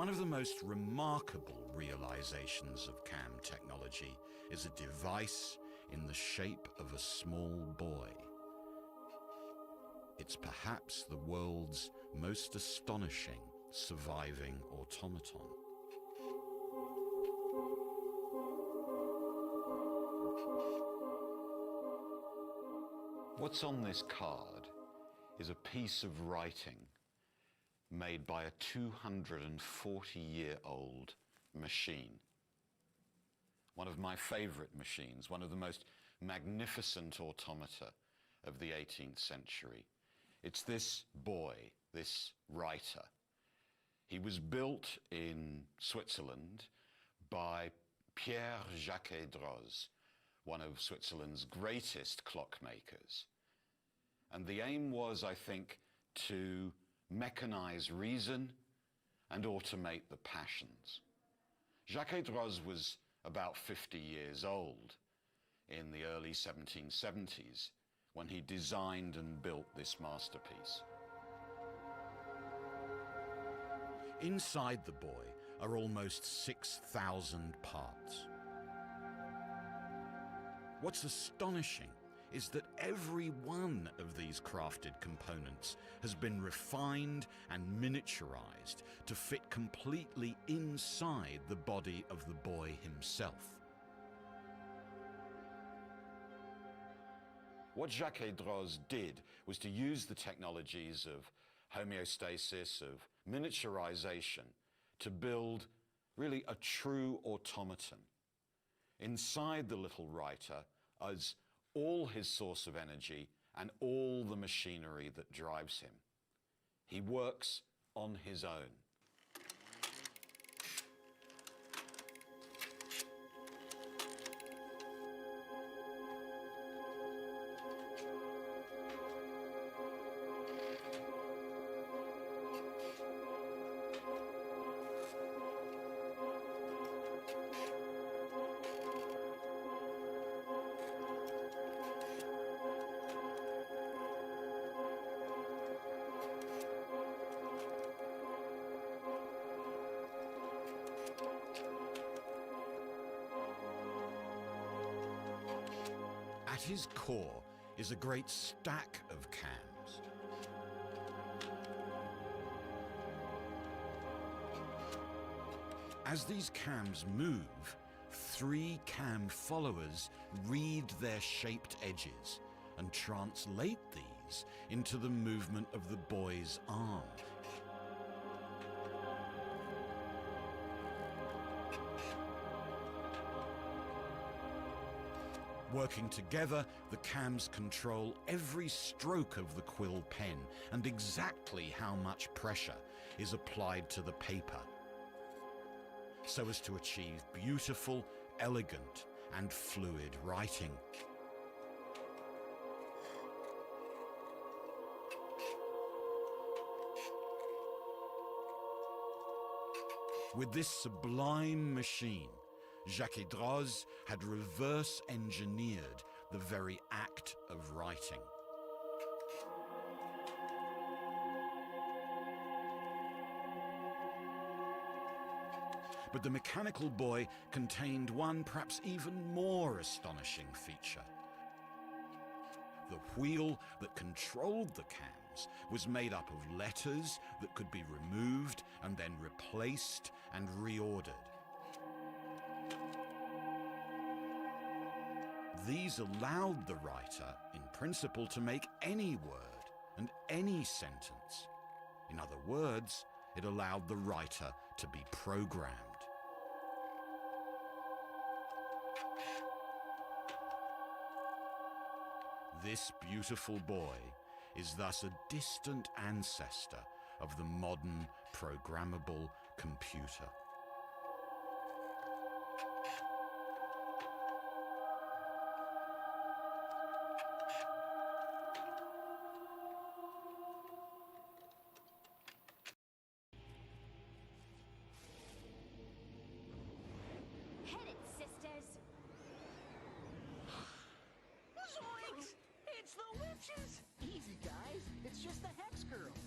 One of the most remarkable realizations of CAM technology is a device in the shape of a small boy. It's perhaps the world's most astonishing surviving automaton. What's on this card is a piece of writing made by a 240-year-old machine. One of my favorite machines, one of the most magnificent automata of the 18th century. It's this boy, this writer. He was built in Switzerland by Pierre Jacques Droz, one of Switzerland's greatest clockmakers. And the aim was, I think, to mechanize reason and automate the passions. Jacques Droz was about 50 years old in the early 1770s when he designed and built this masterpiece. Inside the boy are almost 6,000 parts. What's astonishing is that every one of these crafted components has been refined and miniaturized to fit completely inside the body of the boy himself. What Jacques Droz did was to use the technologies of homeostasis, of miniaturization, to build really a true automaton. Inside the little writer is all his source of energy and all the machinery that drives him. He works on his own. At his core is a great stack of cams. As these cams move, 3 cam followers read their shaped edges and translate these into the movement of the boy's arm. Working together, the cams control every stroke of the quill pen and exactly how much pressure is applied to the paper, so as to achieve beautiful, elegant, and fluid writing. With this sublime machine, Jacques Droz had reverse-engineered the very act of writing. But the mechanical boy contained one perhaps even more astonishing feature. The wheel that controlled the cams was made up of letters that could be removed and then replaced and reordered. These allowed the writer, in principle, to make any word and any sentence. In other words, it allowed the writer to be programmed. This beautiful boy is thus a distant ancestor of the modern programmable computer. Hit it, sisters! Zoinks! It's the witches! Easy, guys. It's just the Hex Girls.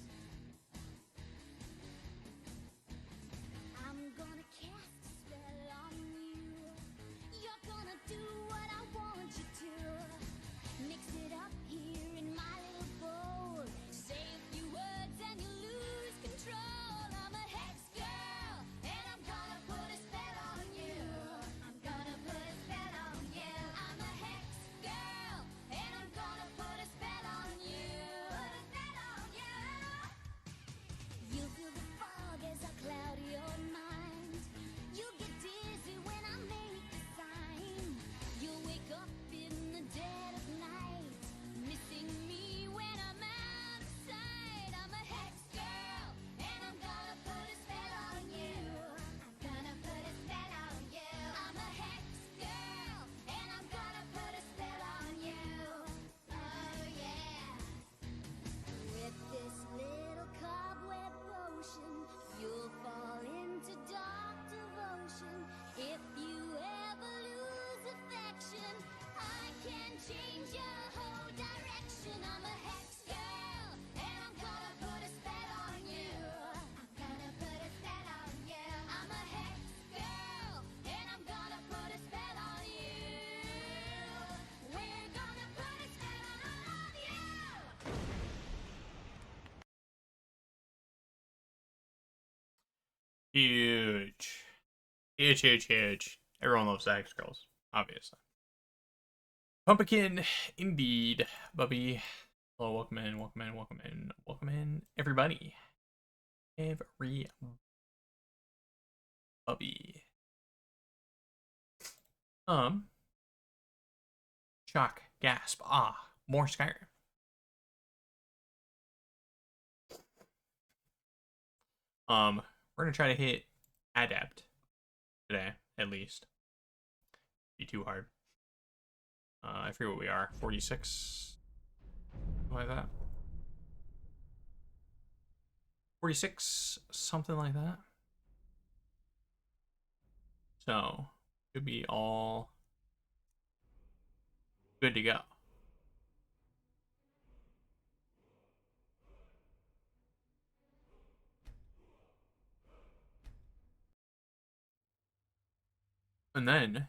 Huge. Huge, huge, huge. Everyone loves Axe Girls, obviously. Pumpkin, indeed, Bubby. Hello, welcome in, welcome in, welcome in, welcome in, everybody. Every Bubby. Shock, gasp, more Skyrim. We're gonna try to hit Adept today, at least. Be too hard. I forget what we are. 46. Something like that. 46, something like that. So, should be all good to go. And then,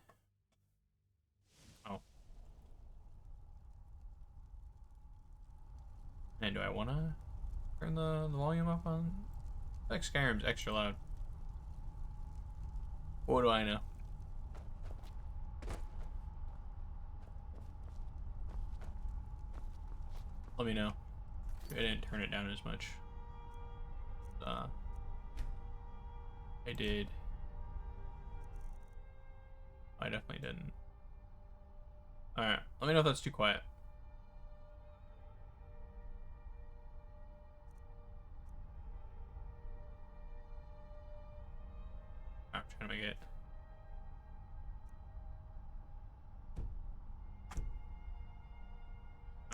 and do I want to turn the volume up on? I think Skyrim's extra loud. What do I know? Let me know. I didn't turn it down as much. I did. I definitely didn't. Alright, let me know if that's too quiet. I'm trying to make it.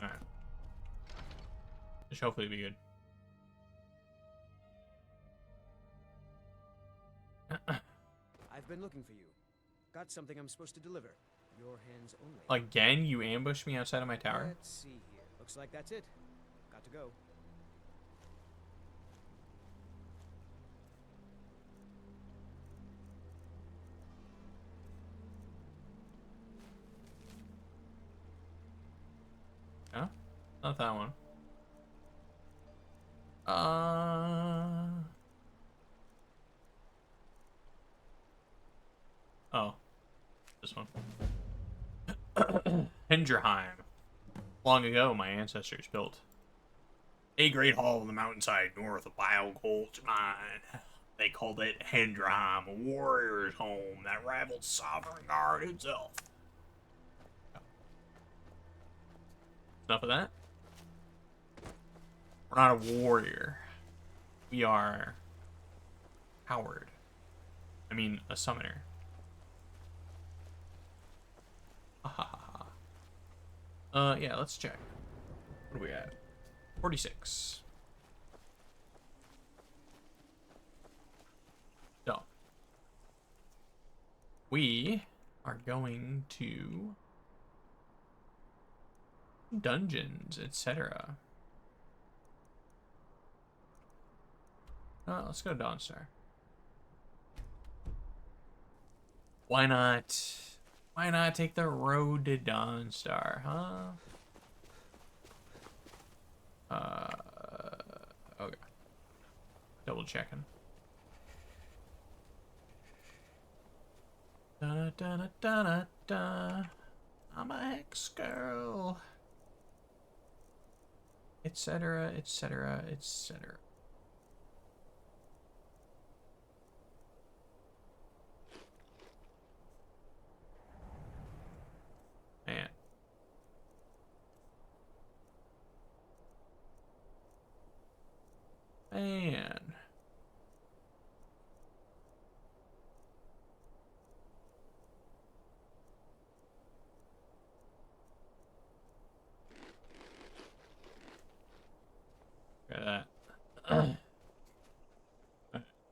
Alright. This should hopefully be good. I've been looking for you. Got something I'm supposed to deliver. Your hands only. Again, you ambushed me outside of my tower? Let's see here. Looks like that's it. Got to go. No? Not that one. Oh. This one. Hendrheim. Long ago, my ancestors built a great hall on the mountainside north of Bile Gold's mine. They called it Hendrheim, a warrior's home that rivaled Sovngarde itself. Enough of that. We're not a warrior. We are Howard. I mean, a summoner. Yeah, let's check. What are we at? 46. So, we are going to dungeons, etc. Let's go to Dawnstar. Why not? Why not take the road to Dawnstar, huh? Okay. Double checking. Da da da da da da. I'm a hex girl. Etc. Etc. Etc. Man. Man. Look at that. I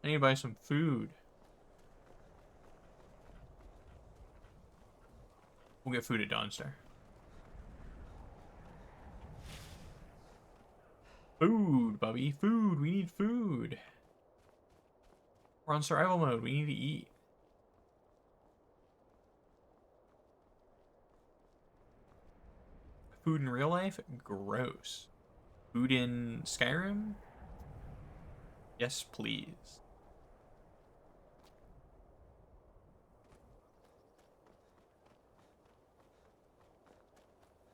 need to buy some food. We'll get food at Dawnstar. Food, Bubby. Food. We need food. We're on survival mode. We need to eat. Food in real life? Gross. Food in Skyrim? Yes, please.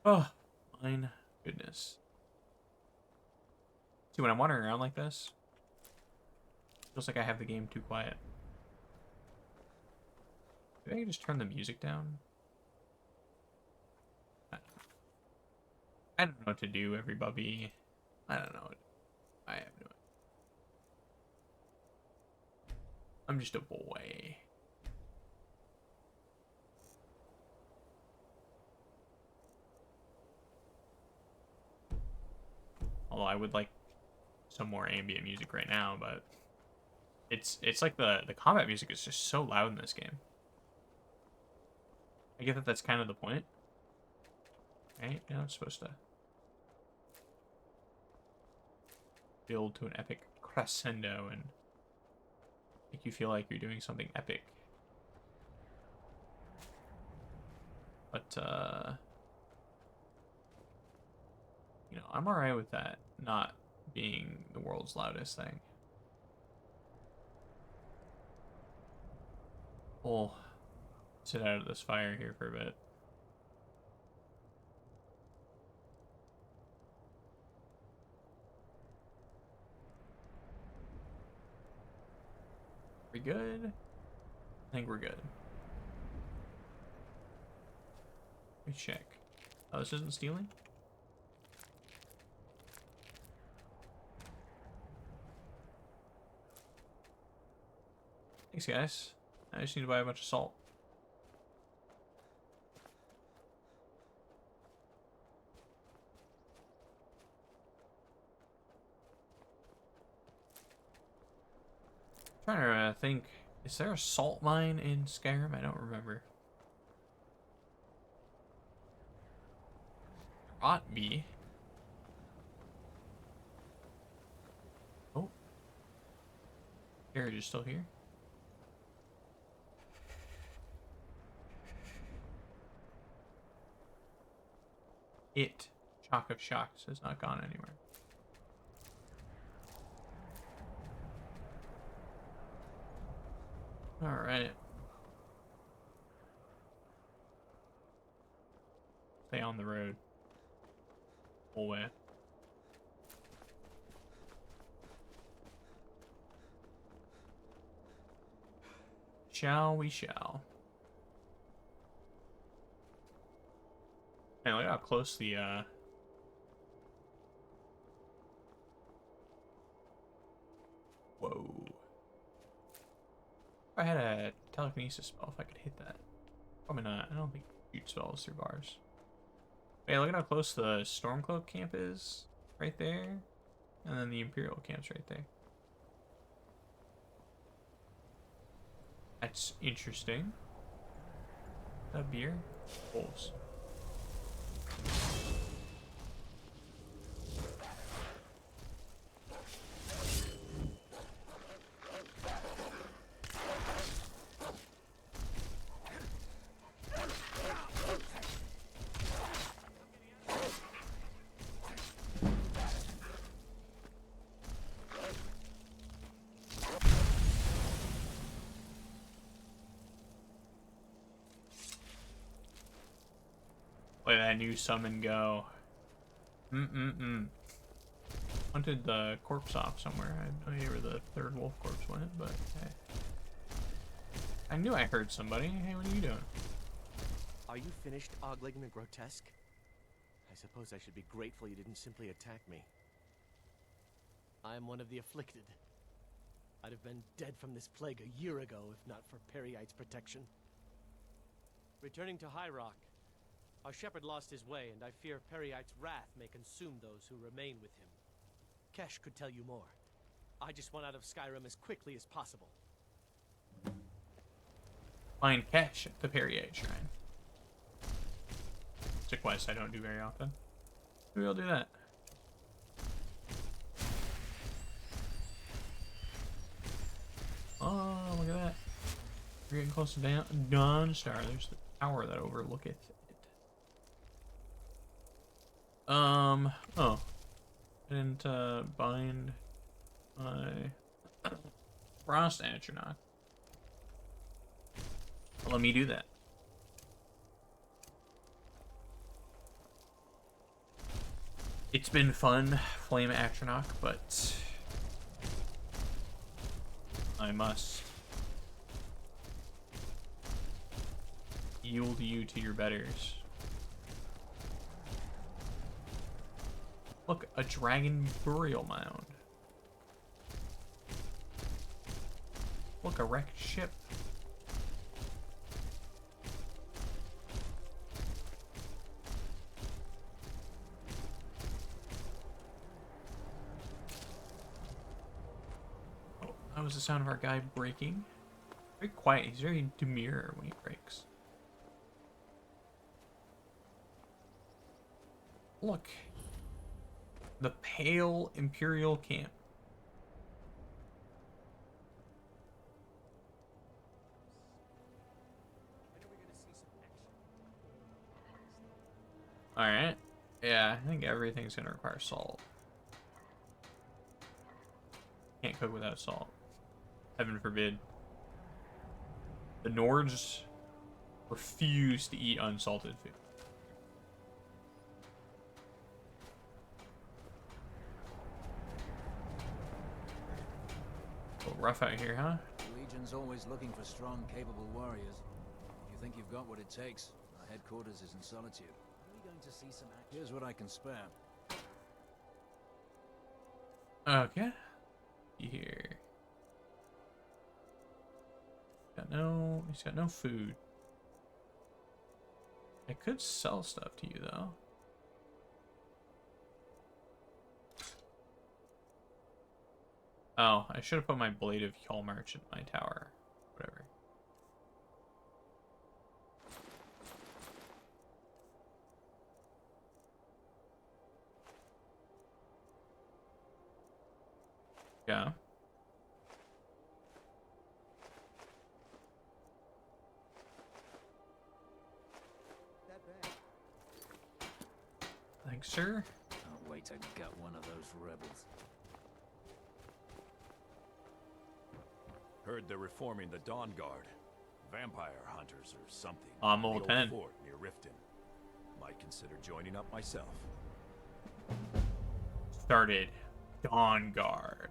Oh, mine goodness. See, when I'm wandering around like this, feels like I have the game too quiet. Maybe I can just turn the music down. I don't know what to do, everybody. I don't know. I have no idea. I'm just a boy. Although I would like some more ambient music right now, but it's like the combat music is just so loud in this game. I get that that's kind of the point. Right? You know, it's supposed to build to an epic crescendo and make you feel like you're doing something epic. But, you know, I'm alright with that not being the world's loudest thing. We'll sit out of this fire here for a bit. We good? I think we're good. Let me check. Oh, this isn't stealing? Thanks, guys. I just need to buy a bunch of salt. Trying to think, is there a salt mine in Skyrim? I don't remember. There ought be. Oh. Carriage is still here. It, Shock of Shocks, has not gone anywhere. Alright. Stay on the road. Whole way. Shall we shall. Man, look how close the whoa. If I had a telekinesis spell, if I could hit that. Probably not. I don't think you shoot spells through bars. Hey, look at how close the Stormcloak camp is. Right there. And then the Imperial camp's right there. That's interesting. A beer? Wolves. Play that new summon go. Hunted the corpse off somewhere. I have no idea where the third wolf corpse went, but hey. I knew I heard somebody. Hey, what are you doing? Are you finished ogling the grotesque? I suppose I should be grateful you didn't simply attack me. I'm one of the afflicted. I'd have been dead from this plague a year ago if not for Periite's protection. Returning to High Rock, our shepherd lost his way, and I fear Periite's wrath may consume those who remain with him. Kesh could tell you more. I just want out of Skyrim as quickly as possible. Find Kesh at the Periite Shrine. It's a quest I don't do very often. Maybe I'll do that. Oh, look at that. We're getting close to Dawnstar. There's the tower that overlooketh it. Oh. I didn't, bind my Frost Atronach. Let me do that. It's been fun, Flame Atronach, but I must yield you to your betters. Look, a dragon burial mound. Look, a wrecked ship. Oh, that was the sound of our guy breaking. Very quiet. He's very demure when he breaks. Look. The Pale Imperial Camp. Alright. Yeah, I think everything's gonna require salt. Can't cook without salt. Heaven forbid. The Nords refuse to eat unsalted food. A little rough out here, huh? The Legion's always looking for strong, capable warriors. If you think you've got what it takes, our headquarters is in Solitude. Are we going to see some action? Here's what I can spare. Okay. Here. He's got no food. I could sell stuff to you though. Oh, I should have put my Blade of Hjalmarch in my tower. Whatever. Yeah. Thanks, sir. Can't wait to gut one of those rebels. Heard they're reforming the Dawn Guard. Vampire hunters or something. I'm a The old lieutenant. fort near Riften. Might consider joining up myself. Started. Dawn Guard.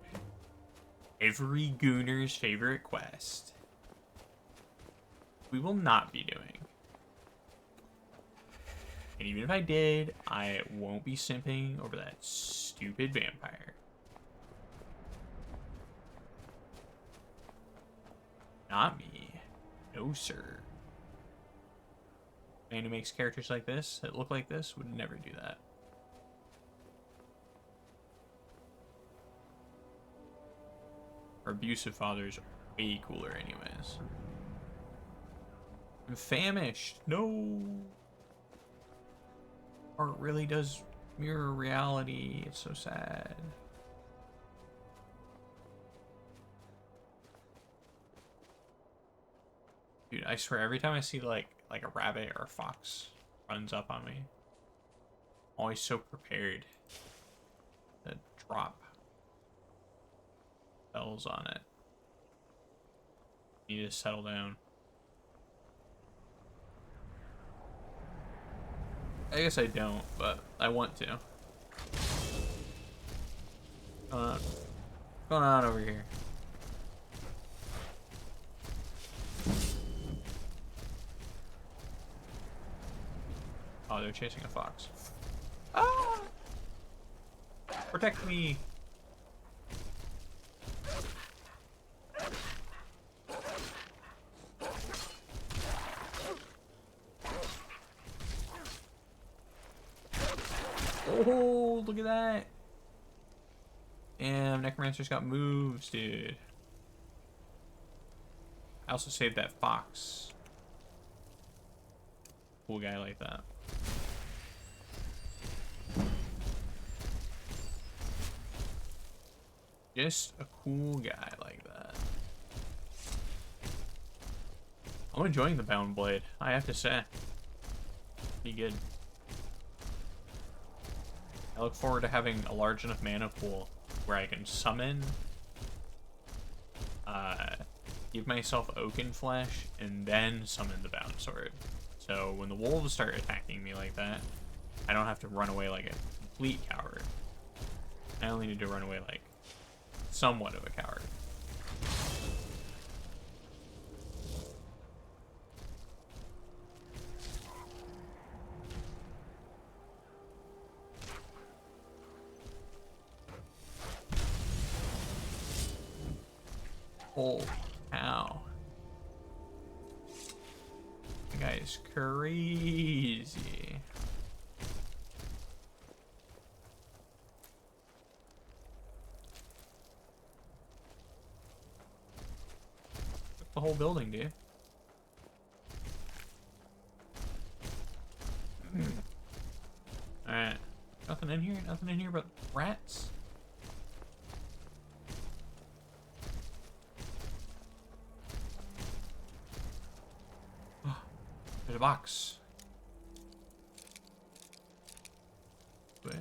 Every Gooner's favorite quest. We will not be doing. And even if I did, I won't be simping over that stupid vampire. Not me. No, sir. Man who makes characters like this, that look like this, would never do that. Our abusive father's way cooler anyways. I'm famished. No. Art really does mirror reality. It's so sad. Dude, I swear every time I see like a rabbit or a fox runs up on me, I'm always so prepared to drop spells on it. Need to settle down. I guess I don't, but I want to. What's going on over here? Oh, they're chasing a fox. Ah! Protect me! Oh, look at that. Damn, necromancers got moves, dude. I also saved that fox. Cool guy like that. Just a cool guy like that. I'm enjoying the Bound Blade, I have to say. Be good. I look forward to having a large enough mana pool where I can summon, give myself Oaken Flesh, and then summon the Bound Sword. So when the wolves start attacking me like that, I don't have to run away like a complete coward. I only need to run away like somewhat of a coward. Holy cow. That guy is crazy. Took the whole building, dude. Alright. Nothing in here? Nothing in here but rats? There's a box. Wait.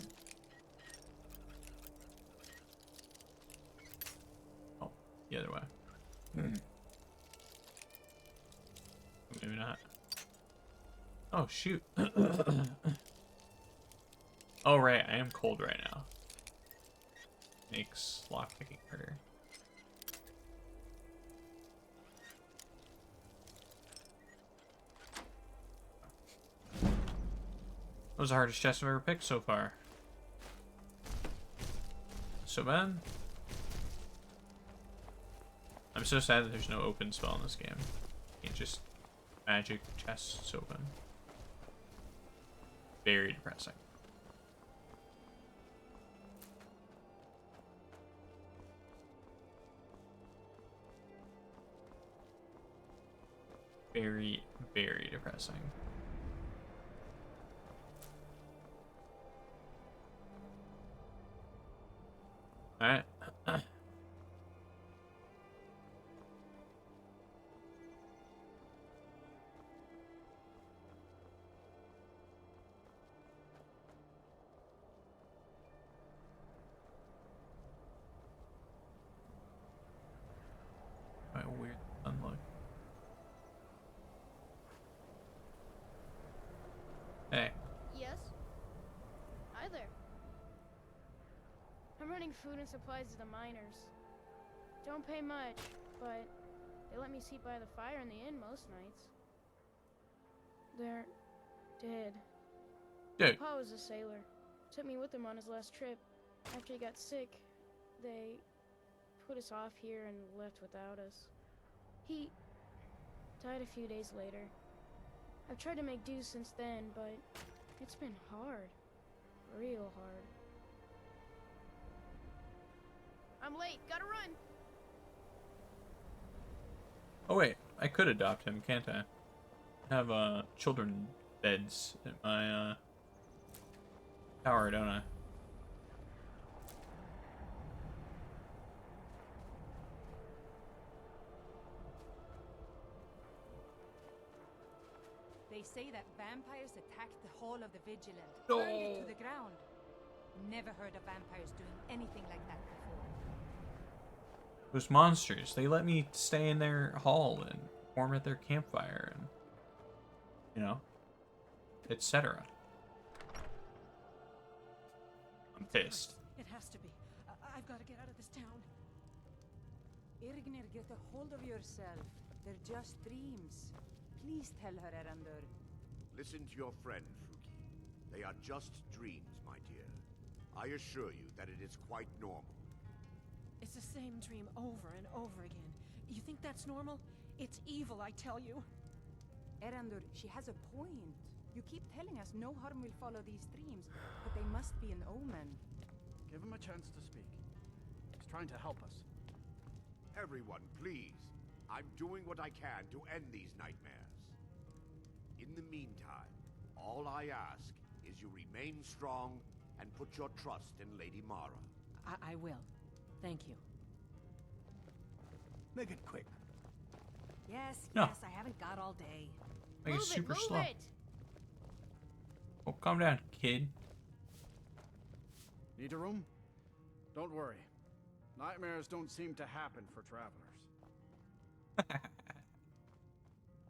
Oh, the other way. Maybe not. Oh, shoot. Oh, right. I am cold right now. Makes lockpicking harder. That was the hardest chest I've ever picked so far. So bad. I'm so sad that there's no open spell in this game. You can't just magic chests open. Very depressing. Very, very depressing. Alright. Quite a weird unlock. Hey. Yes? Hi there. I'm running food and supplies to the miners. Don't pay much, but they let me sleep by the fire in the inn most nights. They're dead. Dude. Pa was a sailor. Took me with him on his last trip. After he got sick, they put us off here and left without us. He died a few days later. I've tried to make do since then, but it's been hard. Real hard. I'm late. Gotta run. Oh wait, I could adopt him, can't I? I have children beds at my tower, don't I? They say that vampires attacked the Hall of the Vigilant, No. burned it to the ground. Never heard of vampires doing anything like that before. Those monsters, they let me stay in their hall and warm at their campfire and, you know, etc. I'm pissed. It has to be. I've got to get out of this town. Irgnir, get a hold of yourself. They're just dreams. Please tell her, Erandur. Listen to your friend, Fuki. They are just dreams, my dear. I assure you that it is quite normal. It's the same dream over and over again. You think that's normal? It's evil, I tell you. Erandur, she has a point. You keep telling us no harm will follow these dreams, but they must be an omen. Give him a chance to speak. He's trying to help us. Everyone, please. I'm doing what I can to end these nightmares. In the meantime, all I ask is you remain strong and put your trust in Lady Mara. I will. Thank you. Make it quick. Yes, No. yes, I haven't got all day. Like it's super move slow. it. Oh, calm down, kid. Need a room? Don't worry. Nightmares don't seem to happen for travelers.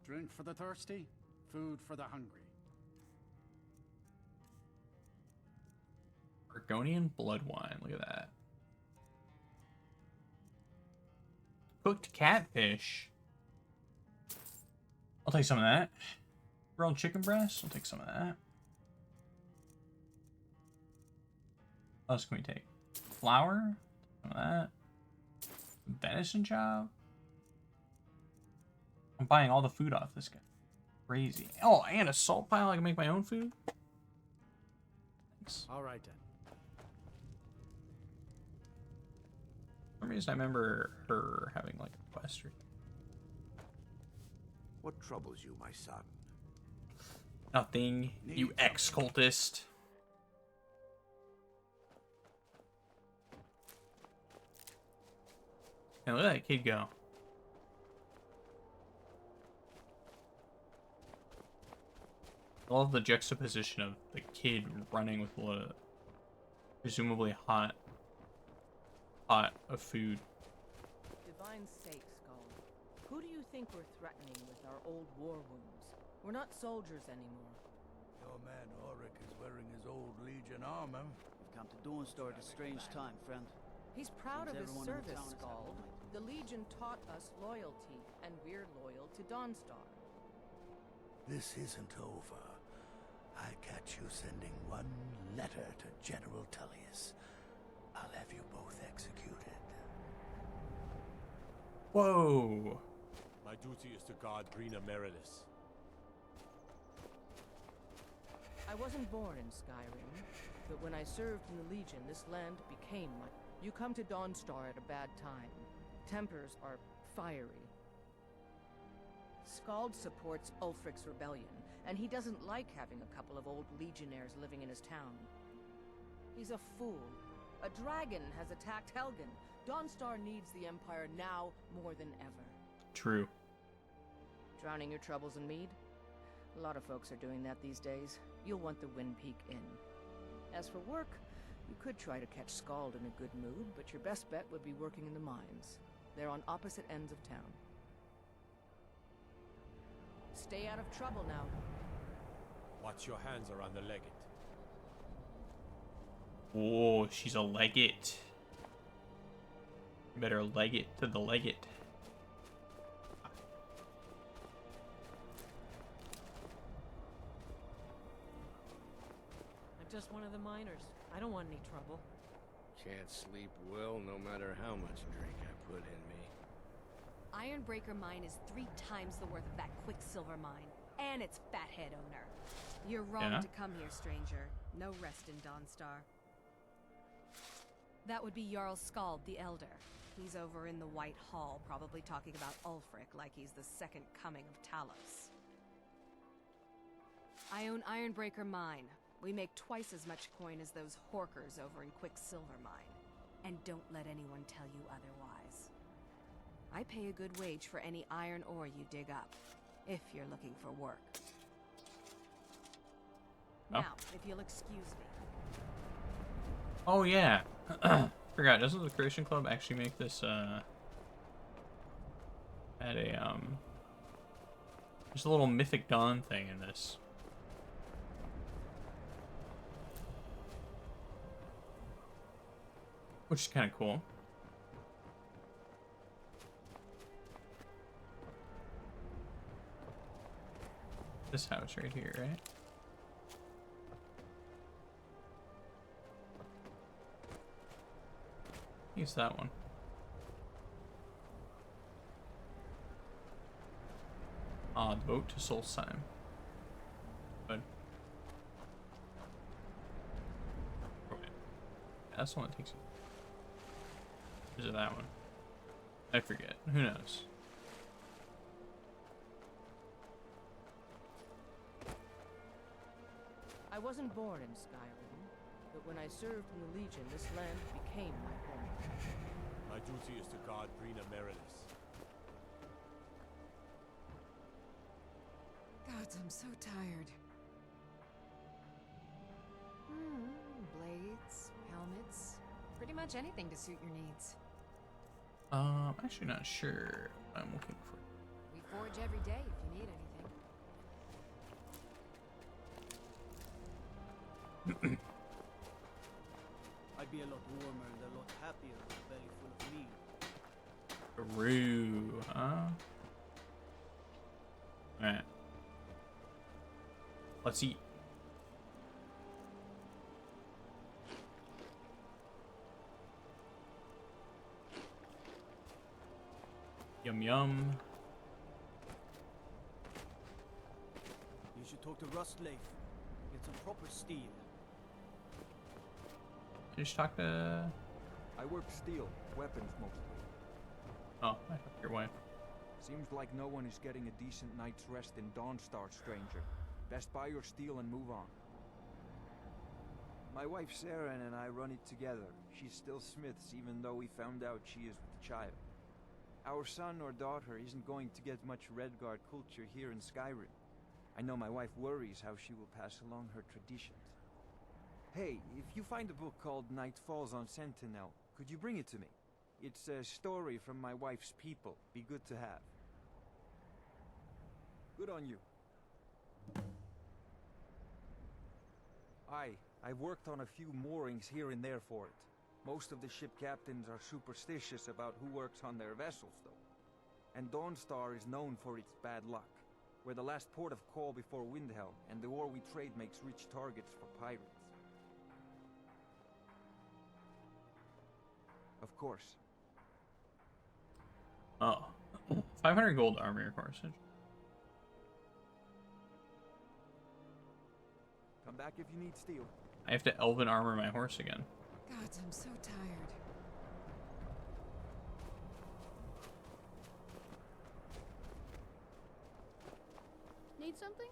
Drink for the thirsty, food for the hungry. Argonian blood wine. Look at that. Cooked catfish. I'll take some of that. Grilled chicken breast. I'll take some of that. What else can we take? Flour. Some of that. Venison chop. I'm buying all the food off this guy. Crazy. Oh, and a salt pile. I can make my own food. Thanks. All right then. For some reason, I remember her having like a quest or... What troubles you, my son? Nothing, you ex-cultist. Hey, look at that kid go. I love the juxtaposition of the kid running with a presumably hot of food. Divine sake, Skull. Who do you think we're threatening with our old war wounds? We're not soldiers anymore. Your man Ulrich is wearing his old Legion armor. You've come to Dawnstar at a strange time, friend. He's proud Seems of his everyone in the service, town is Scald. having The Legion taught us loyalty, and we're loyal to Dawnstar. This isn't over. I catch you sending one letter to General Tullius. I'll have you both executed. Whoa. My duty is to guard Brina Meredith. I wasn't born in Skyrim, but when I served in the Legion, this land became my... You come to Dawnstar at a bad time. Tempers are fiery. Skald supports Ulfric's rebellion, and he doesn't like having a couple of old legionnaires living in his town. He's a fool. A dragon has attacked Helgen. Dawnstar needs the Empire now more than ever. True. Drowning your troubles in mead? A lot of folks are doing that these days. You'll want the Wind Peak Inn. As for work, you could try to catch Skald in a good mood, but your best bet would be working in the mines. They're on opposite ends of town. Stay out of trouble now. Watch your hands around the legate. Oh, she's a legate. You better leg it to the legate. I'm just one of the miners. I don't want any trouble. Can't sleep well no matter how much drink I put in me. Ironbreaker Mine is 3 times the worth of that Quicksilver mine, and its fathead owner. You're wrong Yeah? to come here, stranger. No rest in Dawnstar. That would be Jarl Skald the Elder. He's over in the White Hall, probably talking about Ulfric like he's the second coming of Talos. I own Ironbreaker Mine. We make twice as much coin as those horkers over in Quicksilver Mine. And don't let anyone tell you otherwise. I pay a good wage for any iron ore you dig up, if you're looking for work. Oh. Now, if you'll excuse me. Oh yeah. Forgot, doesn't the Creation Club actually make this at a there's a little Mythic Dawn thing in this. Which is kinda cool. This house right here, right? Use that one. The boat to Solstheim. Good. Okay. That's the one that takes you. Is it that one? I forget. Who knows? I wasn't born in Skyrim, but when I served in the Legion, this land became my home. My duty is to guard Brina Meredith. Gods, I'm so tired. Blades, helmets, pretty much anything to suit your needs. Actually not sure what I'm looking for. We forge every day if you need anything. I'd be a lot warmer and a lot happier with a belly full of meat. Peru, huh? Alright. Let's eat. Yum yum. You should talk to Rustleaf. Get some proper steel. Just talk to... I work steel, weapons mostly. Oh, I talked to your wife. Seems like no one is getting a decent night's rest in Dawnstar, stranger. Best buy your steel and move on. My wife Saren and I run it together. She's still Smith's even though we found out she is with the child. Our son or daughter isn't going to get much Redguard culture here in Skyrim. I know my wife worries how she will pass along her traditions. Hey, if you find a book called Night Falls on Sentinel, could you bring it to me? It's a story from my wife's people. Be good to have. Good on you. I've worked on a few moorings here and there for it. Most of the ship captains are superstitious about who works on their vessels, though. And Dawnstar is known for its bad luck. We're the last port of call before Windhelm, and the ore we trade makes rich targets for pirates. Of course. Oh. 500 gold armor course. Come back if you need steel. I have to elven armor my horse again. God, I'm so tired. Need something?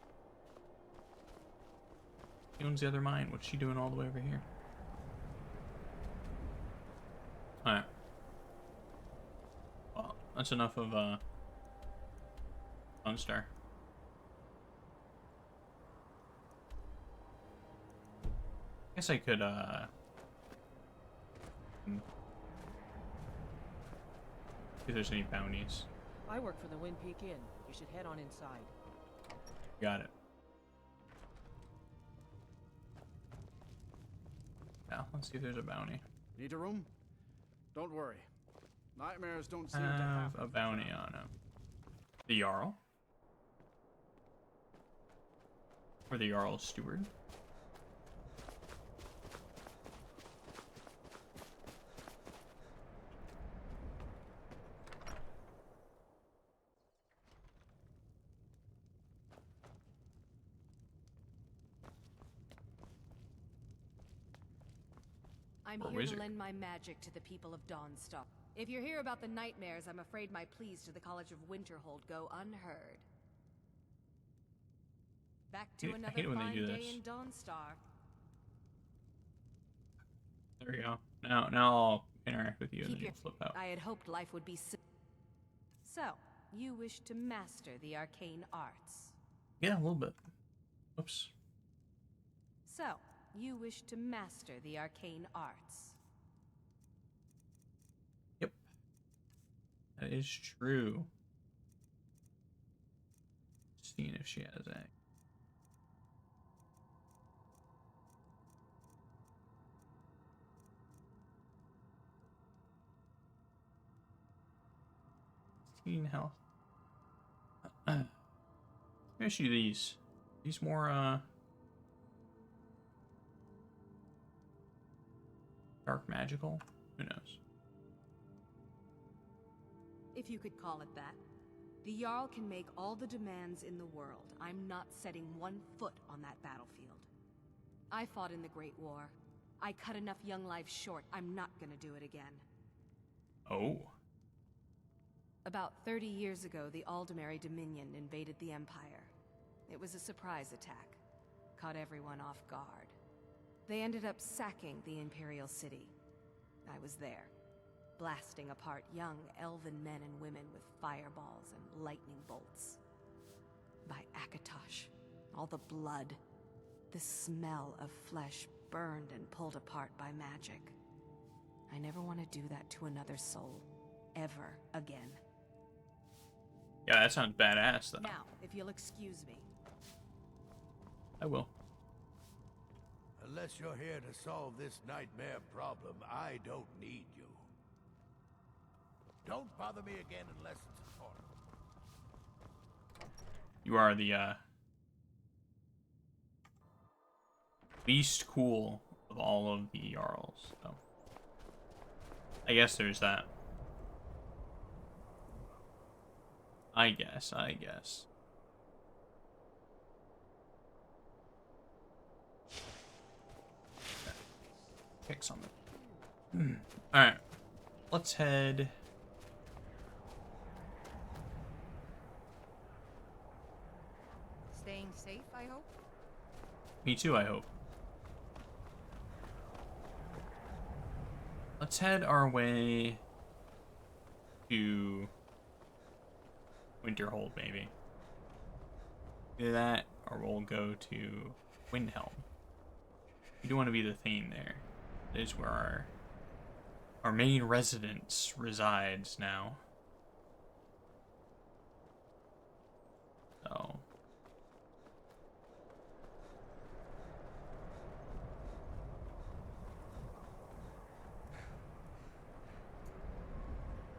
She owns the other mine. What's she doing all the way over here? Alright. Well, that's enough of Sunstar. Guess I could see if there's any bounties. I work for the Wind Peak Inn. You should head on inside. Got it. Yeah, let's see if there's a bounty. Need a room? Don't worry. Nightmares don't seem to Have have a bounty on him. The Jarl? Or the Jarl's steward? I'm Or here wizard. to lend my magic to the people of Dawnstar. If you're here about the nightmares, I'm afraid my pleas to the College of Winterhold go unheard. Back to I another hate it when they fine do day this. in Dawnstar. There we go. Now I'll interact with you and Keep then you'll flip out. I had hoped life would be so, you wish to master the arcane arts. Yeah, a little bit. Oops. So, you wish to master the arcane arts. Yep. That is true. Seeing if she has a... health. Maybe I should do these. These more, dark magical? Who knows? If you could call it that. The Jarl can make all the demands in the world. I'm not setting one foot on that battlefield. I fought in the Great War. I cut enough young lives short. I'm not gonna do it again. Oh. About 30 years ago, the Aldemary Dominion invaded the Empire. It was a surprise attack. Caught everyone off guard. They ended up sacking the Imperial City. I was there, blasting apart young elven men and women with fireballs and lightning bolts. By Akatosh, all the blood, the smell of flesh burned and pulled apart by magic. I never want to do that to another soul, ever again. Yeah, that sounds badass, though. Now, if you'll excuse me. I will. Unless you're here to solve this nightmare problem, I don't need you. Don't bother me again unless it's important. You are the least cool of all of the Jarls, so I guess there's that. I guess. Pick something. Alright. Let's head. Staying safe, I hope? Me too, I hope. Let's head our way to Winterhold, maybe. Do that, or we'll go to Windhelm. We do want to be the Thane there. That is where our main residence resides now. So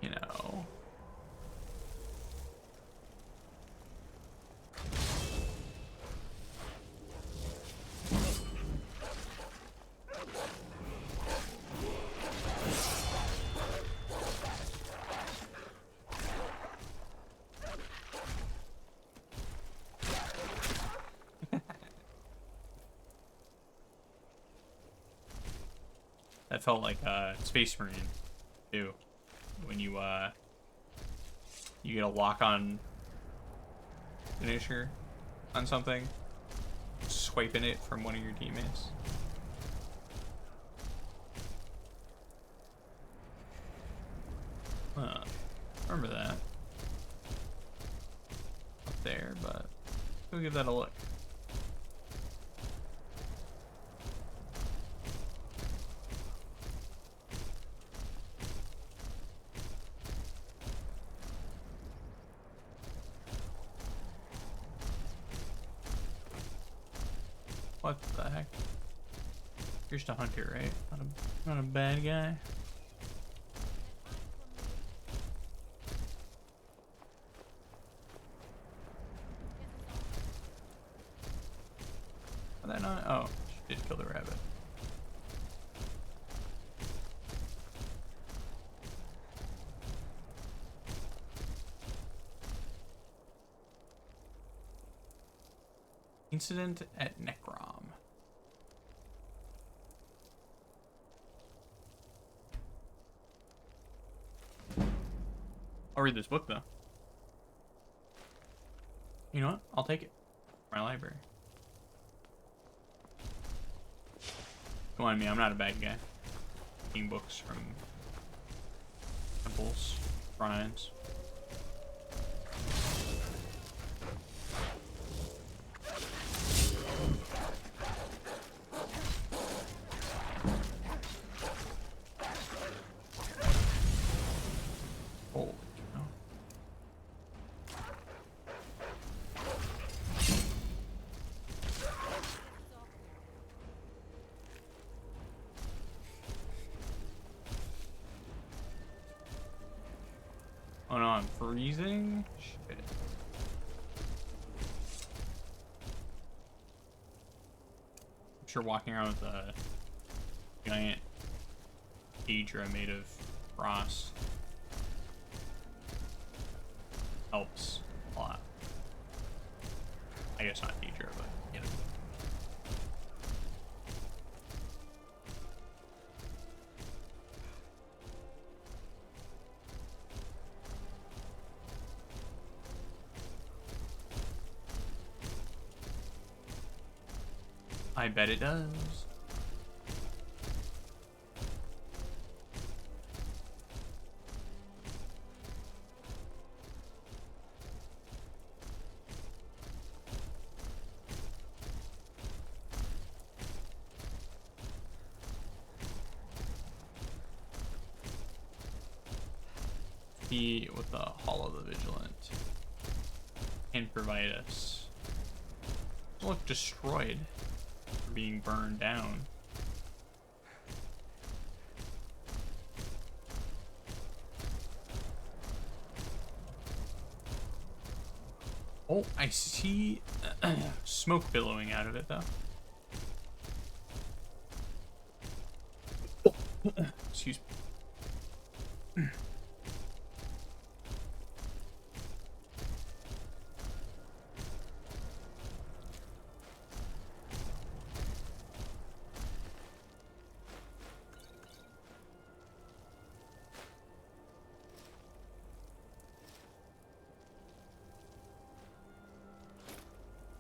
you know. That felt like Space Marine too. When you get a lock on finisher on something, swiping it from one of your teammates. Remember that up there, but we'll give that a look. What the heck? You're just a hunter, right? Not a bad guy. Are that not? Oh, she did kill the rabbit. Incident at Necrom. I'll read this book though. You know what? I'll take it. My library. Come on, me. I'm not a bad guy. Taking books from temples, shrines. Oh no, I'm freezing? Shit. I'm sure walking around with a giant Daedra made of frost helps a lot. I guess not Daedra, but yeah. I bet it does. He with the Hall of the Vigilant can provide us. Look destroyed. for being burned down. Oh, I see smoke billowing out of it, though. Excuse me.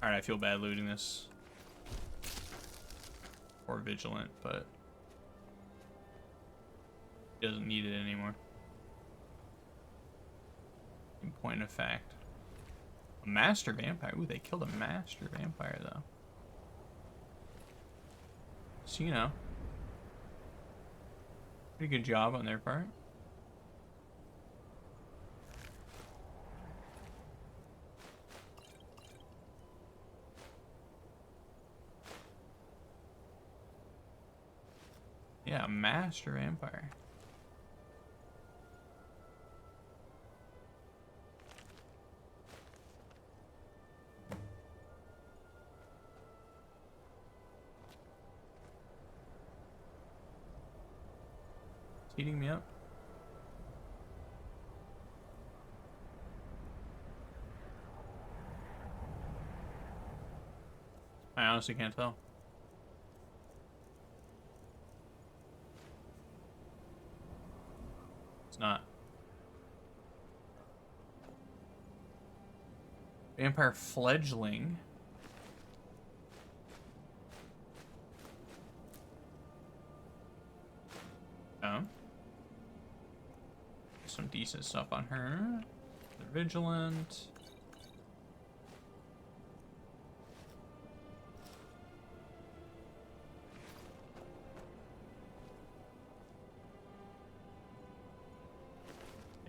Alright, I feel bad looting this. Or vigilant, but he doesn't need it anymore. In point of fact. A master vampire. Ooh, they killed a master vampire though. So, you know. Pretty good job on their part. Yeah, master vampire. It's heating me up. I honestly can't tell. It's not. Vampire fledgling. Oh. Some decent stuff on her. They're vigilant.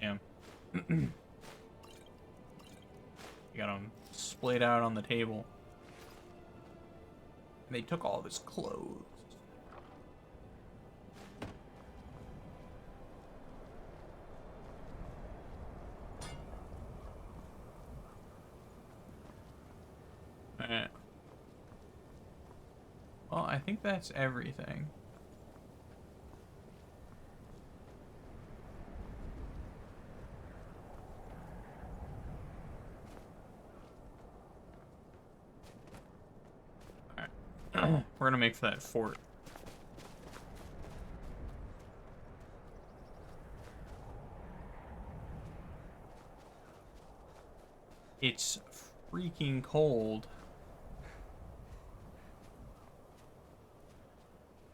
Damn. You got him splayed out on the table. They took all of his clothes. Alright. Well, I think that's everything. We're gonna make for that fort. It's freaking cold.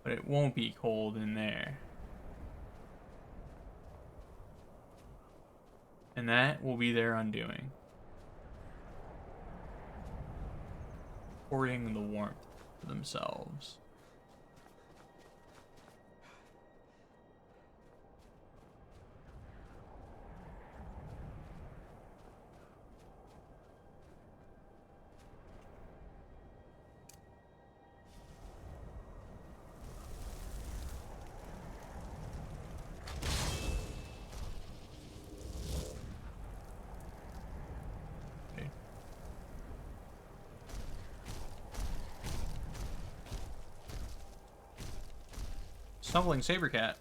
But it won't be cold in there. And that will be their undoing. Hoarding the warmth for themselves. Stumbling Sabercat.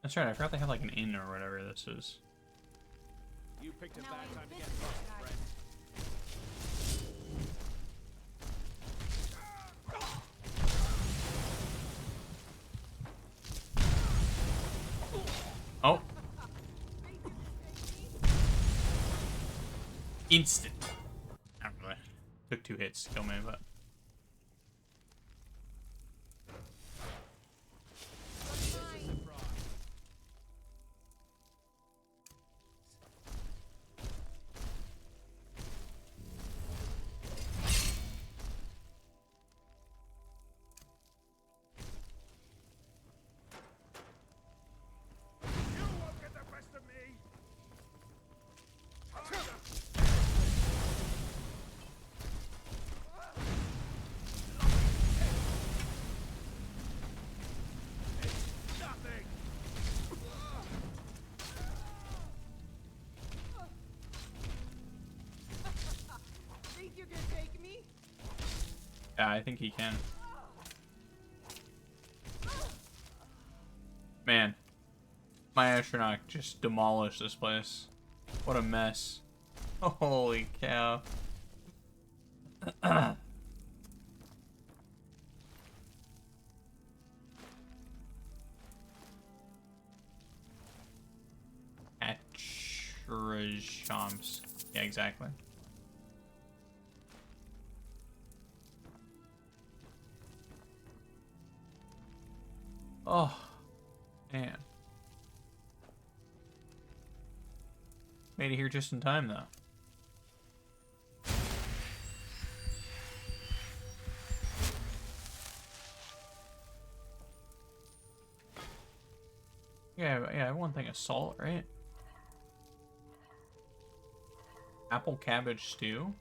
That's right, I forgot they have like an inn or whatever this is. You picked a bad time to get lost, friend. Oh. Instant. I don't really. Took 2 hits to kill me, but. Yeah, I think he can. Man, my astronaut just demolished this place. What a mess. Holy cow. Atrajams. Yeah, exactly. Oh, man. Made it here just in time, though. Yeah, one thing, assault, right? Apple cabbage stew.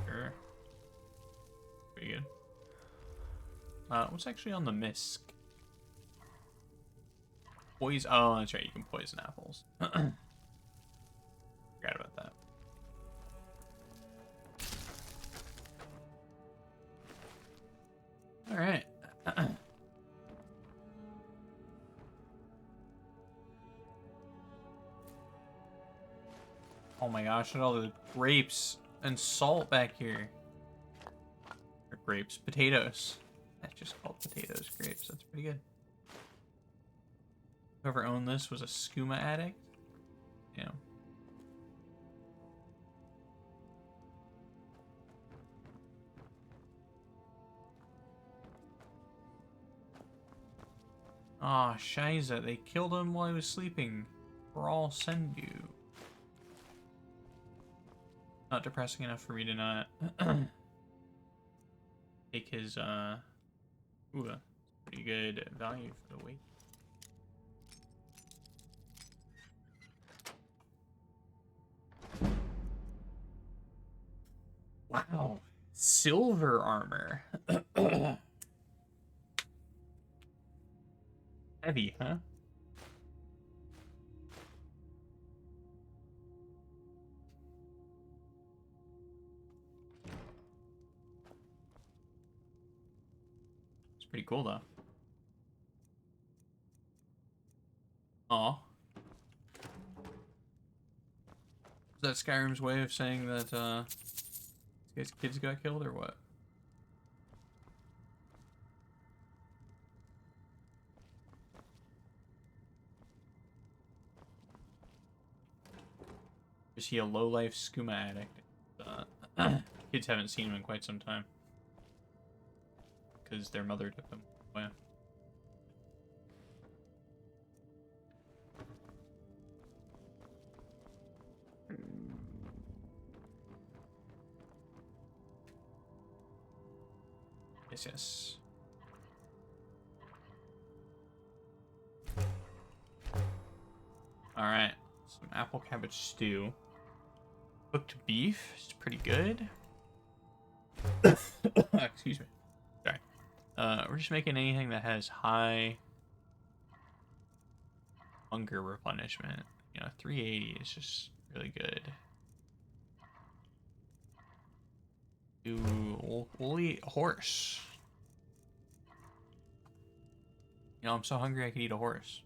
Sure. Pretty good. What's actually on the misc? Poison. Oh, that's right. You can poison apples. Forgot about that. All right. Oh my gosh! Look at all the grapes and salt back here. Or grapes, potatoes. That's just called potatoes, grapes. That's pretty good. Whoever owned this was a skooma addict. Yeah. Ah, Shiza, they killed him while he was sleeping. For all send you. Not depressing enough for me to not take his pretty good value for the weight. Wow. Silver armor. Heavy, huh? It's pretty cool, though. Aw. Is that Skyrim's way of saying that, his kids got killed, or what? Is he a low-life skooma addict? Kids haven't seen him in quite some time. Because their mother took them away. Yes, yes. Alright. Some apple cabbage stew. Cooked beef is pretty good. Excuse me. Sorry. We're just making anything that has high hunger replenishment. You know, 380 is just really good. We'll eat horse. You know, I'm so hungry I could eat a horse.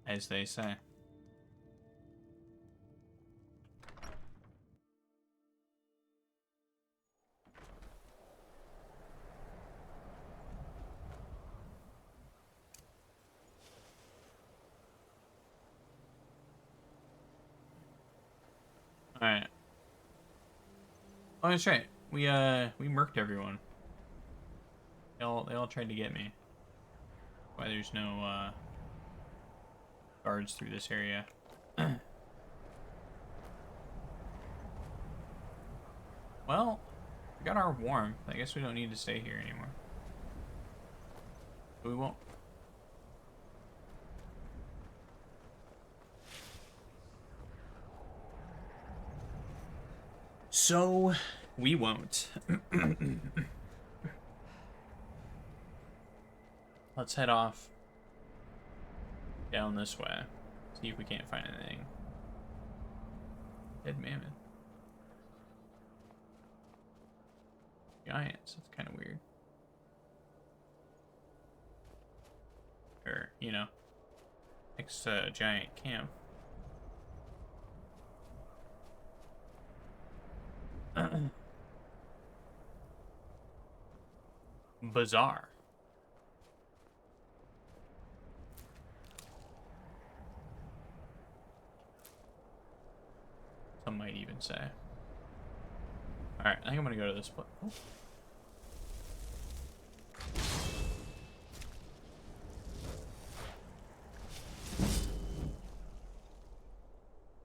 As they say. Alright. Oh, that's right. We murked everyone. They all tried to get me. Why there's no guards through this area. Well, we got our warmth. I guess we don't need to stay here anymore. But we won't. So, we won't. Let's head off down this way. See if we can't find anything Dead mammoth. Giants, that's kind of weird. Or, you know, next to a giant camp. Bizarre. Some might even say. Alright, I think I'm gonna go to this place. Oh.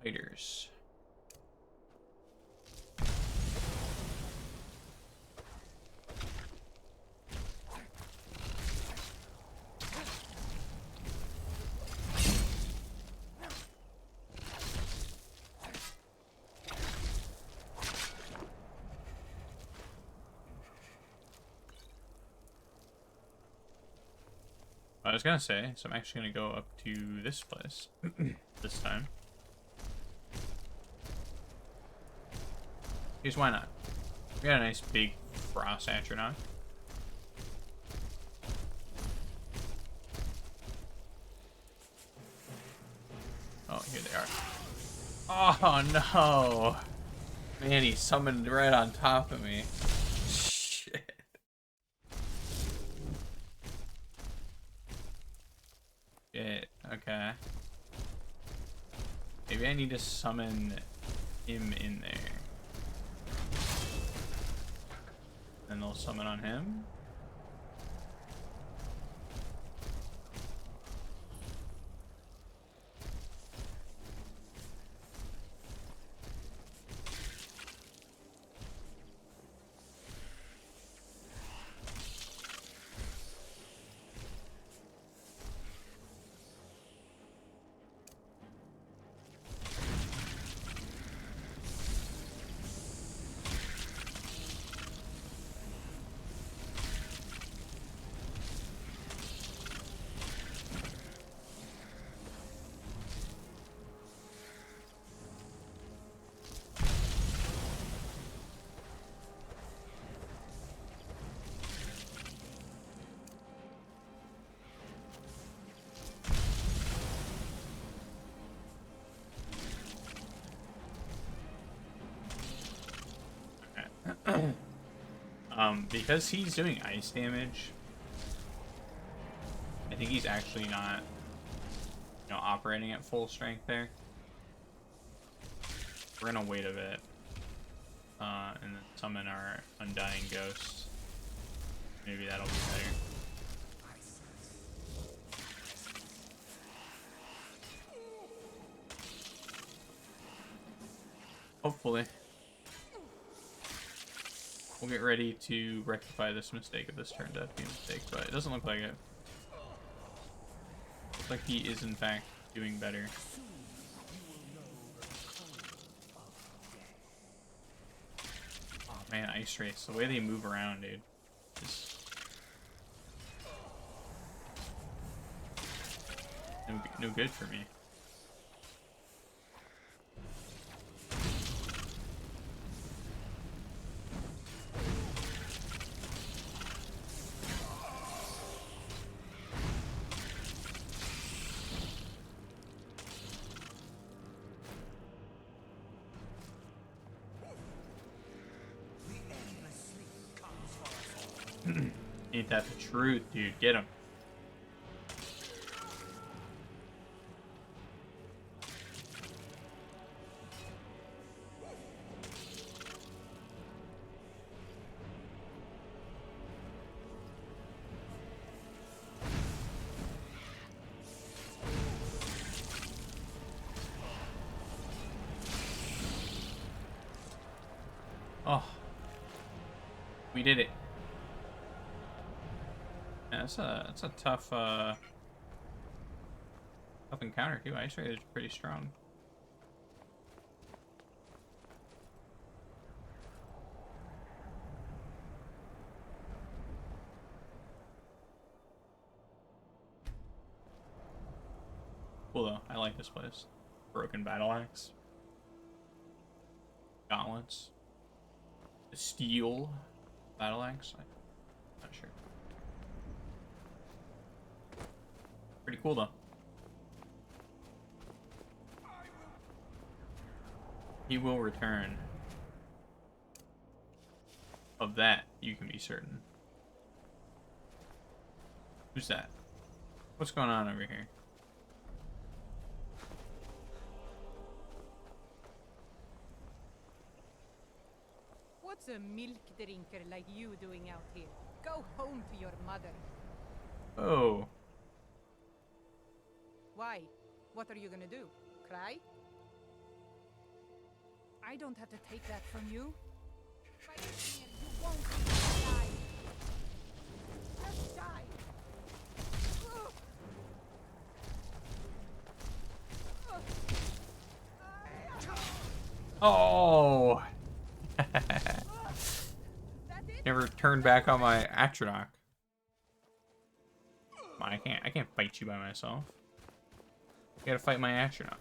Fighters. I was gonna say, so I'm actually gonna go up to this place this time. Because why not? We got a nice big frost astronaut. Oh, here they are. Oh no! Man, he summoned right on top of me. Shit. Shit, okay. Maybe I need to summon him in there. Then they'll summon on him. Because he's doing ice damage, I think he's actually not, you know, operating at full strength there. We're gonna wait a bit, and then summon our Undying Ghost. Maybe that'll be better. Hopefully. We'll get ready to rectify this mistake if this turned out to be a mistake, but it doesn't look like it. Looks like he is in fact doing better. Oh man, Ice Race. The way they move around, dude. Is no good for me. Ain't that the truth, dude? Get him. Oh. We did it. Yeah, that's a tough tough encounter too. Ice Ray is pretty strong. Cool though. I like this place. Broken battle axe. gauntlets. The steel battle axe. I'm not sure. Pretty cool though. He will return. Of that, you can be certain. Who's that? What's going on over here? What's a milk drinker like you doing out here? Go home to your mother. Oh. Why? What are you gonna do? Cry? I don't have to take that from you. By here, you won't die. Just die. Oh. Never turned back on my Atronach. Come on, I can't fight you by myself. I gotta fight my Atronach.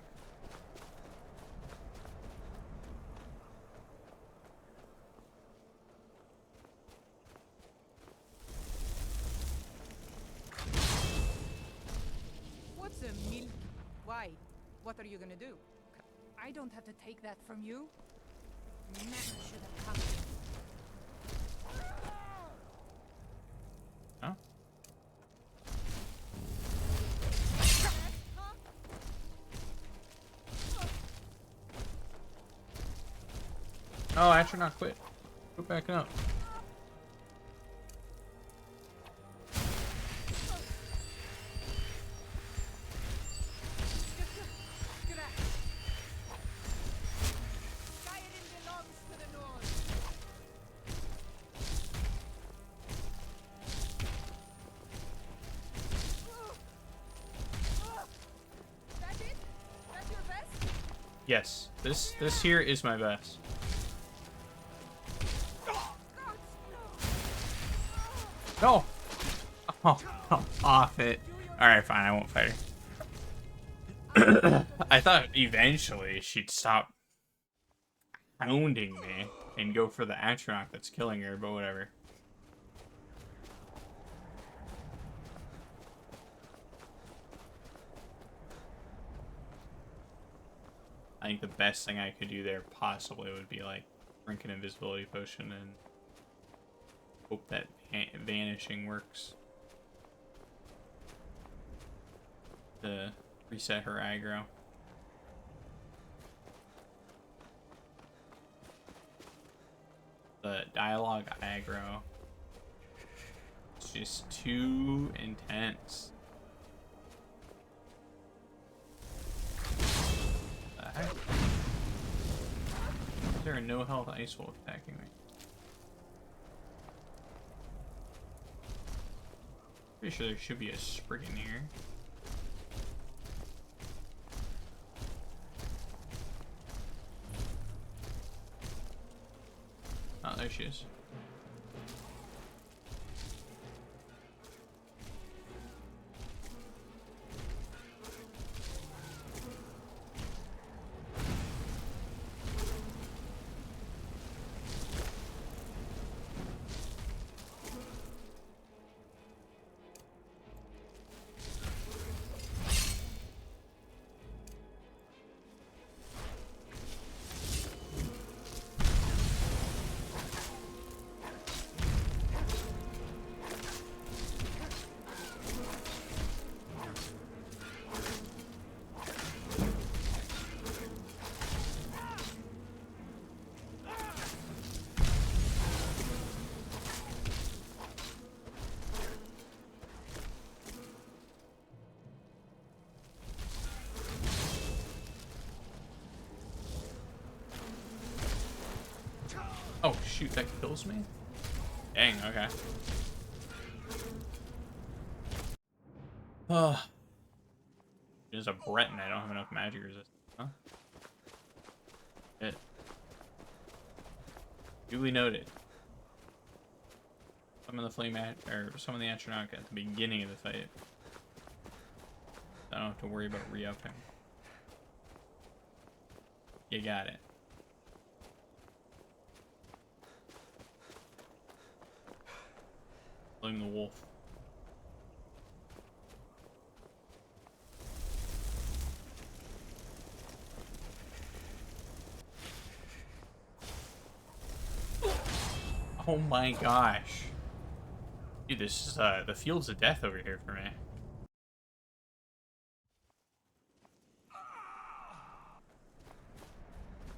What's a milk? Why? What are you gonna do? I don't have to take that from you. Never should have come here. Huh? Oh, Atronach quit. Quit backing up. Skyrim belongs to the North. That's it? That's your best? Yes, this here is my best. No! Oh, off it. Alright, fine, I won't fight her. I thought eventually she'd stop hounding me and go for the Atronach that's killing her, but whatever. I think the best thing I could do there possibly would be like drink an invisibility potion and hope that vanishing works to reset her aggro. The dialogue aggro is just too intense. The heck? Is there a no health ice wolf attacking me? Pretty sure there should be a sprig in here. Oh, there she is. Oh shoot, that kills me? Dang, okay. There's a Breton, I don't have enough magic resistance, huh? Shit. Duly noted. Summon the flame summon the Atronach at the beginning of the fight. I don't have to worry about re-upping. You got it. Killing the wolf. Oh my gosh. Dude, this is the fields of death over here for me.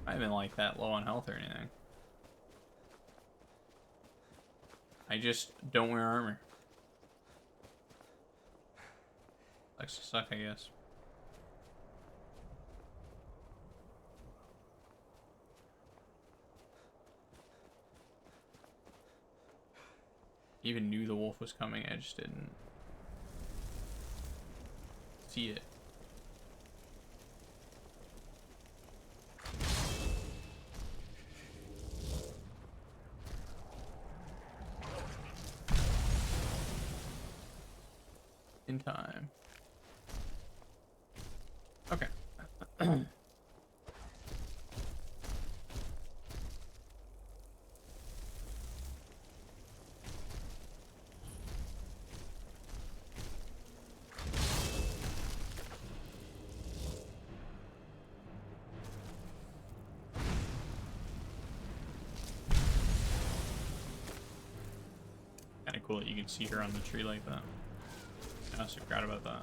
I haven't like that low on health or anything. I just don't wear armor. Likes to suck, I guess. Even knew the wolf was coming, I just didn't see it. In time. Okay. Kind of cool that you can see her on the tree like that. I also forgot about that.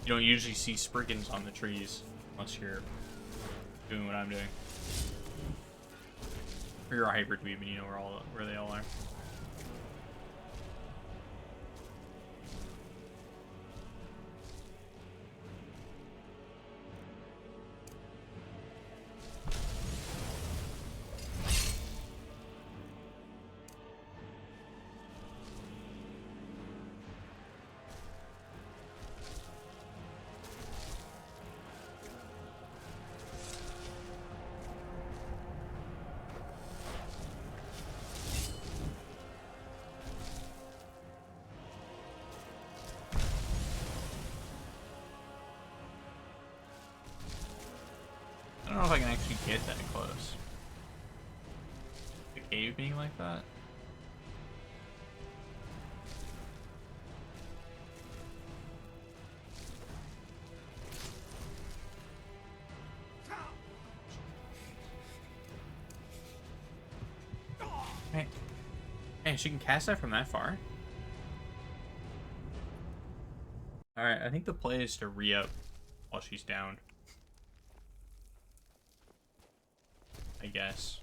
You don't usually see spriggans on the trees unless you're doing what I'm doing. Or you're a hybrid weeb and you know where they all are. I don't know if I can actually get that close. The cave being like that? Hey. Hey, she can cast that from that far? Alright, I think the play is to re-up while she's down. I guess.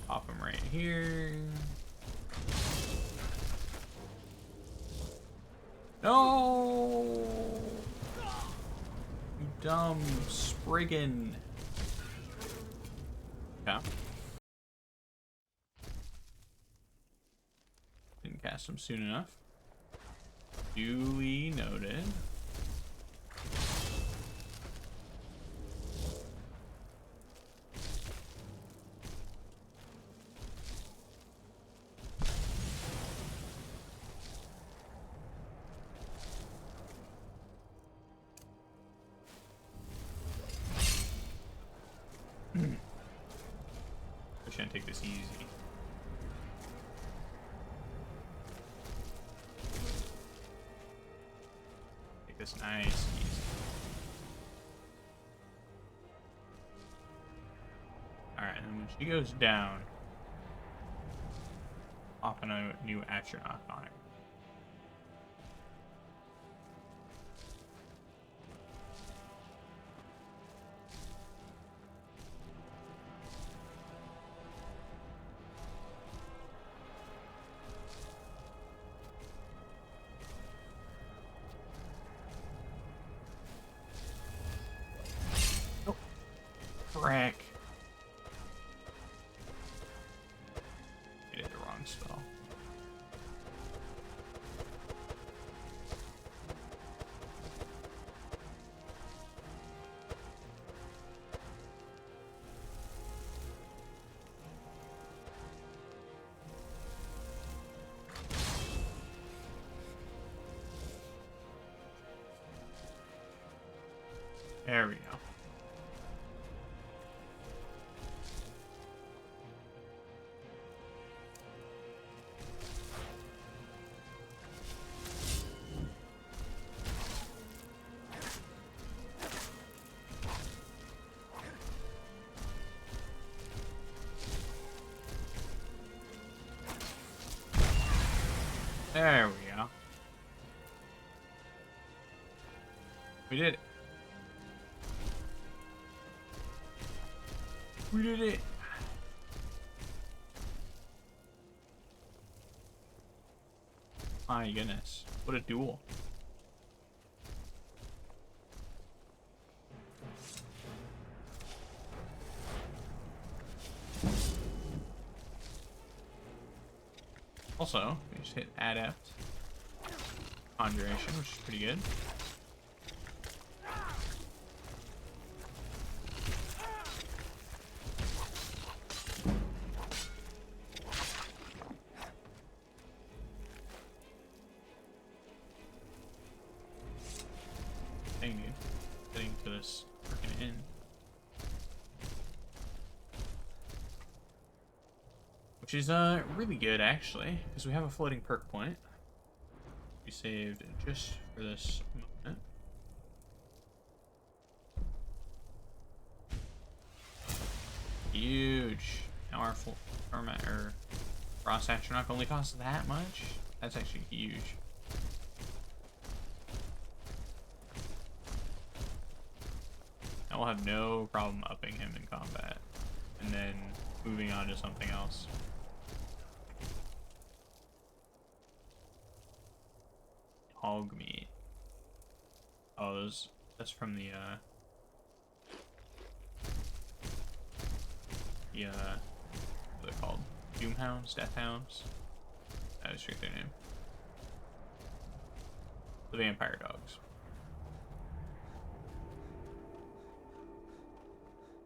Pop him right here. No! You dumb Spriggan. Yeah. Didn't cast him soon enough. Duly noted. I shouldn't take this easy. Take this nice, easy. Alright, and when she goes down, pop a new astronaut on her. Frick. I did the wrong spell. There we go. There we go. We did it. We did it. My goodness. What a duel. Also, we just hit Adept. Conjuration, which is pretty good. Dang, dude. Getting to this freaking inn. Which is really good actually, because we have a floating perk point. We saved just for this moment. Huge. Now our full or Frost Astronaut only costs that much. That's actually huge. I will have no problem upping him in combat and then moving on to something else. Hog meat. Oh, that's from the what are they called? Doomhounds? Deathhounds? That is their name. The vampire dogs.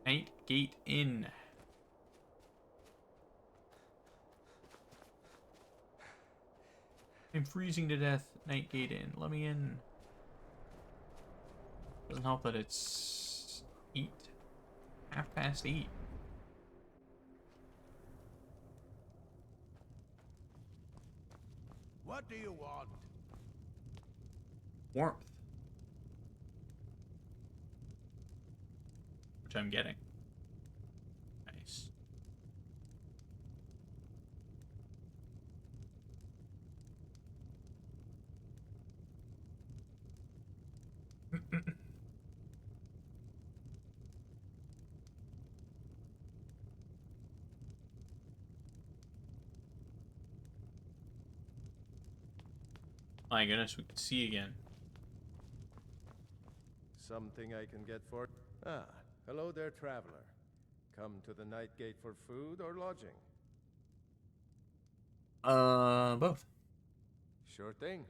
Night Gate Inn. I'm freezing to death. Night Gate Inn. Let me in. Doesn't help that it's 8. 8:30. What do you want? Warmth. Which I'm getting. Nice. My goodness, we can see again. Something I can get for... Ah, hello there, traveler. Come to the Night Gate for food or lodging? Both. Sure thing.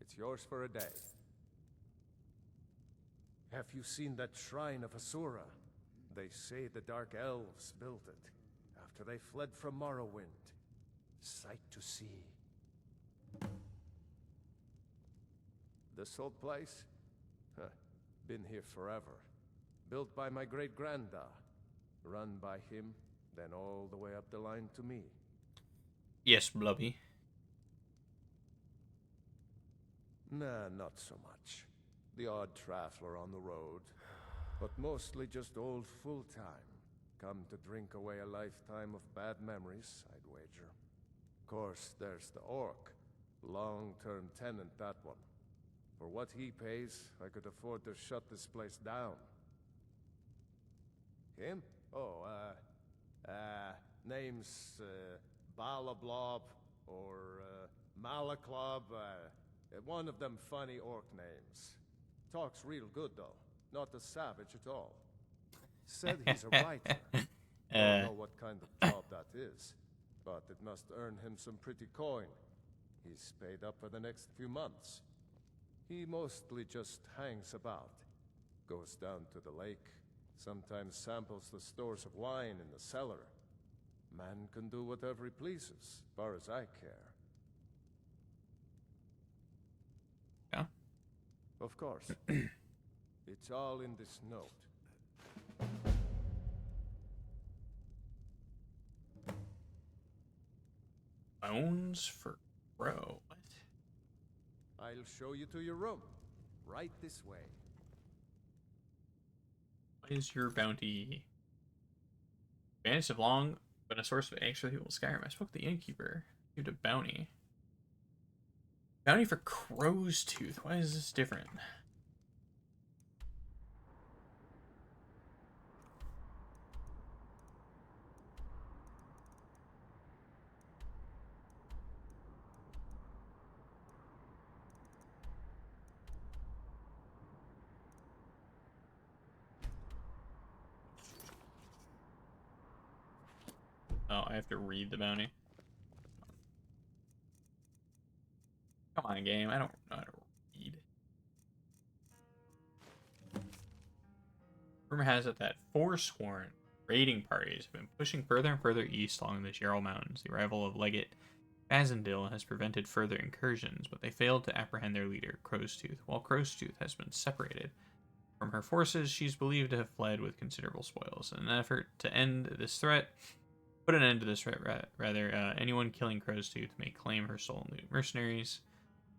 It's yours for a day. Have you seen that shrine of Asura? They say the Dark Elves built it after they fled from Morrowind. Sight to see. This old place? Huh. Been here forever. Built by my great-granda. Run by him, then all the way up the line to me. Yes, Blubby. Nah, not so much. The odd traveler on the road. But mostly just old full-time. Come to drink away a lifetime of bad memories, I'd wager. Of course, there's the orc. Long-term tenant, that one. For what he pays, I could afford to shut this place down. Him? Oh, name's, Balablob, or, Malaklob, one of them funny orc names. Talks real good, though. Not a savage at all. Said he's a writer. Don't know what kind of job that is, but it must earn him some pretty coin. He's paid up for the next few months. He mostly just hangs about. Goes down to the lake. Sometimes samples the stores of wine in the cellar. Man can do whatever he pleases, as far as I care. Yeah? Of course. It's all in this note. Bones for Crow. What? I'll show you to your room. Right this way. What is your bounty? Bandits have long been a source of angst for people in Skyrim. I spoke to the innkeeper. Give a bounty. Bounty for Crow's Tooth. Why is this different? Oh, I have to read the bounty. Come on, game. I don't know how to read. Rumor has it that Forsworn raiding parties have been pushing further and further east along the Gerald Mountains. The arrival of Legate Fazendil has prevented further incursions, but they failed to apprehend their leader, Crow's Tooth. While Crow's Tooth has been separated from her forces, she's believed to have fled with considerable spoils. In an effort to end this threat, put an end to this threat, anyone killing Crow's Tooth may claim her soul. New mercenaries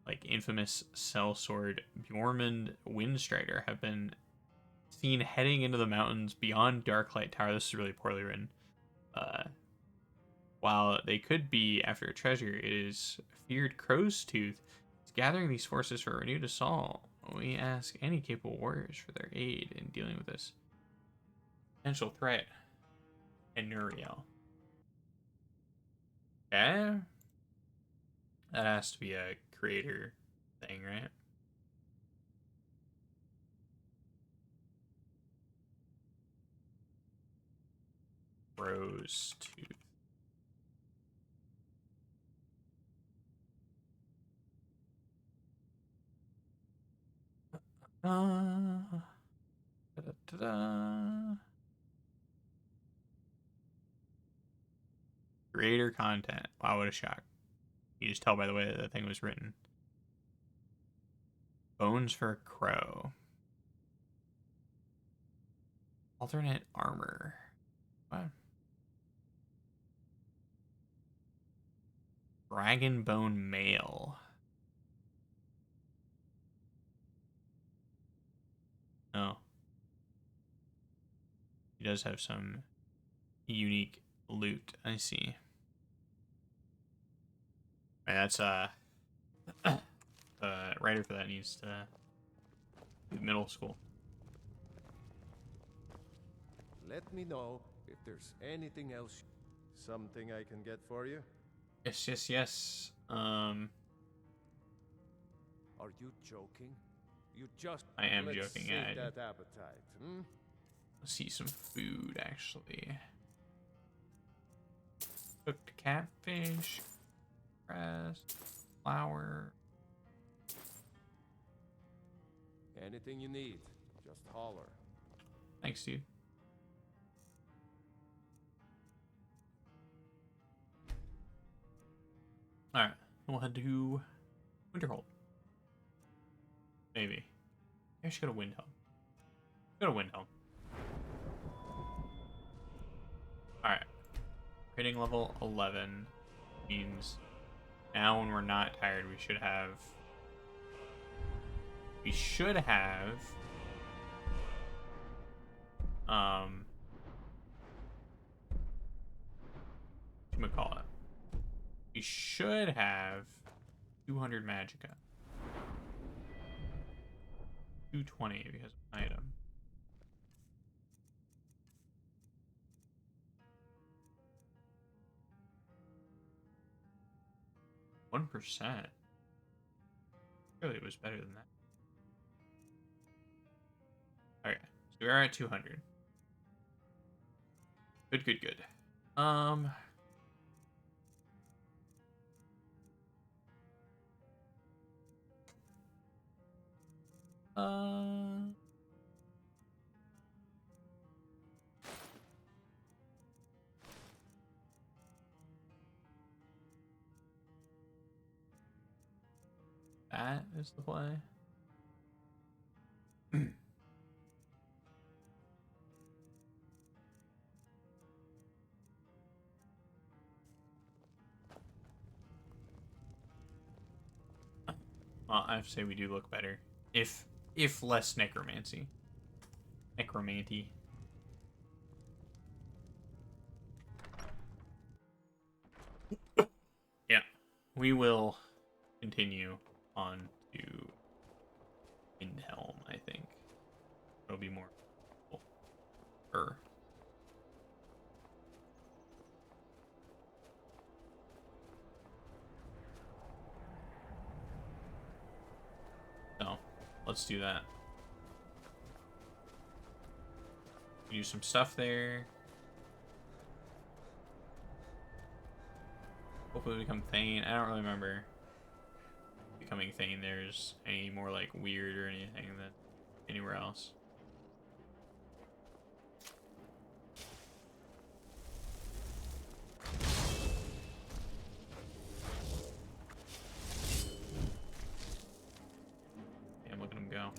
like infamous sellsword Bjormund Windstrider have been seen heading into the mountains beyond Darklight Tower. This is really poorly written. While they could be after a treasure, it is feared Crow's Tooth is gathering these forces for a renewed assault. We ask any capable warriors for their aid in dealing with this potential threat. And Nuriel. Okay. That has to be a creator thing, right? Crow's Tooth. Creator content. Wow, what a shock. You just tell by the way that the thing was written. Bones for a Crow. Alternate armor. What? Dragon Bone Mail. Oh. He does have some unique loot. I see. Right, that's the writer for that needs to do middle school. Let me know if there's anything else. Something I can get for you? Yes. Are you joking? You just I am let's joking, save yeah. that appetite, hmm? Let's see some food, actually. Cooked catfish, crust, flour. Anything you need, just holler. Thanks, dude. Alright, we'll head to Winterhold. Maybe. I should go to Windhelm. Go to Windhelm. Alright. Rating level 11 means now when we're not tired, we should have... whatchamacallit? We should have 200 magicka. 220 because of an item. %. Surely it was better than that. Okay, so we are at 200. Good. That is the play. I have to say we do look better. If less necromancy. Necromancy. Yeah. We will continue on to Windhelm, I think. It'll be more So, let's do that. Do some stuff there. Hopefully become Thane. I don't really remember becoming Thane there's any more like weird or anything than anywhere else. Damn, look at him go.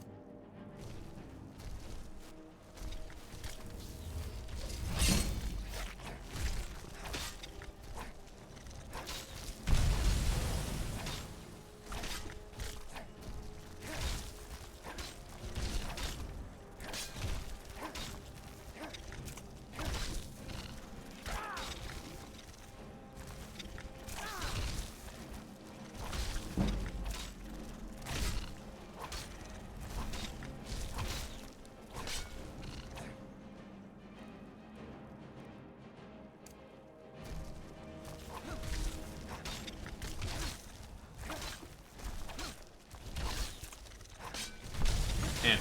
Man,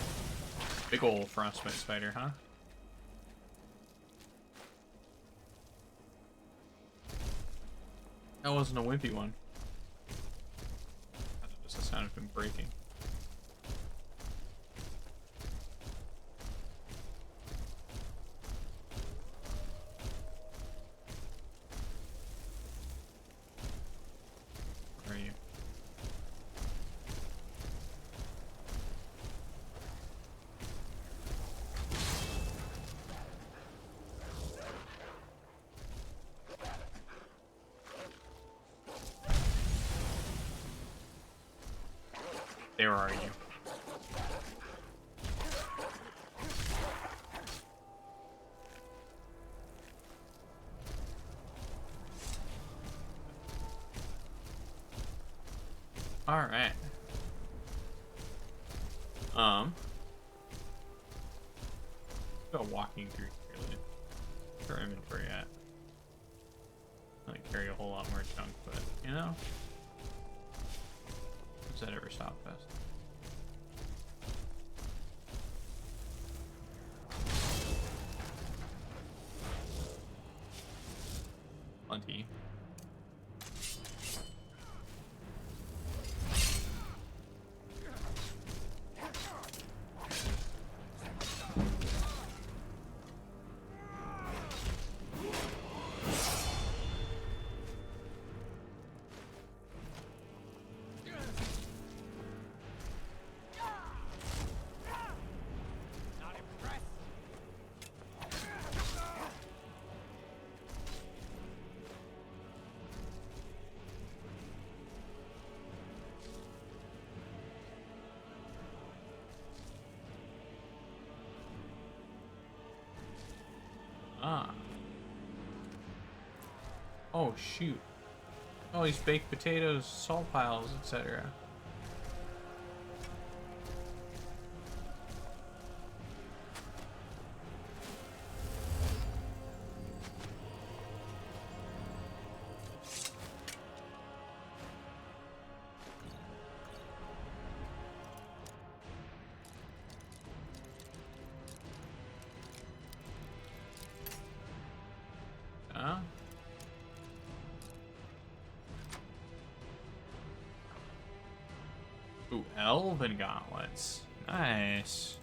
big ol' frostbite spider, huh? That wasn't a wimpy one. That was the sound of him breaking. Where are you? Where are you? All right. Go walking through here. Where's our inventory at? I carry a whole lot more junk, but you know. Does that ever stop us? Plenty. Ah. Oh, shoot. Oh, these baked potatoes, salt piles, etc. Ooh, elven gauntlets. Nice.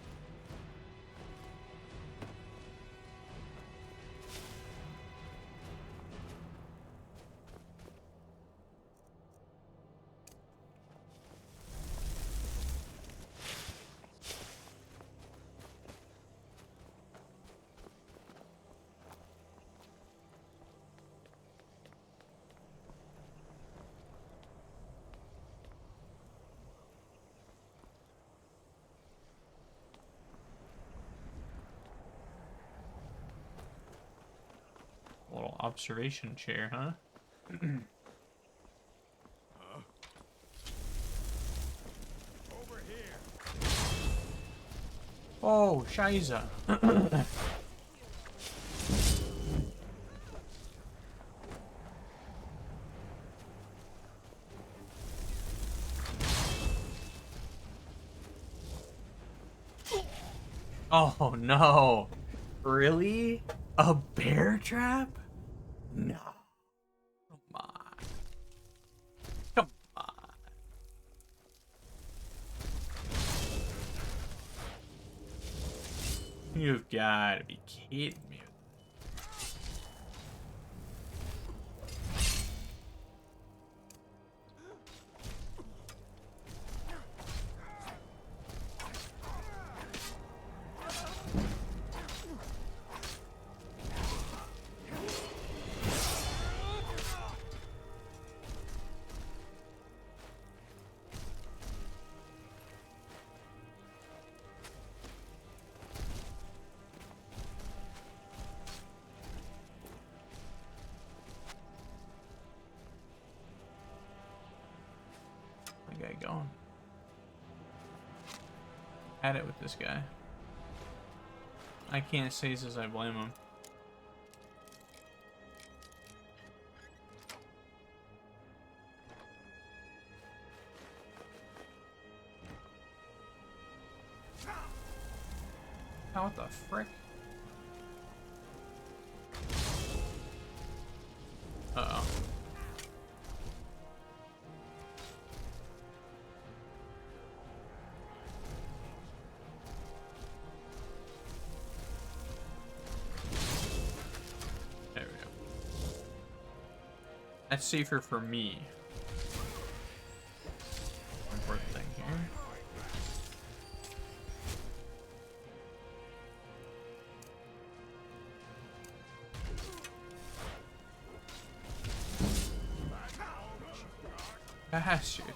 observation chair, huh? Over here. Oh, Shiza. Oh no. Really? A bear trap? No. Come on. Come on. You've got to be kidding me. My guy going. Had it with this guy. I can't say as I blame him. Oh, what the frick? Uh-oh. There we go. That's safer for me. Important thing here. Bastard.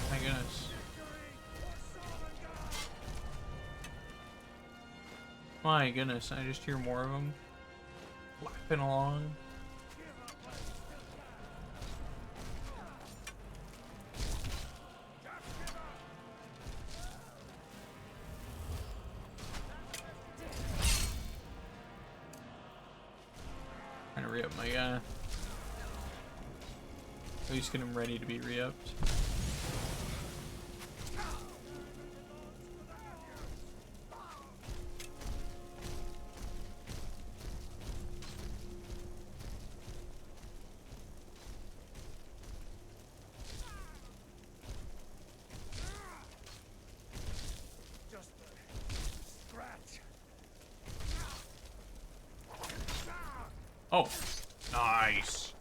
My goodness. My goodness, I just hear more of them flapping along. Trying to re-up my guy. At least get him ready to be re-upped. Just a scratch. Oh, nice.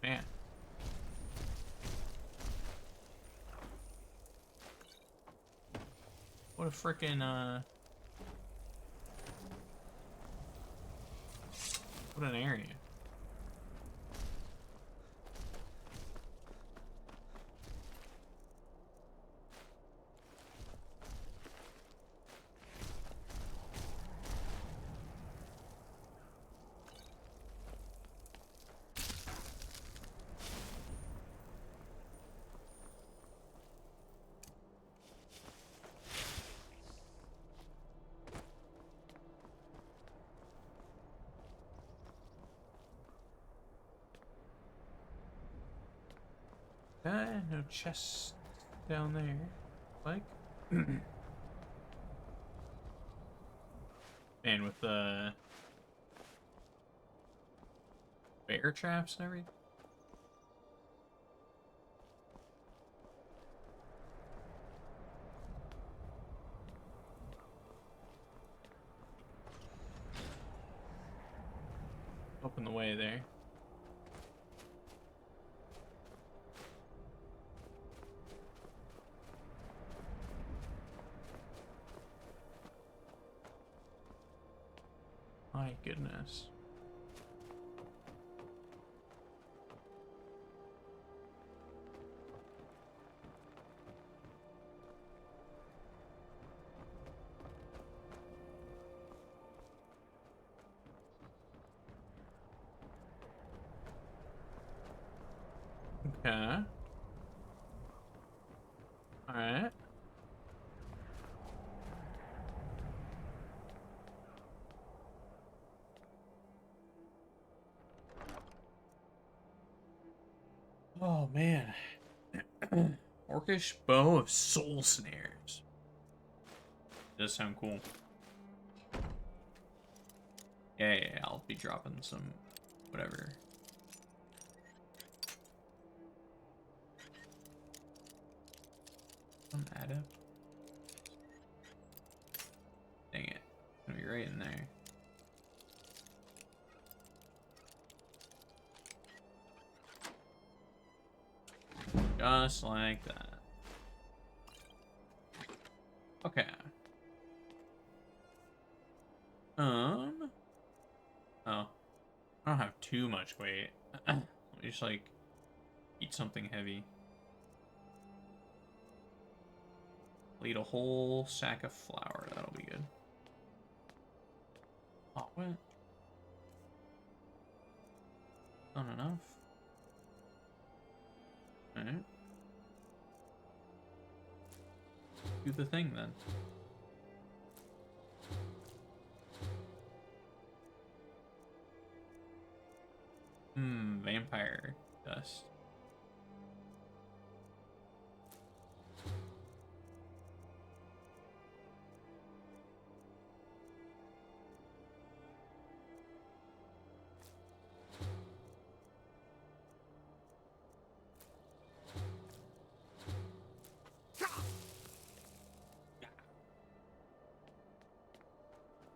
Man. What a frickin' what an area. No chests down there. Like, man, with the bear traps and everything. Open the way there. My goodness. Okay. All right. Oh man. Orcish bow of soul snares. Does sound cool. Yeah, I'll be dropping some whatever. Some Adept. Dang it. It's gonna be right in there. Just like that. Okay. Oh. I don't have too much weight. Let me just like eat something heavy. I'll eat a whole sack of flour. That'll be good. Oh, what? Not enough. Alright. Do the thing then. Vampire dust.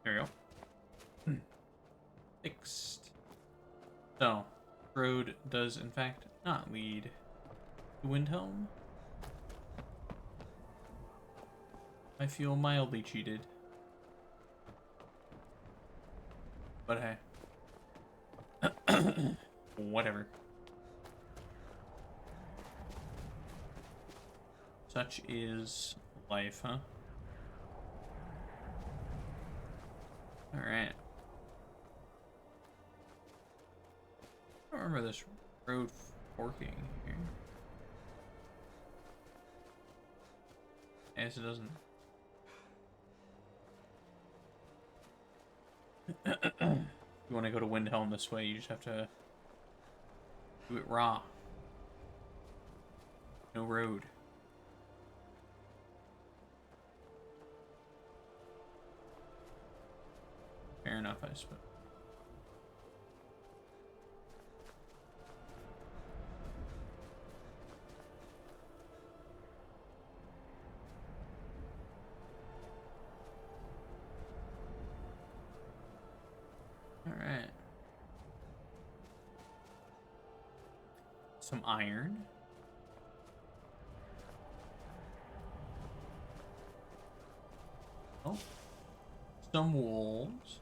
There we go. Fixed. So, road does in fact not lead to Windhelm. I feel mildly cheated. But hey. Whatever. Such is life, huh? Alright. I don't remember this road forking here. I guess it doesn't. If you want to go to Windhelm this way, you just have to do it raw. No road. Fair enough, I suppose. Alright. Some iron. Oh. Some wolves.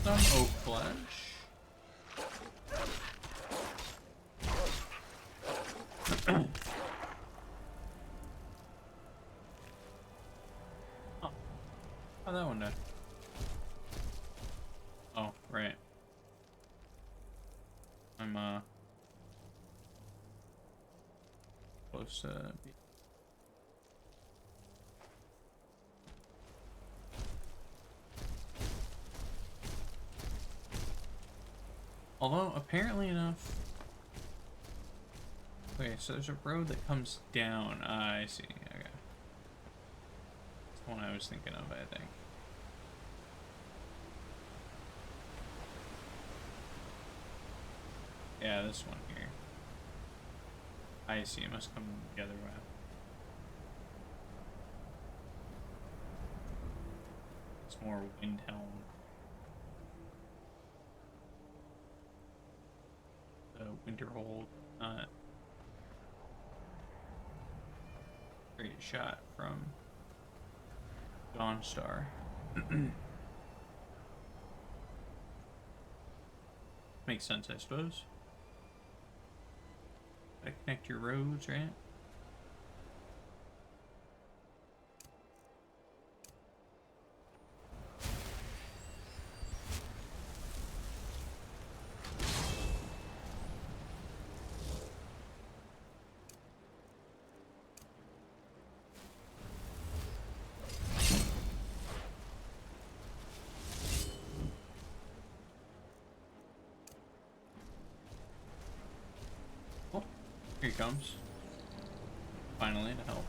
Some oak flesh. Oh. How'd that one die? Oh, right. I'm, close to... Although, apparently enough... Okay, so there's a road that comes down. I see. Okay. That's the one I was thinking of, I think. Yeah, this one here. I see. It must come together well. It's more Windhelm. The Winterhold, not great shot from Dawnstar. Makes sense, I suppose. Gotta connect your roads, right? Here he comes. Finally, to help.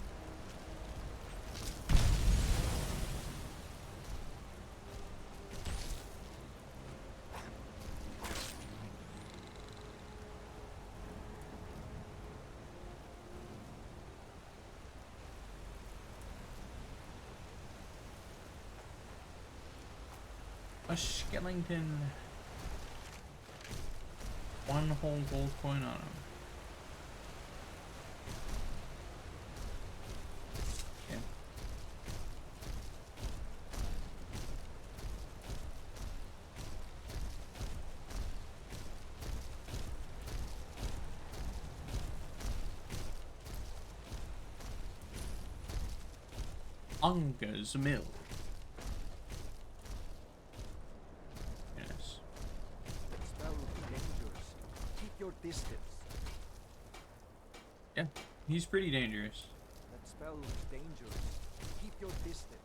A skeleton. One whole gold coin on him. Anga's Mill. Yes. That spell will be dangerous. Keep your distance. Yeah, he's pretty dangerous. That spell will be dangerous. Keep your distance.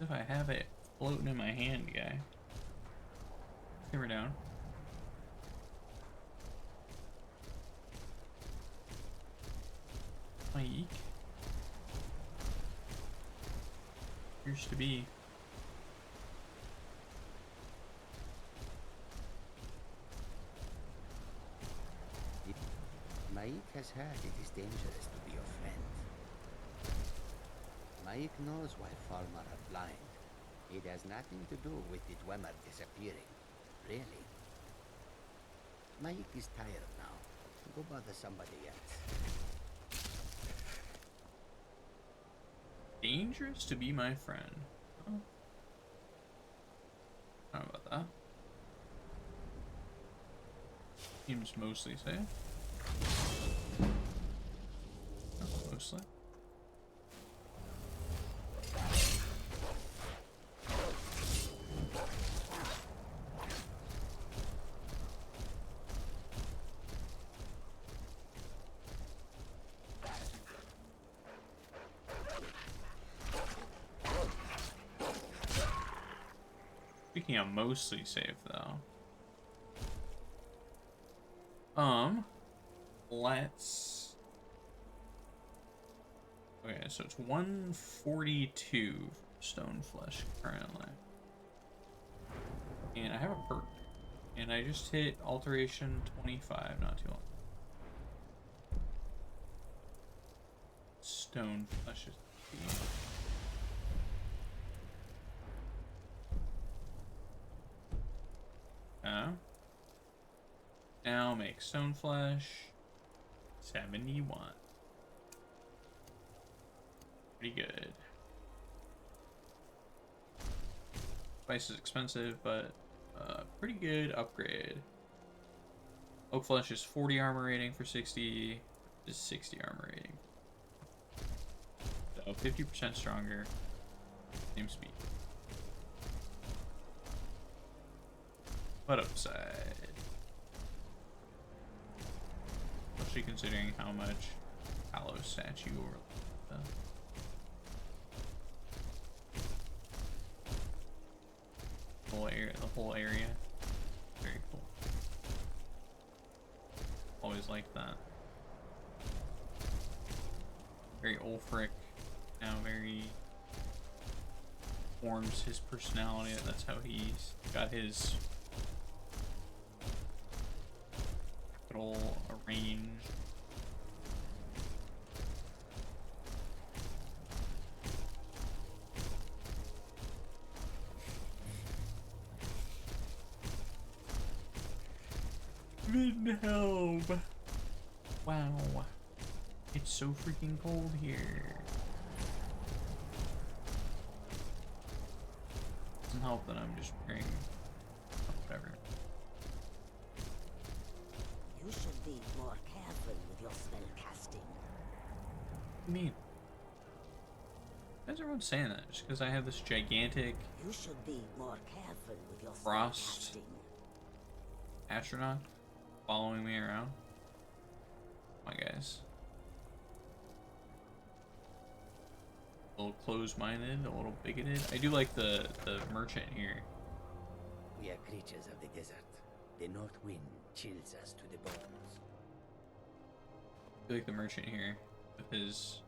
If I have it floating in my hand, guy. Hammer down. Mike. Appears to be. Mike has heard it is dangerous to be your friend. Mike knows why Falmar are blind. It has nothing to do with the Dwemer disappearing, really. Mike is tired now. Go bother somebody else. Dangerous to be my friend. Oh. How about that? Seems mostly safe. Not mostly. Speaking of mostly safe, though. Let's... Okay, so it's 142 stone flesh currently. And I have a perk. And I just hit alteration 25 not too long. Stone flesh is... Now make stone flesh 71. Pretty good. Spice is expensive, but pretty good upgrade. Oak flesh is 40 armor rating for 60. Is 60 armor rating. So 50% stronger. Same speed. But upside. Especially considering how much Hallow statue or the whole area. Very cool. Always liked that. Very Ulfric. Now very forms his personality. That's how he's got his little range. Windhelm. Wow. It's so freaking cold here. Doesn't help that I'm just wearing whatever. You should be more careful with your spell casting. What do you mean? Why is everyone saying that? Just because I have this gigantic You should be more careful with your spell frost casting. astronaut following me around? My guys. A little closed-minded, a little bigoted. I do like the merchant here. We are creatures of the desert. The north wind chills us to the bones. I do like the merchant here with his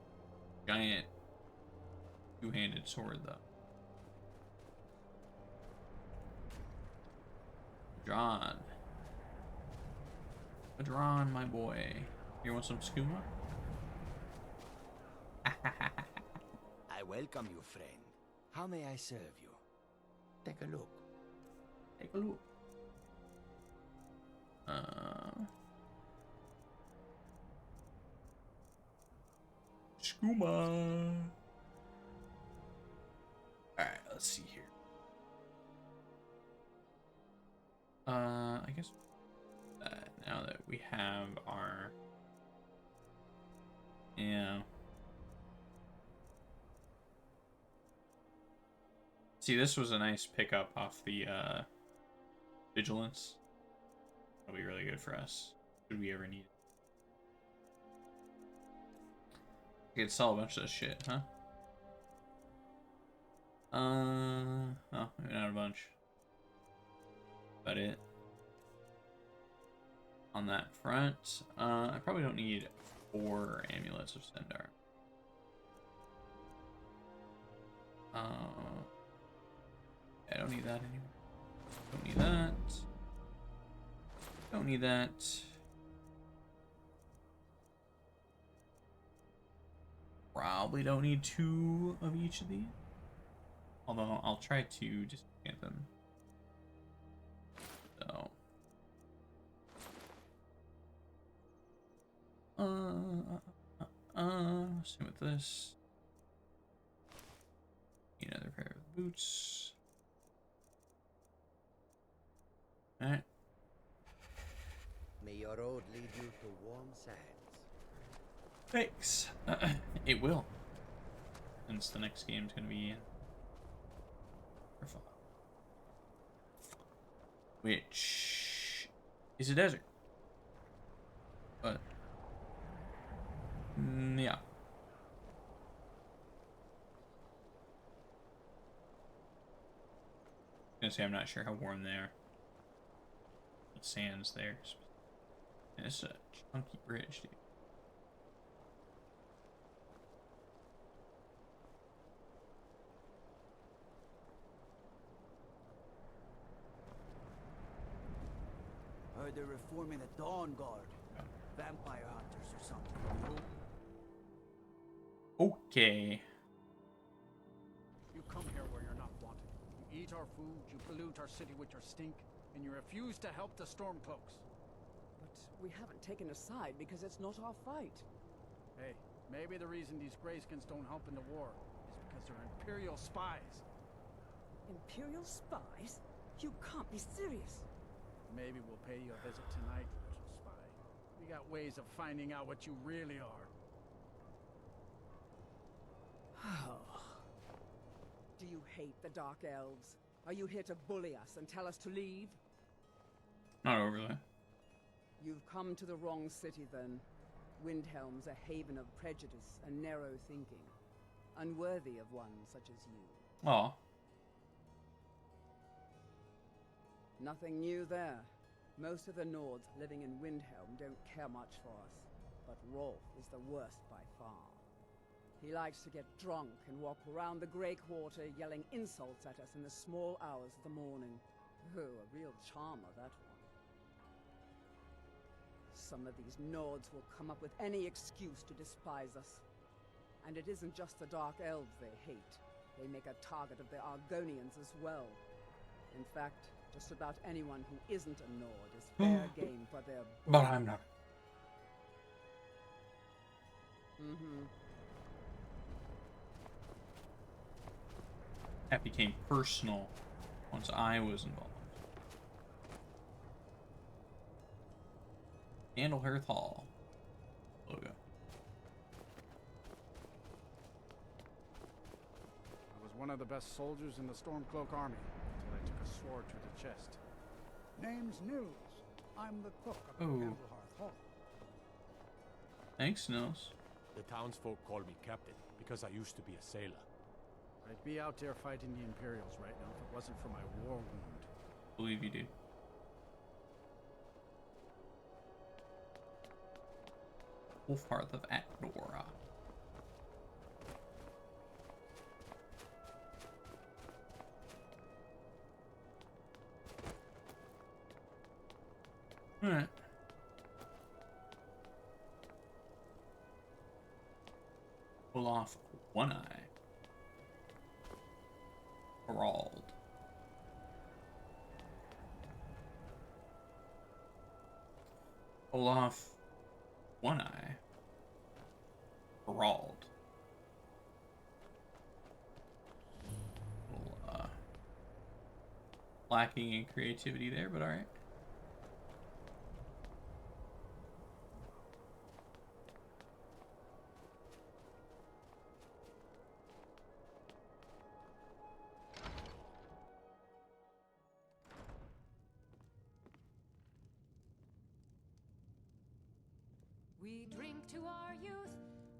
giant two-handed sword, though. John. Madron, my boy. You want some skooma? I welcome you, friend. How may I serve you? Take a look. Take a look. Skooma. Alright, let's see here. I guess now that we have our... Yeah. See, this was a nice pickup off the vigilance. That'll be really good for us. Should we ever need it? We could sell a bunch of this shit, huh? Oh, maybe not a bunch. About it. On that front, I probably don't need 4 amulets of Sendar. I don't need that anymore. Don't need that. Don't need that. Probably don't need 2 of each of these. Although I'll try to just get them. So. Same with this. Another pair of boots. Alright. May your road lead you to warm sands. Thanks. It will. Since the next game's gonna be in. Which is a desert. But yeah. Gonna say I'm not sure how warm they are. The sand's there. And it's a chunky bridge, dude. Heard they're reforming the Dawn Guard. Vampire hunters or something. Okay. You come here where you're not wanted. You eat our food, you pollute our city with your stink, and you refuse to help the Stormcloaks. But we haven't taken a side because it's not our fight. Hey, maybe the reason these Greyskins don't help in the war is because they're Imperial spies. Imperial spies? You can't be serious. Maybe we'll pay you a visit tonight, little spy. We got ways of finding out what you really are. Do you hate the Dark Elves? Are you here to bully us and tell us to leave? Not overly. You've come to the wrong city then. Windhelm's a haven of prejudice and narrow thinking. Unworthy of one such as you. Aw. Nothing new there. Most of the Nords living in Windhelm don't care much for us. But Rolf is the worst by far. He likes to get drunk and walk around the Grey Quarter yelling insults at us in the small hours of the morning. Oh, a real charmer, that one. some of these Nords will come up with any excuse to despise us. And it isn't just the Dark Elves they hate. They make a target of the Argonians as well. In fact, just about anyone who isn't a Nord is fair game for their But I'm not. That became personal once I was involved. Candlehearth Hall logo. I was one of the best soldiers in the Stormcloak army until I took a sword to the chest. Name's Nils. I'm the cook of Oh. Candlehearth Hall. Thanks, Nils. The townsfolk call me captain because I used to be a sailor. I'd be out there fighting the Imperials right now if it wasn't for my war wound. Believe you do. Wolfhearth of Atdora. Alright. Pull off one eye. Herald. Pull off one eye. Herald. Little, lacking in creativity there, but alright. We drink to our youth,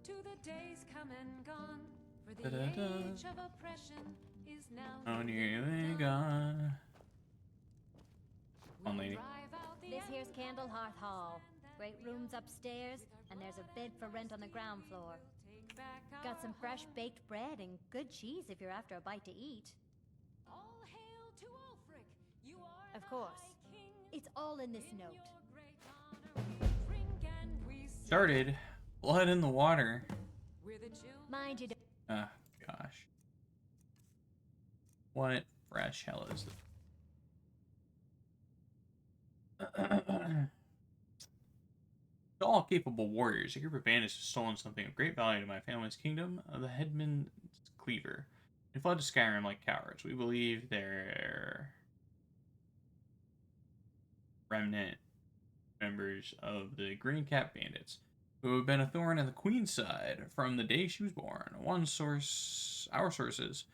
to the days come and gone. For the Da-da-da. age of oppression is now Oh, nearly gone. Come on, lady. drive out the This here's Candlehearth Hall. Great rooms upstairs, and there's a bed for rent on the ground floor. Got some fresh baked bread and good cheese if you're after a bite to eat. All hail to Ulfric, you are Of course. It's all in this note. Started. Blood in the water. Mind you, Ah, gosh. What fresh hell is this? To all capable warriors, a group of bandits has stolen something of great value to my family's kingdom, the headman's cleaver, and fled to Skyrim like cowards. We believe they're remnant members of the Green Cap Bandits, who have been a thorn in the Queen's side from the day she was born. Our sources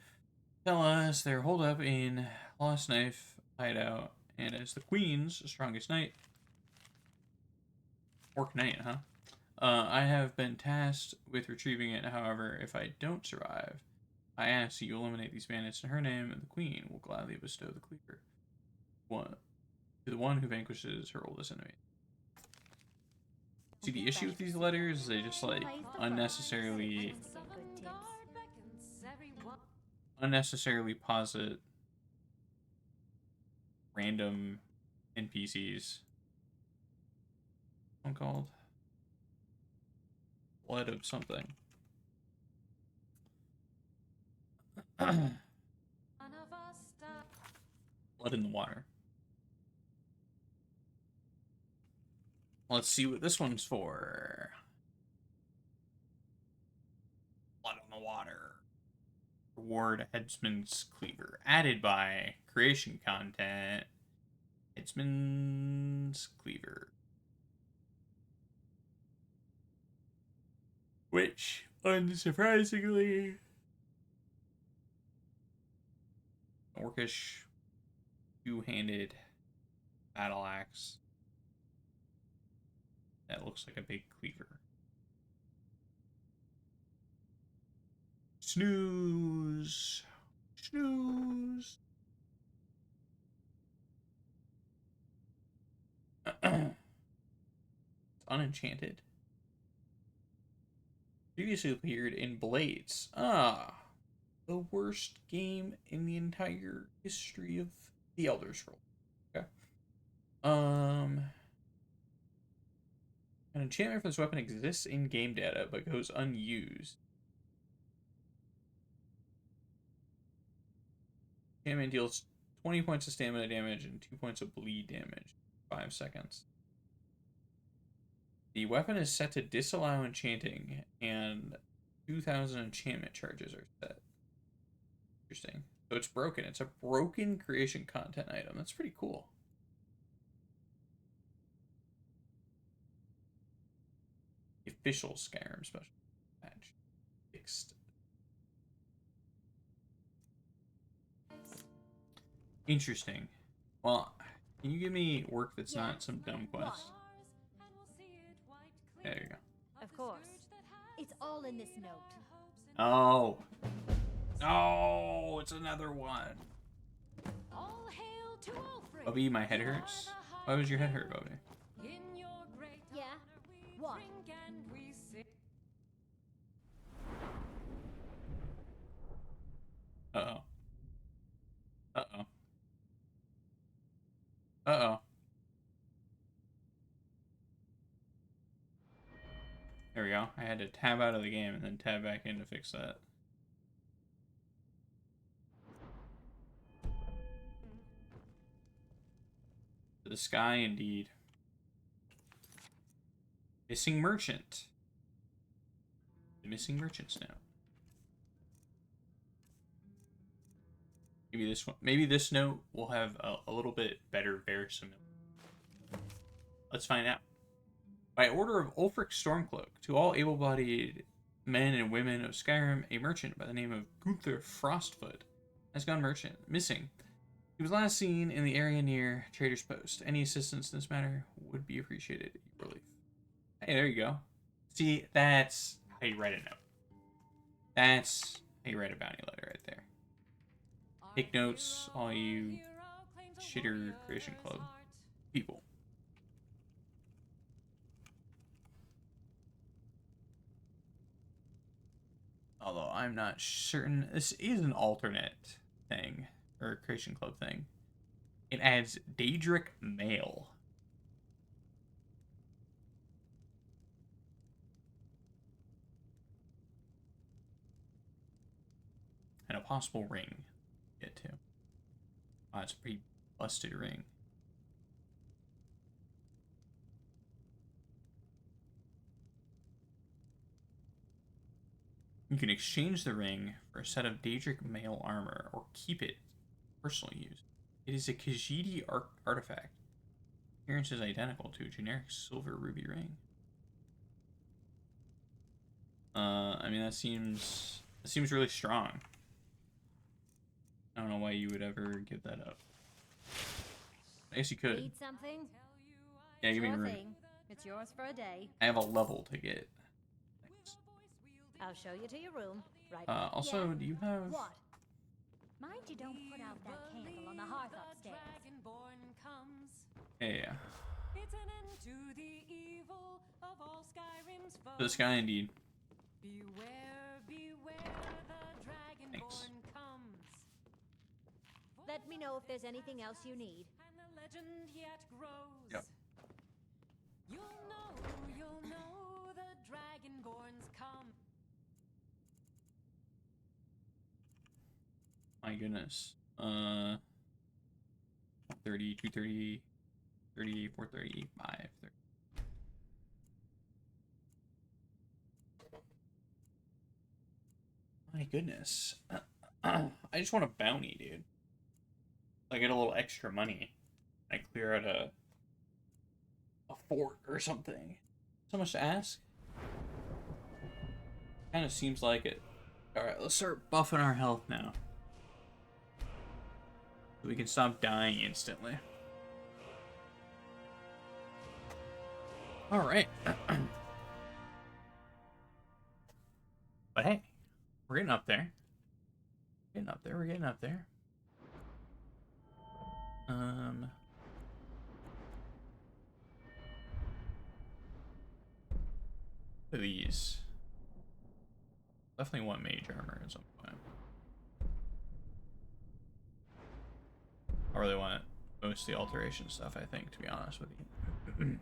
tell us they're holed up in Lost Knife hideout, and as the Queen's strongest knight, Orc Knight, huh? I have been tasked with retrieving it. However, if I don't survive, I ask that you eliminate these bandits in her name, and the Queen will gladly bestow the cleaver to the one who vanquishes her oldest enemy. See, the issue with these letters is they just like unnecessarily posit random NPCs. One called Blood of something. Blood in the water. Let's see what this one's for. Blood on the water. Reward Headsman's Cleaver. Added by creation content. Headsman's Cleaver. Which, unsurprisingly, orcish two-handed battle axe that looks like a big cleaver. Snooze. Snooze. It's unenchanted. Previously appeared in Blades. Ah, the worst game in the entire history of the Elder Scrolls. Okay. An enchantment for this weapon exists in game data, but goes unused. Enchantment deals 20 points of stamina damage and 2 points of bleed damage. 5 seconds. The weapon is set to disallow enchanting, and 2,000 enchantment charges are set. Interesting. So it's broken. It's a broken creation content item. That's pretty cool. The official Skyrim special patch. Fixed. Interesting. Well, can you give me work that's not some dumb quest? There you go. Of course. It's all in this note. Oh. Oh, it's another one. All hail to Ulfric. Bobby, my head hurts. Why was your head hurt, Bobby? Yeah. What? Uh-oh. Uh-oh. Uh-oh. There we go. I had to tab out of the game and then tab back in to fix that. To the sky, indeed. Missing merchant. The missing merchants now. Maybe this one. Maybe this note will have a little bit better verisimilitude. Let's find out. By order of Ulfric Stormcloak, to all able-bodied men and women of Skyrim, a merchant by the name of Gunther Frostfoot has gone missing. He was last seen in the area near Trader's Post. Any assistance in this matter would be appreciated. Relief. Hey, there you go. See, that's how you write a note. That's how you write a bounty letter right there. Take notes, all you shitter creation club people. Although I'm not certain, this is an alternate thing, or a creation club thing. It adds Daedric Mail. And a possible ring. Get to. Wow, it's a pretty busted ring. You can exchange the ring for a set of Daedric Mail armor or keep it for personal use. It is a Khajiit artifact. Appearance is identical to a generic silver ruby ring. I mean that seems really strong. I don't know why you would ever give that up. I guess you could. Need something? Yeah, give me a Sure ring. thing. It's yours for a day. I have a level to get. I'll show you to your room. Right. Also, do you have... What? Mind you don't put out that candle on the hearth upstairs. Yeah. It's an end to the evil of all Skyrim's foes. To the sky, indeed. Beware, beware, the Dragonborn comes. Let me know if there's anything else you need. And the legend yet grows. Yep. You'll know the Dragonborns come. My goodness. 30, 230, 30, 430, 530. My goodness. I just want a bounty, dude. I get a little extra money. I clear out a fort or something. So much to ask. Kind of seems like it. Alright, let's start buffing our health now. So we can stop dying instantly. Alright. But hey, we're getting up there. We're getting up there. These. Definitely want mage armor at some point. I really want most of the alteration stuff, I think, to be honest with you.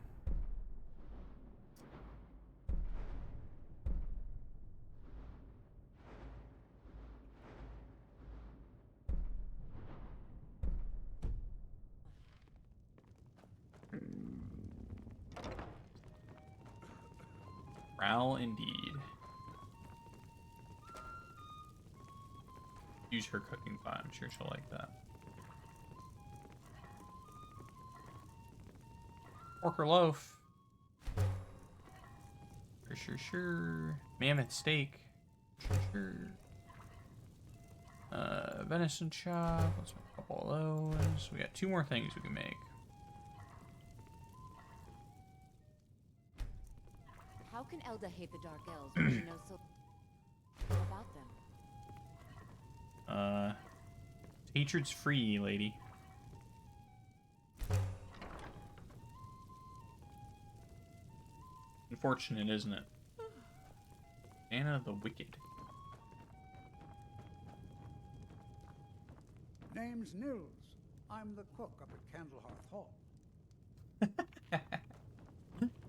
Morale indeed. Use her cooking pot. I'm sure she'll like that. Porker loaf. Sure. Mammoth steak. Sure. Venison chop. Let's make a couple of those. We got 2 more things we can make. How can Elda hate the Dark Elves when she knows so little about them? Hatred's free, lady. Unfortunate, isn't it? Anna the Wicked. Name's Nils. I'm the cook up at Candlehearth Hall.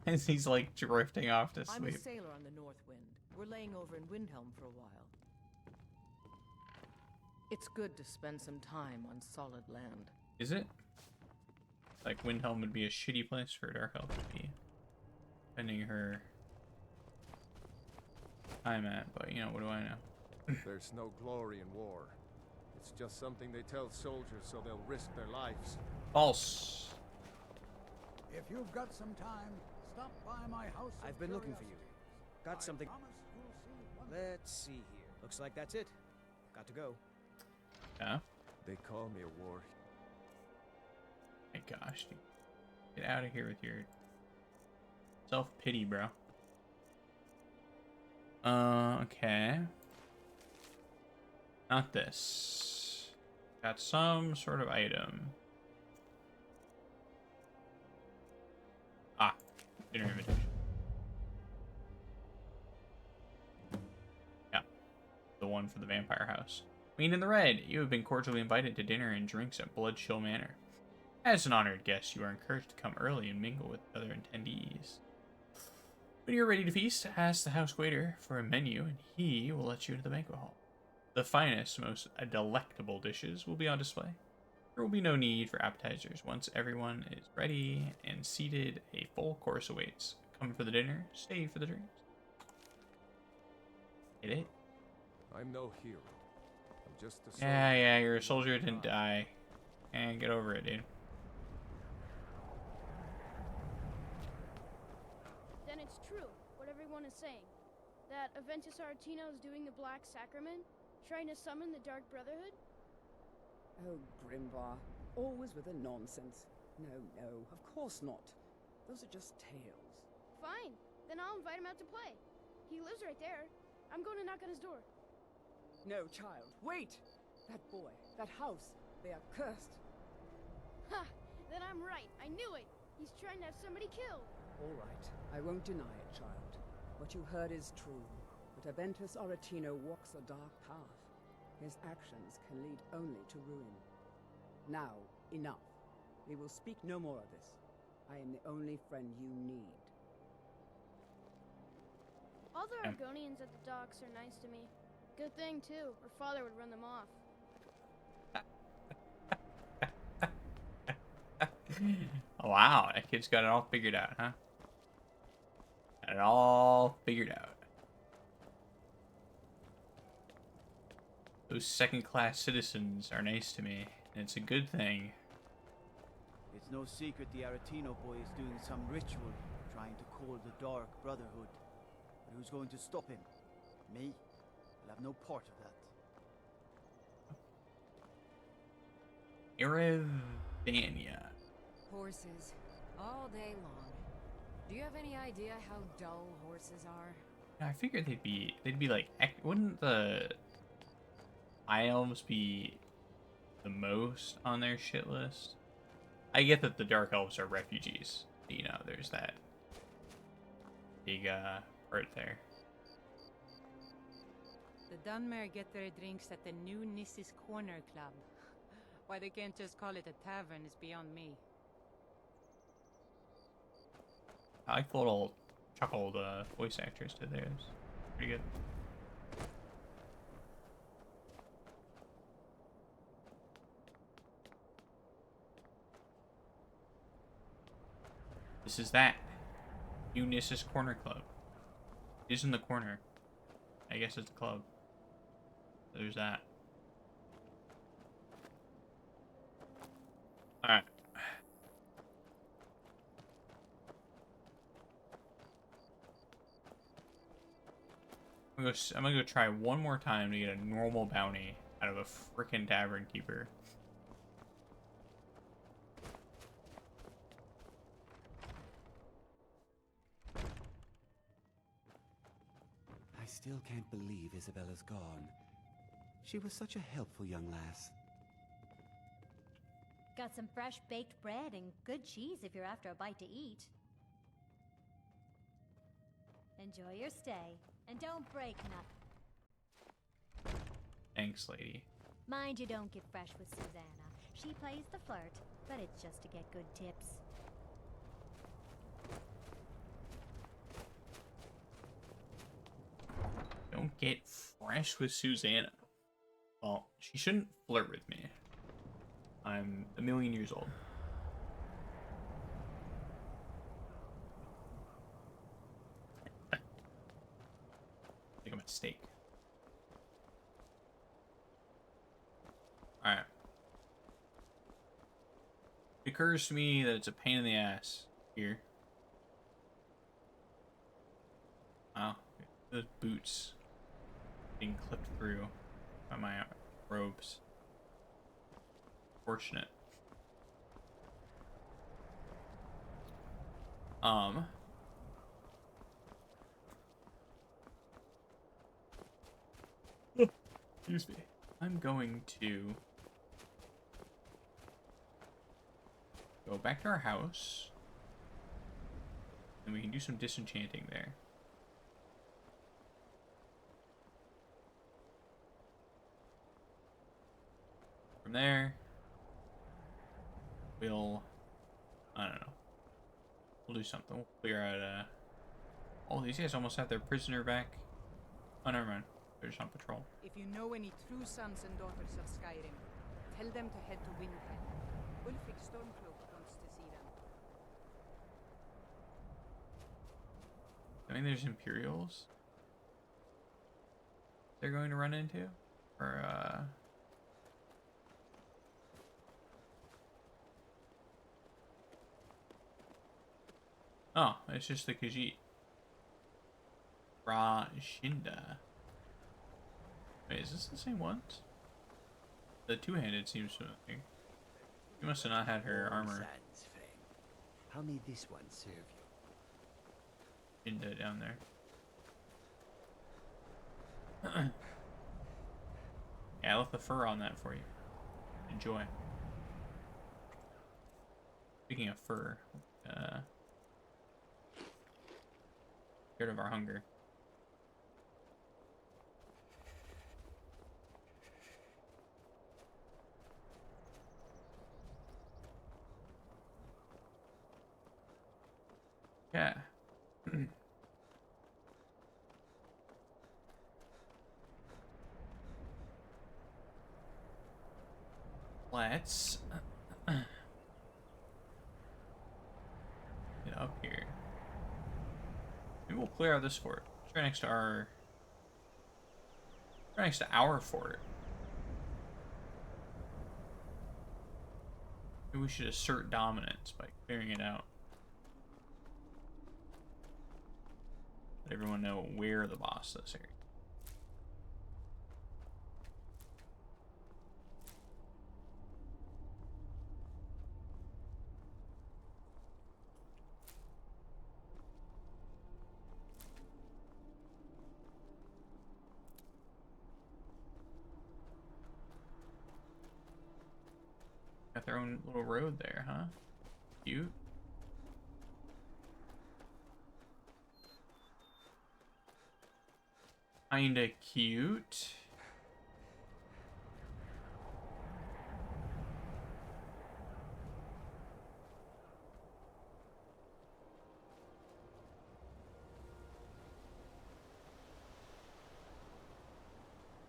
As he's like drifting off to I'm a sleep. sailor on the North Wind. We're laying over in Windhelm for a while. It's good to spend some time on solid land. Is it? Like Windhelm would be a shitty place for a Dark Elf to be. Spending her time at, but you know, what do I know? There's no glory in war. It's just something they tell soldiers so they'll risk their lives. False. If you've got some time, stop by my house. I've been looking for you. Got something. Let's see here. Looks like that's it. Got to go. Yeah? They call me a war. My gosh, dude. Get out of here with your self-pity, bro. Okay. Not this. Got some sort of item. Ah, dinner invitation. Yeah, the one for the vampire house. Weyndin the Red, you have been cordially invited to dinner and drinks at Bloodchill Manor. As an honored guest, you are encouraged to come early and mingle with other attendees. When you're ready to feast, ask the house waiter for a menu and he will let you into the banquet hall. The finest, most delectable dishes will be on display. There will be no need for appetizers. Once everyone is ready and seated, a full course awaits. Come for the dinner, stay for the drinks. Get it? I'm no hero. I'm just a soldier. Yeah, you're a soldier who didn't die. And get over it, dude. Then it's true, what everyone is saying. That Aventus Aretino is doing the Black Sacrament, trying to summon the Dark Brotherhood? Oh, Grimvar. Always with the nonsense. No, of course not. Those are just tales. Fine, then I'll invite him out to play. He lives right there. I'm going to knock on his door. No, child, wait! That boy, that house, they are cursed. Ha! Then I'm right. I knew it. He's trying to have somebody killed. All right, I won't deny it, child. What you heard is true. But Aventus Aretino walks a dark path. His actions can lead only to ruin. Now, enough. We will speak no more of this. I am the only friend you need. All the Argonians at the docks are nice to me. Good thing, too, or father would run them off. Wow, that kid's got it all figured out, huh? Got it all figured out. Those second-class citizens are nice to me, and it's a good thing. It's no secret the Aretino boy is doing some ritual, trying to call the Dark Brotherhood. But who's going to stop him? Me? I'll have no part of that. Eredania. Horses, all day long. Do you have any idea how dull horses are? I figured they'd be like, wouldn't the High Elves be the most on their shit list? I get that the Dark Elves are refugees. You know, there's that big part there. The Dunmere get their drinks at the new Nissis Corner Club. Why they can't just call it a tavern is beyond me. I like the little chuckled voice actress did theirs. Pretty good. This is that. Unisys Corner Club. He's in the corner. I guess it's a club. There's that. Alright. I'm gonna go try one more time to get a normal bounty out of a frickin' tavern keeper. I still can't believe Isabella's gone. She was such a helpful young lass. Got some fresh baked bread and good cheese if you're after a bite to eat. Enjoy your stay, and don't break nothing. Thanks, lady. Mind you don't get fresh with Susanna. She plays the flirt, but it's just to get good tips. Don't get fresh with Susanna. Well, she shouldn't flirt with me. I'm a million years old. I think I'm a steak. Alright. It occurs to me that it's a pain in the ass here. Wow. Those boots being clipped through by my robes. Fortunate. Excuse me. I'm going to go back to our house, and we can do some disenchanting there. From there, I don't know. We'll do something. We'll clear out, oh, these guys almost have their prisoner back. Oh, never mind. They're just on patrol. If you know any true sons and daughters of Skyrim, tell them to head to Weyndin. Ulfric Stormcloak wants to see them. I think there's Imperials they're going to run into? Or, oh, it's just the Khajiit. Rashinda. Wait, is this the same ones? The two-handed seems familiar. You must have not had her armor. How may this one serve you? Shinda down there. Yeah, I left the fur on that for you. Enjoy. Speaking of fur, get rid of our hunger. Yeah. Let's get up here. Maybe we'll clear out this fort. It's right next to our fort. Maybe we should assert dominance by clearing it out. Let everyone know where the boss is here. Got their own little road there, huh? Cute. Kinda cute. See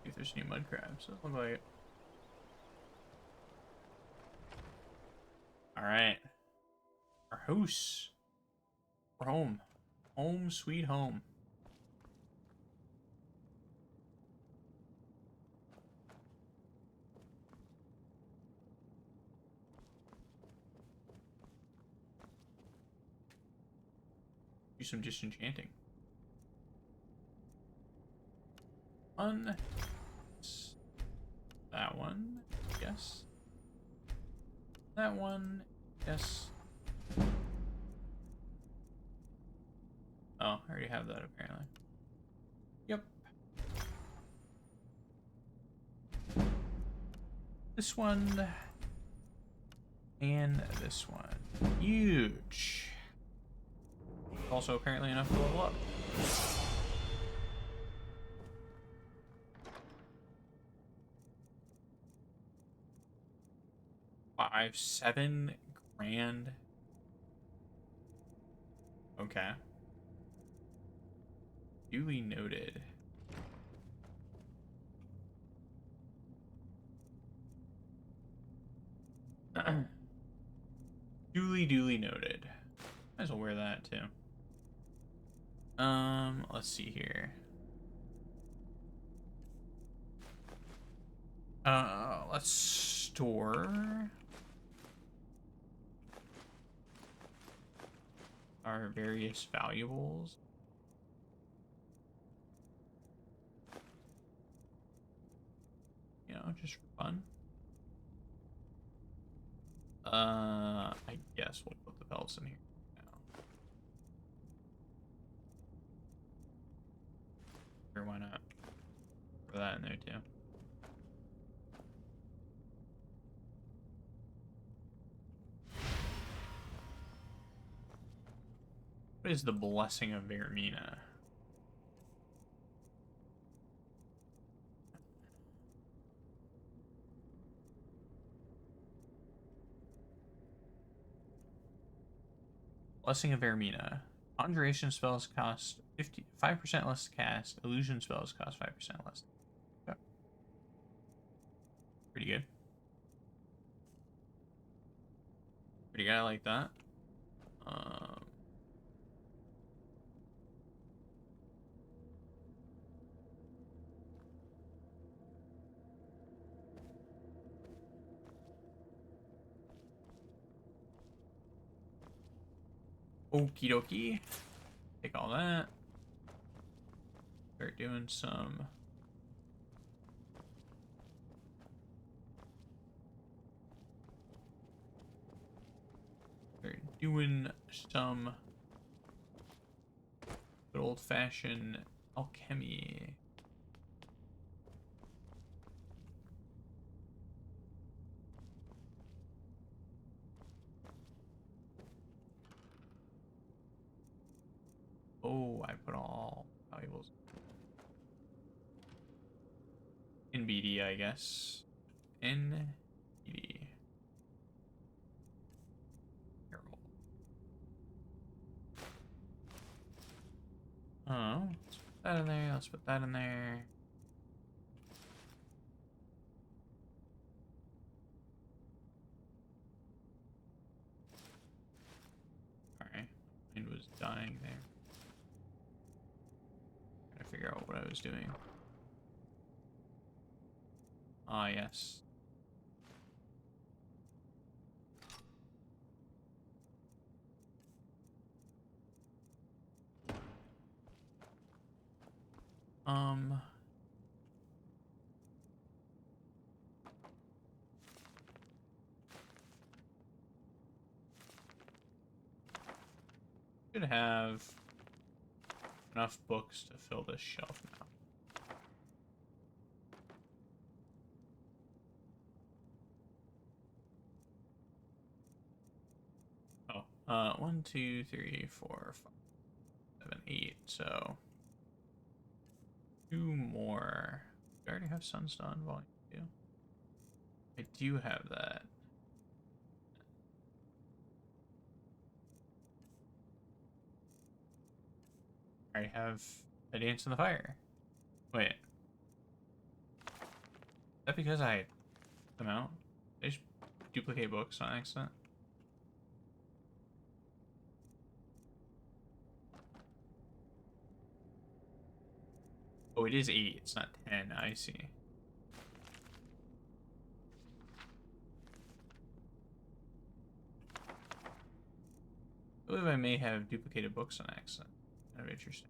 if there's any mud crabs. Doesn't look like it. Alright. Our house. We're home. Home sweet home. Do some disenchanting. One. That one. Yes. That one. Yes. Oh, I already have that apparently. Yep. This one. And this one. Huge. Also apparently enough to level up. 7 grand. Okay. Duly noted. Duly noted. Might as well wear that too. Let's see here. Let's store our various valuables. You know, just for fun. I guess we'll put the belts in here now. Sure, why not? Throw that in there too. What is the blessing of Vermina? Blessing of Vermina. Conjuration spells cost 5% less to cast. Illusion spells cost 5% less. Okay. Pretty good. Pretty good, I like that. Okie dokie. Take all that. Start doing some. Start doing some good old-fashioned alchemy. Oh, I put all valuables in BD, I guess. In BD. Oh, let's put that in there. Let's put that in there. Alright, mine was dying there. Trying to figure out what I was doing. Ah, yes. Should have enough books to fill this shelf now. Oh, 1, 2, 3, 4, 5, 7, 8. So 2 more. Do I already have Sunstone Volume 2? I do have that. I have a Dance in the Fire. Wait. Is that because I took them out? Did I just duplicate books on accident? Oh, it is 8. It's not 10. I see. Wait. of I may have duplicated books on accident. Kind of interesting.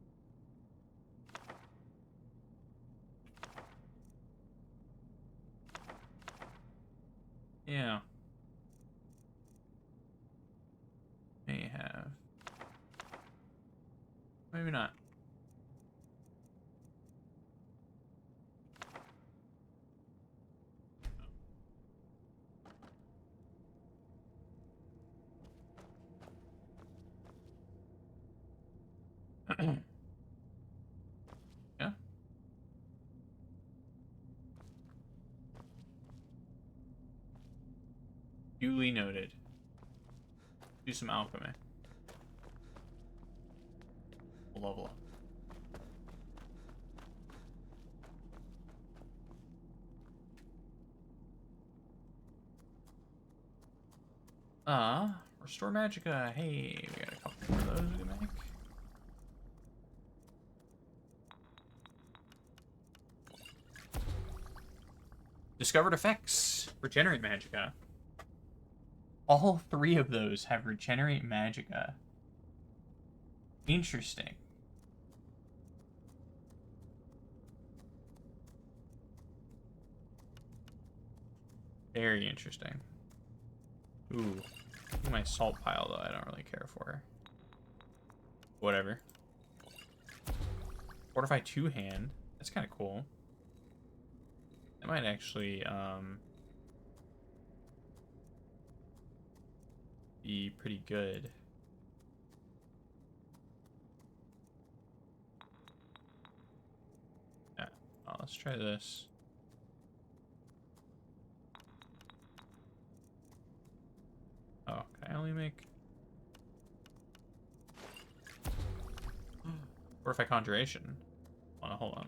Yeah. May have. Maybe not. Yeah. Duly noted. Do some alchemy. We'll level up. Restore Magicka. Hey, we got a couple more of those we can make. Discovered effects. Regenerate Magicka. All 3 of those have Regenerate Magicka. Interesting. Very interesting. Ooh. My salt pile, though, I don't really care for. Whatever. Fortify 2-hand. That's kind of cool. That might actually, be pretty good. Yeah. Oh, let's try this. Oh, can I only make... Fortify conjuration. Oh, hold on.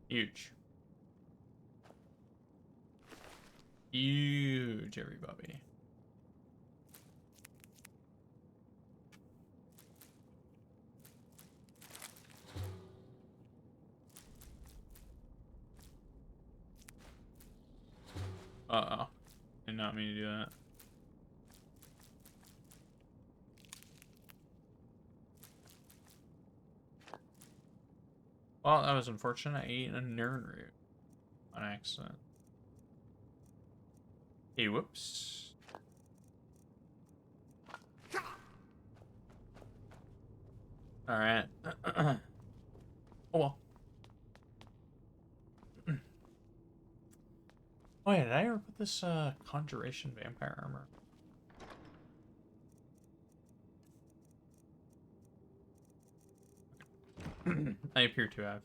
Huge. Huge, everybody. Uh-oh. Did not mean to do that. Well, that was unfortunate. I ate a Nern root on accident. Hey, whoops. Alright. Oh well. Oh yeah, did I ever put this conjuration vampire armor? I appear to have.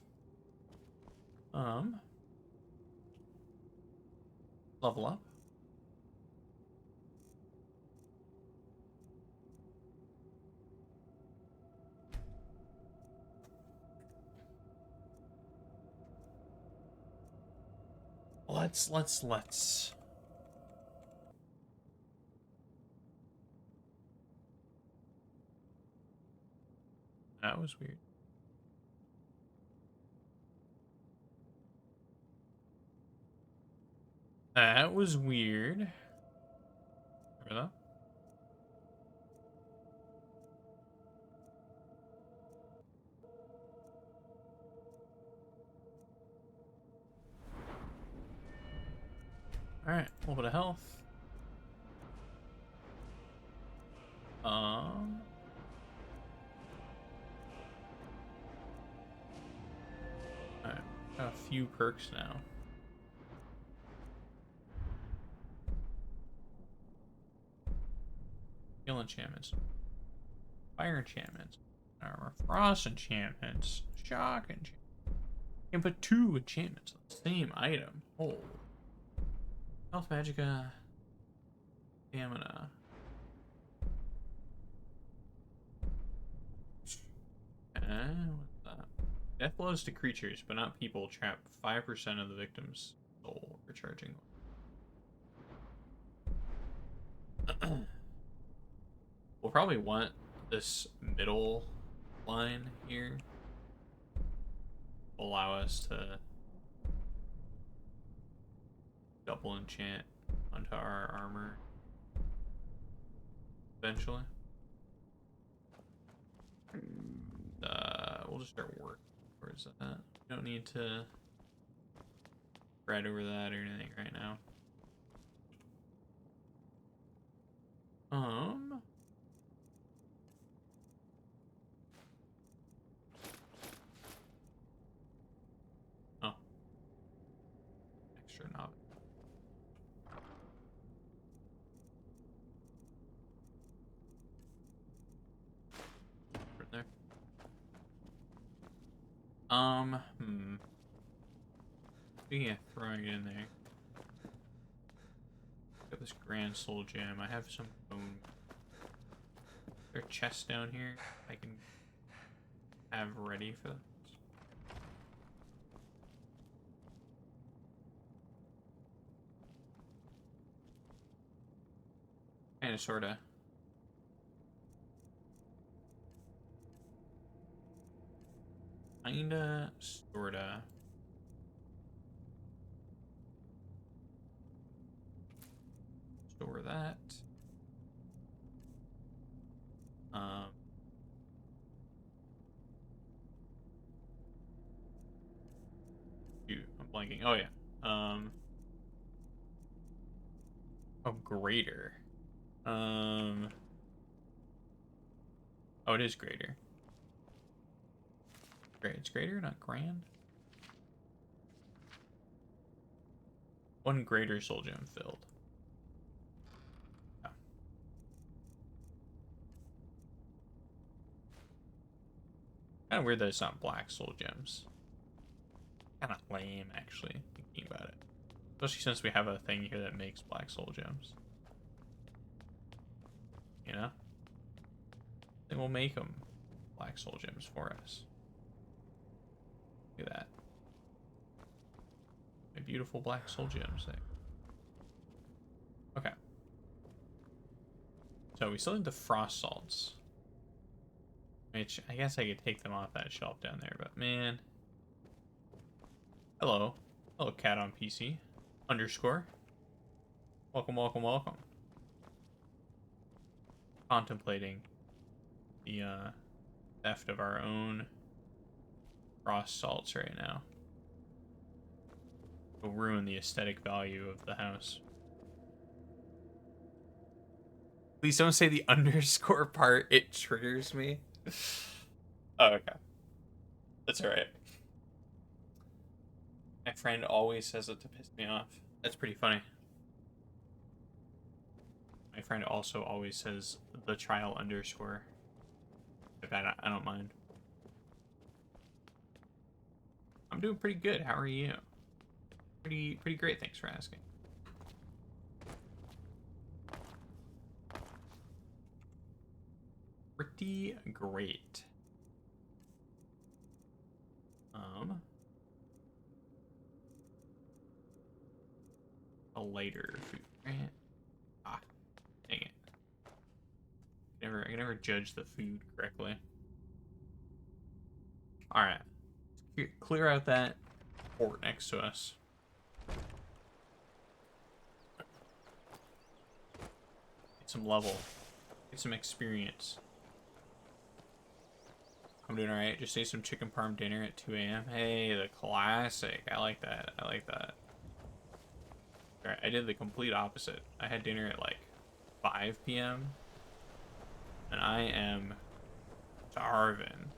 Level up. Let's. That was weird. That was weird. Remember that? Alright, a little bit of health. Alright, got a few perks now. Skill enchantments. Fire enchantments. Armor. Frost enchantments. Shock enchantments. You can put 2 enchantments on the same item. Oh. Health Magicka. Stamina. What's that? Death blows to creatures, but not people. Trap 5% of the victim's soul. Recharging. We'll probably want this middle line here. Allow us to double enchant onto our armor eventually. We'll just start work. Where's that? We don't need to spread over that or anything right now. Oh. Extra knob. Right there. Speaking of throwing it in there. Got this Grand Soul Gem. I have some bone. Is there a chest down here I can have ready for this? Kinda sorta. Kinda sorta. Store that. Shoot, I'm blanking. Oh yeah. Oh, greater. Oh, it is greater. Great, it's greater, not grand. 1 greater soul gem filled. Oh. Kind of weird that it's not black soul gems. Kind of lame, actually, thinking about it. Especially since we have a thing here that makes black soul gems. You know? They will make them black soul gems for us. Look at that. My beautiful black soul gems there. Okay. So we still need the frost salts. Which, I guess I could take them off that shelf down there, but man. Hello. Hello, cat on PC. Underscore. Welcome, welcome, welcome. Contemplating the theft of our own frost salts right now. Will ruin the aesthetic value of the house. Please don't say the underscore part. It triggers me. Oh, okay. That's alright. My friend always says it to piss me off. That's pretty funny. My friend also always says the trial underscore. If I don't mind. I'm doing pretty good. How are you? Pretty great. Thanks for asking. Pretty great. A lighter food, right? Ah, dang it. I can never judge the food correctly. Alright. Clear out that port next to us. Get some level. Get some experience. I'm doing alright. Just ate some chicken parm dinner at 2 a.m. Hey, the classic. I like that. I like that. Alright, I did the complete opposite. I had dinner at like 5 p.m. And I am starving.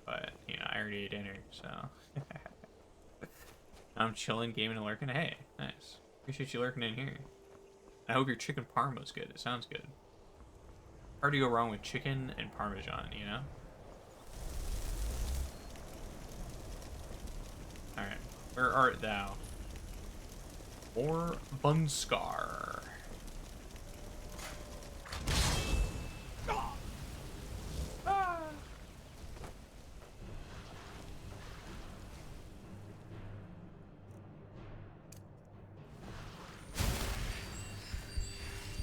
But, you know, I already ate dinner, so. I'm chilling, gaming, and lurking. Hey, nice. Appreciate you lurking in here. I hope your chicken parm was good. It sounds good. Hard to go wrong with chicken and parmesan, you know? Alright. Where art thou? Or Bunskar.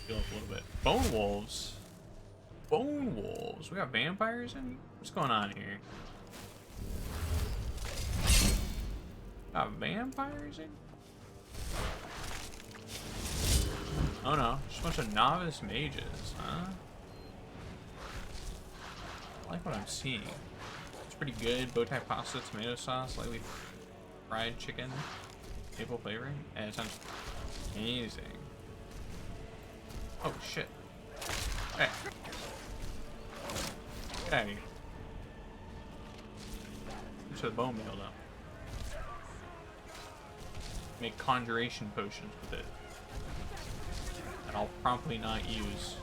Heal up a little bit. Bone wolves. Bone wolves. We got vampires in here? What's going on here? Got vampires in? Oh no, just a bunch of novice mages, huh? I like what I'm seeing. It's pretty good. Bowtie pasta, tomato sauce, lightly fried chicken, maple flavoring. And it sounds amazing. Oh shit. Hey. Get out of here. Just the bone meal though. Make conjuration potions with it. That I'll promptly not use.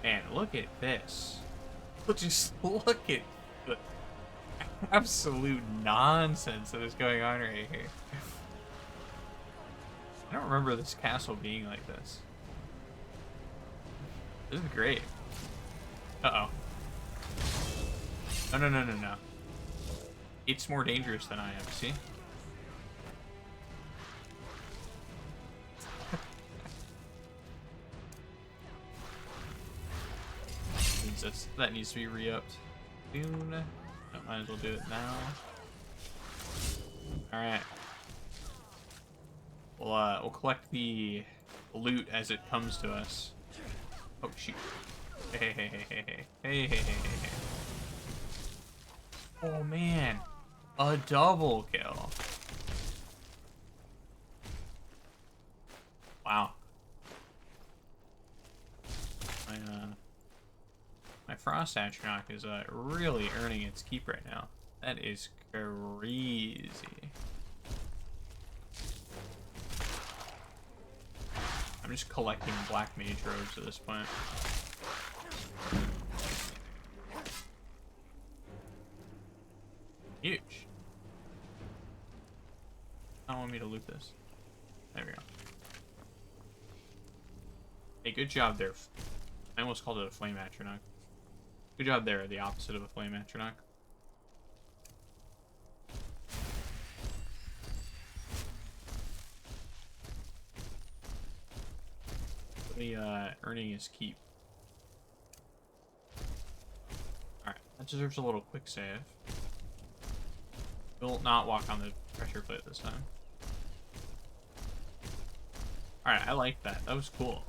And look at this. Just look at the absolute nonsense that is going on right here. I don't remember this castle being like this. This is great. Uh-oh. No, no, no, no, no. It's more dangerous than I am, see? That needs to be re-upped soon. I might as well do it now. Alright. We'll collect the loot as it comes to us. Oh shoot. Hey, hey, hey, hey, hey. Hey, hey, hey, hey, hey. Oh man. A double kill. Wow. My Frost Atronach is really earning its keep right now. That is crazy. I'm just collecting black mage robes at this point. Huge. I don't want me to loot this. There we go. Hey, good job there. I almost called it a flame atronach. Good job there, the opposite of a flame atronach. Really earning his keep. Alright, that deserves a little quick save. We'll not walk on the pressure plate this time. Alright, I like that. That was cool.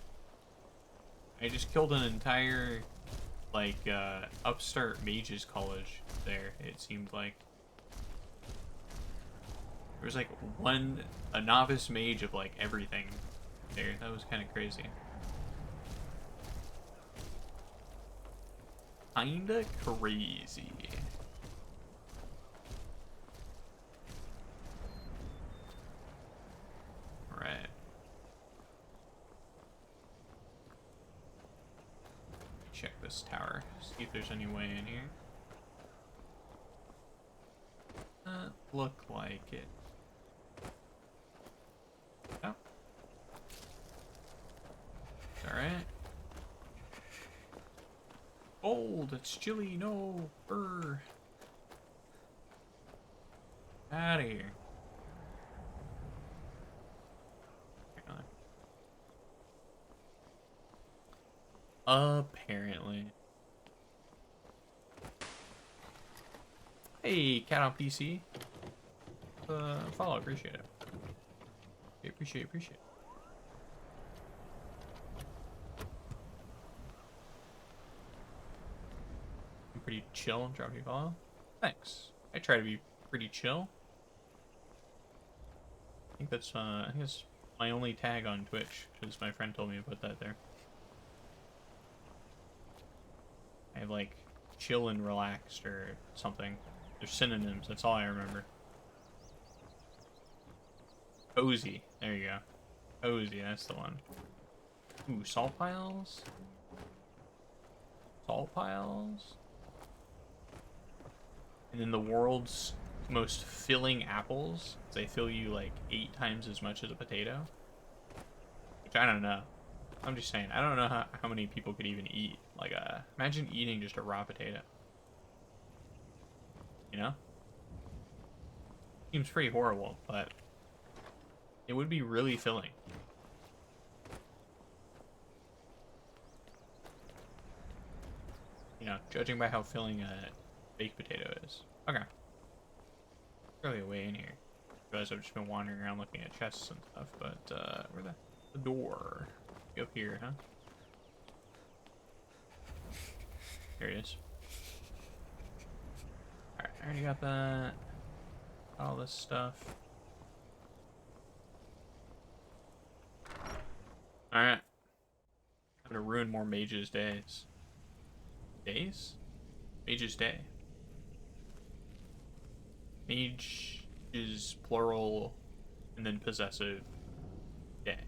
I just killed an entire, like, upstart mages college there, it seemed like. There was, like, a novice mage of, like, everything there. That was kind of crazy. Kinda crazy. Right. Check this tower. See if there's any way in here. Look like it. Oh. It's alright. Cold, it's chilly, no. Brr. Out of here. Apparently. Hey, Cat on PC. Follow, appreciate it. Appreciate it. I'm pretty chill, drop you a follow. Thanks. I try to be pretty chill. I think that's my only tag on Twitch, because my friend told me to put that there. I have like chill and relaxed or something. They're synonyms, that's all I remember. Cozy, there you go. Cozy, that's the one. Ooh, salt piles? Salt piles? And then the world's most filling apples. They fill you like 8 times as much as a potato. Which I don't know. I'm just saying, I don't know how many people could even eat. Like, imagine eating just a raw potato. You know? Seems pretty horrible, but it would be really filling. You know, judging by how filling a baked potato is. Okay. Probably a way in here. I realize I've just been wandering around looking at chests and stuff, but where the door? Go up here, huh? There it is. Alright, I already got that. All this stuff. Alright. I'm gonna ruin more Mage's days. Days? Mage's day. Mage is plural and then possessive day.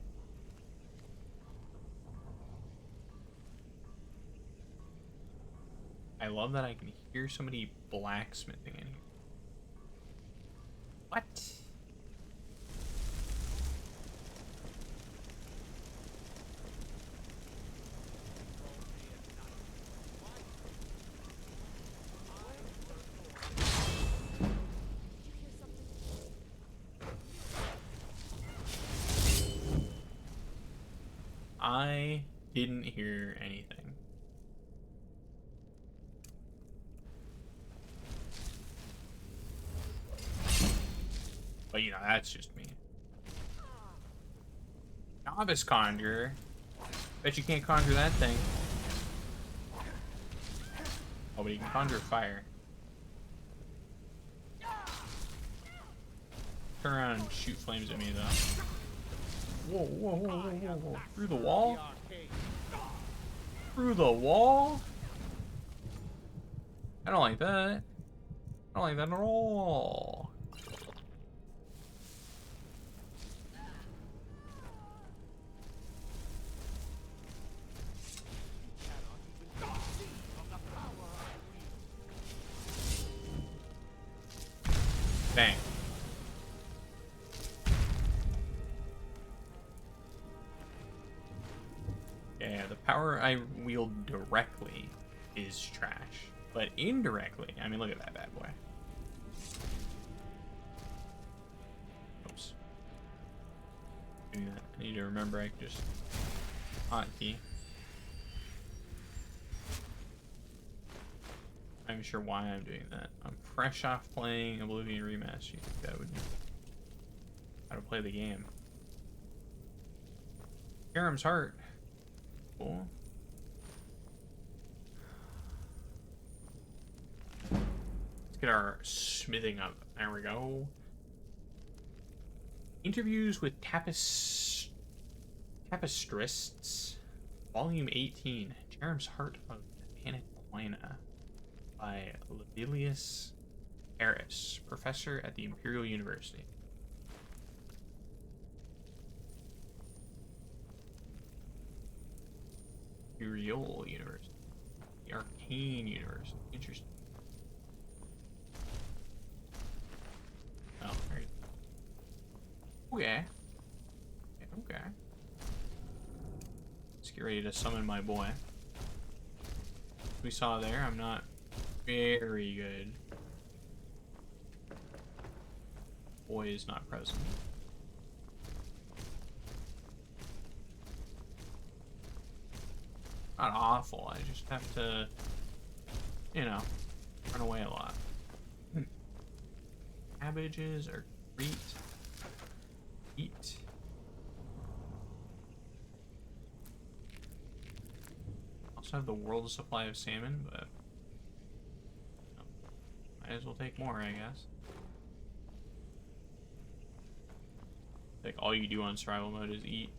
I love that I can hear somebody blacksmithing in here. What? I didn't hear anything. But you know, that's just me. Novice Conjurer. Bet you can't conjure that thing. Oh, but you can conjure fire. Turn around and shoot flames at me, though. Whoa, whoa, whoa, whoa, whoa, whoa. Through the wall? Through the wall? I don't like that. I don't like that at all. Bang. Yeah, the power I wield directly is trash. But indirectly, I mean, look at that bad boy. Oops. I need to remember I can just hotkey. I'm not sure why I'm doing that. I'm fresh off playing Oblivion Remastered. You think that would be how to play the game. Skyrim's Heart. Cool. Let's get our smithing up. There we go. Interviews with Tapistrists. Volume 18. Skyrim's Heart of Anaquina. By Levilius Eris, professor at the Imperial University. Imperial University. The Arcane University. Interesting. Oh, right. Okay. Okay. Let's get ready to summon my boy. We saw there, I'm not very good. Boy is not present. Not awful, I just have to, you know, run away a lot. Cabbages are great. Eat. Also have the world's supply of salmon, but might as well take more, I guess. Like all you do on survival mode is eat.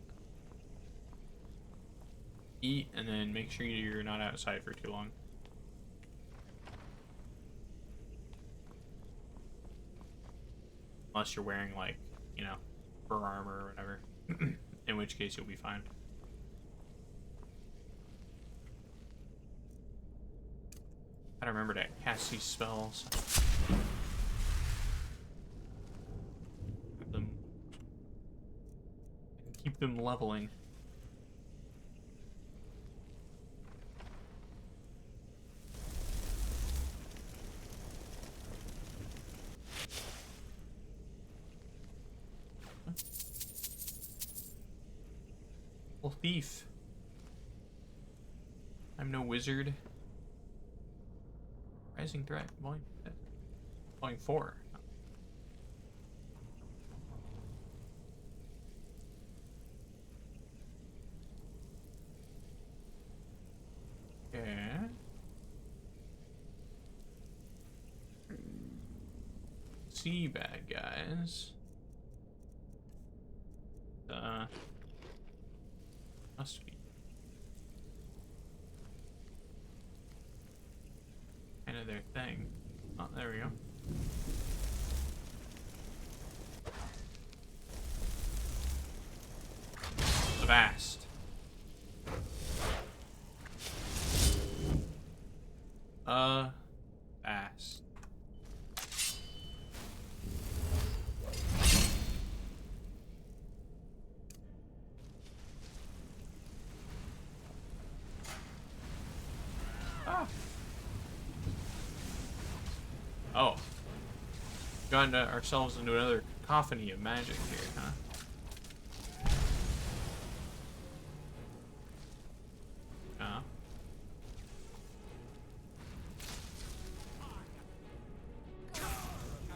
Eat, and then make sure you're not outside for too long. Unless you're wearing, like, you know, fur armor or whatever. In which case you'll be fine. Gotta remember to cast these spells. Have them. And keep them leveling. Well, thief. I'm no wizard. Rising threat. Volume 4. Yeah. See bad guys. Must be kind of their thing. Oh, there we go. Vast. Vast. Oh. Gotten ourselves into another cacophony of magic here, huh?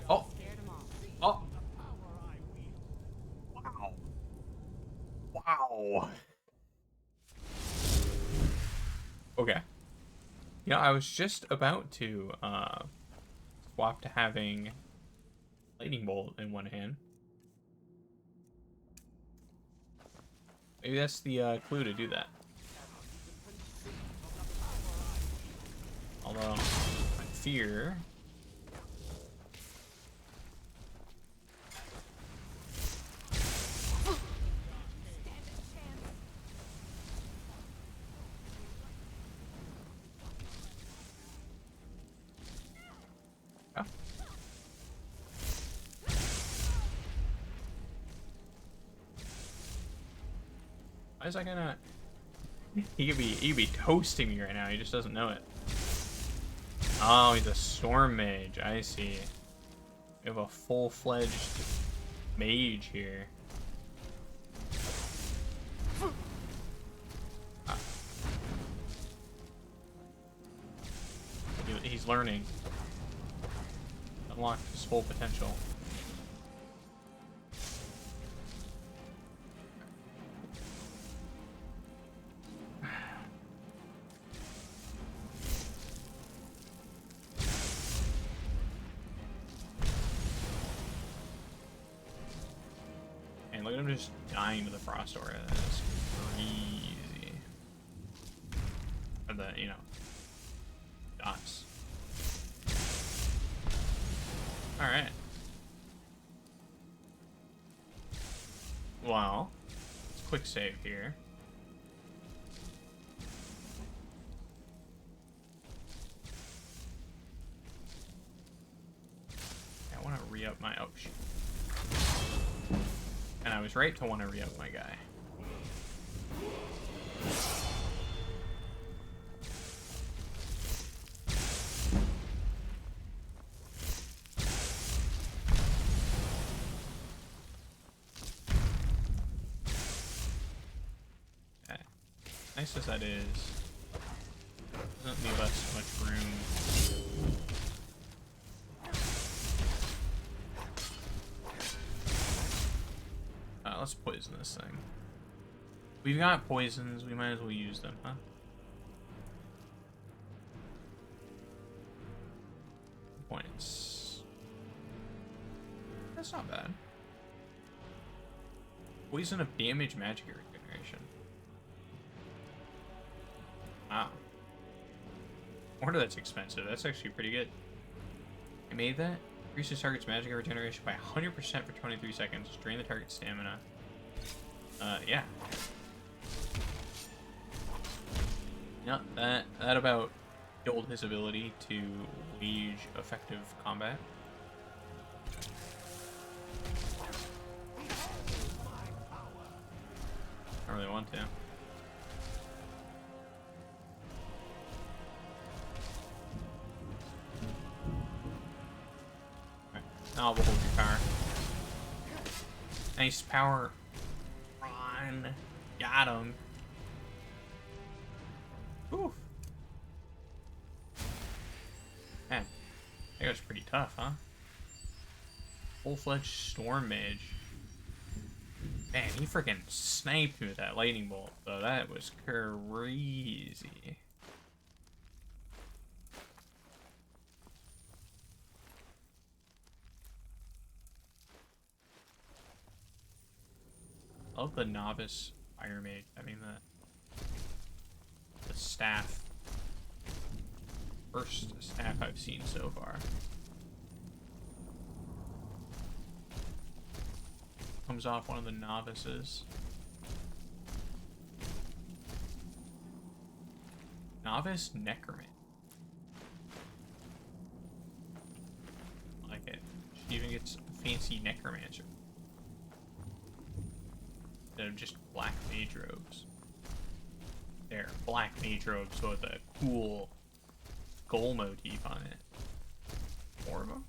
Oh. Oh. Wow. Wow. Okay. You know, I was just about to, swap to having lightning bolt in one hand. Maybe that's the clue to do that. Although, I fear... Why is that gonna... He could be toasting me right now, he just doesn't know it. Oh, he's a storm mage, I see. We have a full-fledged mage here. He's learning. Unlock his full potential. And look at him just dying to the frost aura. That's crazy. Or the, you know, dots. Alright. Well, let's quick save here. I want to re-up my... Oh, shit. And I was right to want to re-up my guy. Okay. Nice as that is, doesn't leave us much room. Let's poison this thing. We've got poisons, we might as well use them, huh? Points. That's not bad. Poison of damage magic regeneration. Wow. I wonder that's expensive. That's actually pretty good. I made that. Increases target's magic regeneration by 100% for 23 seconds. Drain the target's stamina. Yeah. Yeah, that about killed his ability to wage effective combat. I don't really want to. Alright, now I'll hold your power. Nice power. Run. Got him. Oof. Man, that was pretty tough, huh? Full-fledged storm mage. Man, he freaking sniped me with that lightning bolt, though. That was crazy. I love the novice fire mage. I mean, the staff. First staff I've seen so far. Comes off one of the novices. Novice necromancer. I like it. She even gets a fancy necromancer. Instead of just black mage robes. There, black mage robes with a cool skull motif on it. 4 of them?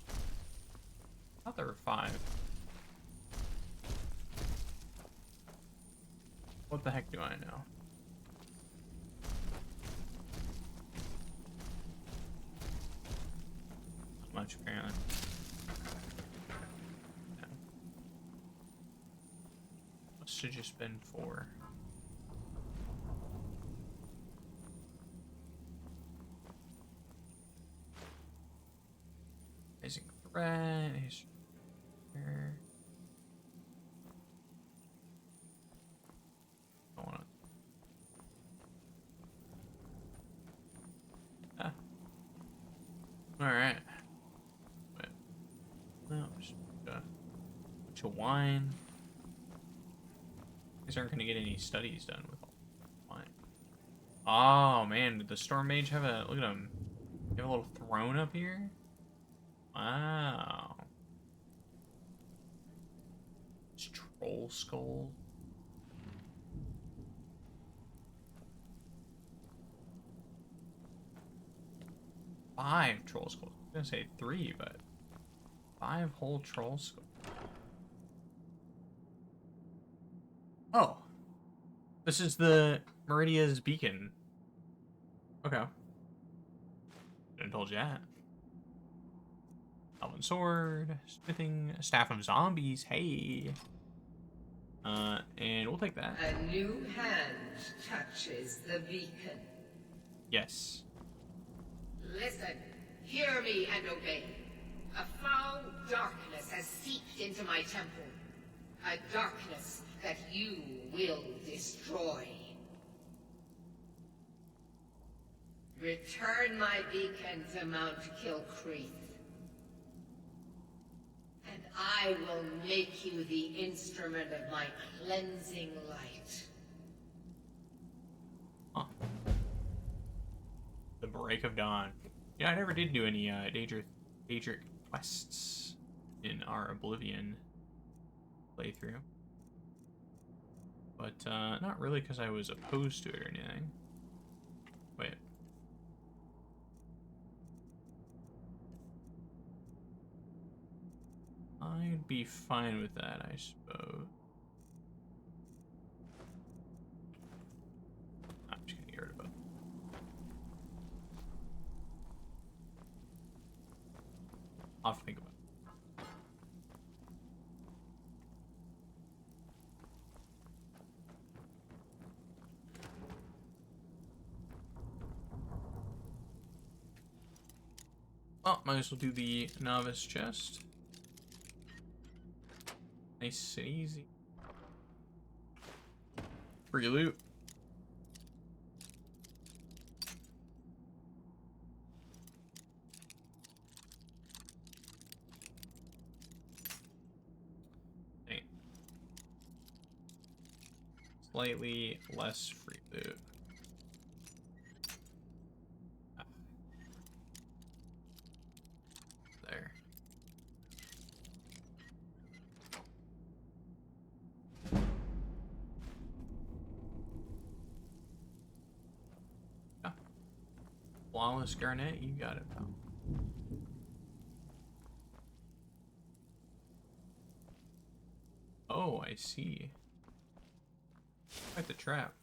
I thought there were 5. What the heck do I know? Not much, apparently. No. Must have just been 4. Amazing threat. He's here. I want to. Ah. All right. Wait. No, just a bunch of wine. These aren't going to get any studies done with all wine. Oh man, did the storm mage have a look at him? You have a little throne up here. Wow. It's troll skull. Five troll skulls. I was gonna say 3, but 5 whole troll skulls. Oh. This is the Meridia's beacon. Okay. Didn't told you that. Elven sword, smithing, staff of zombies, hey. And we'll take that. A new hand touches the beacon. Yes. Listen, hear me and obey. A foul darkness has seeped into my temple. A darkness that you will destroy. Return my beacon to Mount Kilcreath. And I will make you the instrument of my cleansing light. Huh. The Break of Dawn. Yeah, I never did do any Daedric quests in our Oblivion playthrough. But not really because I was opposed to it or anything. Wait. I'd be fine with that, I suppose. I'm just gonna get rid of both. I'll have to think about it. Oh, might as well do the novice chest. Nice and easy. Free loot. Dang. Slightly less free loot. There. Yeah. Flawless garnet, you got it, pal. Oh, I see. Quite the trap.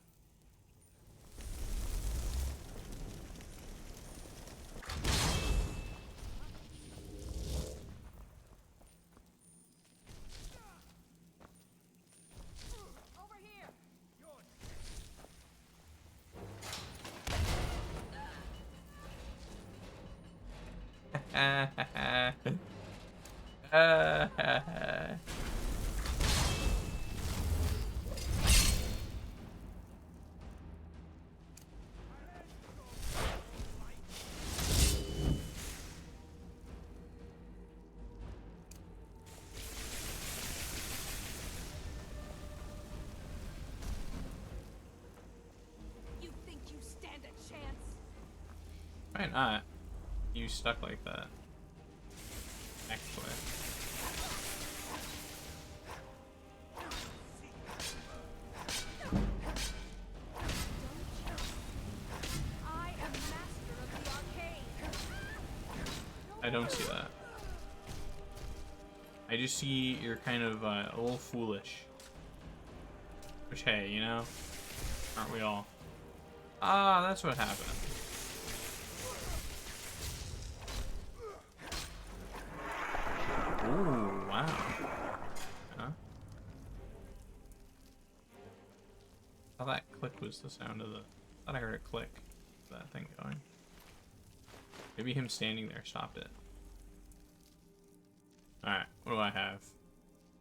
You think you stand a chance? Why not? You stuck like that. Actually. I am master of the arcane. I don't see that. I just see you're kind of a little foolish. Which, hey, you know, aren't we all? Ah, that's what happened. Ooh, wow. Huh? I thought that click was the sound of the... I thought I heard a click. That thing going. Maybe him standing there stopped it. Alright, what do I have?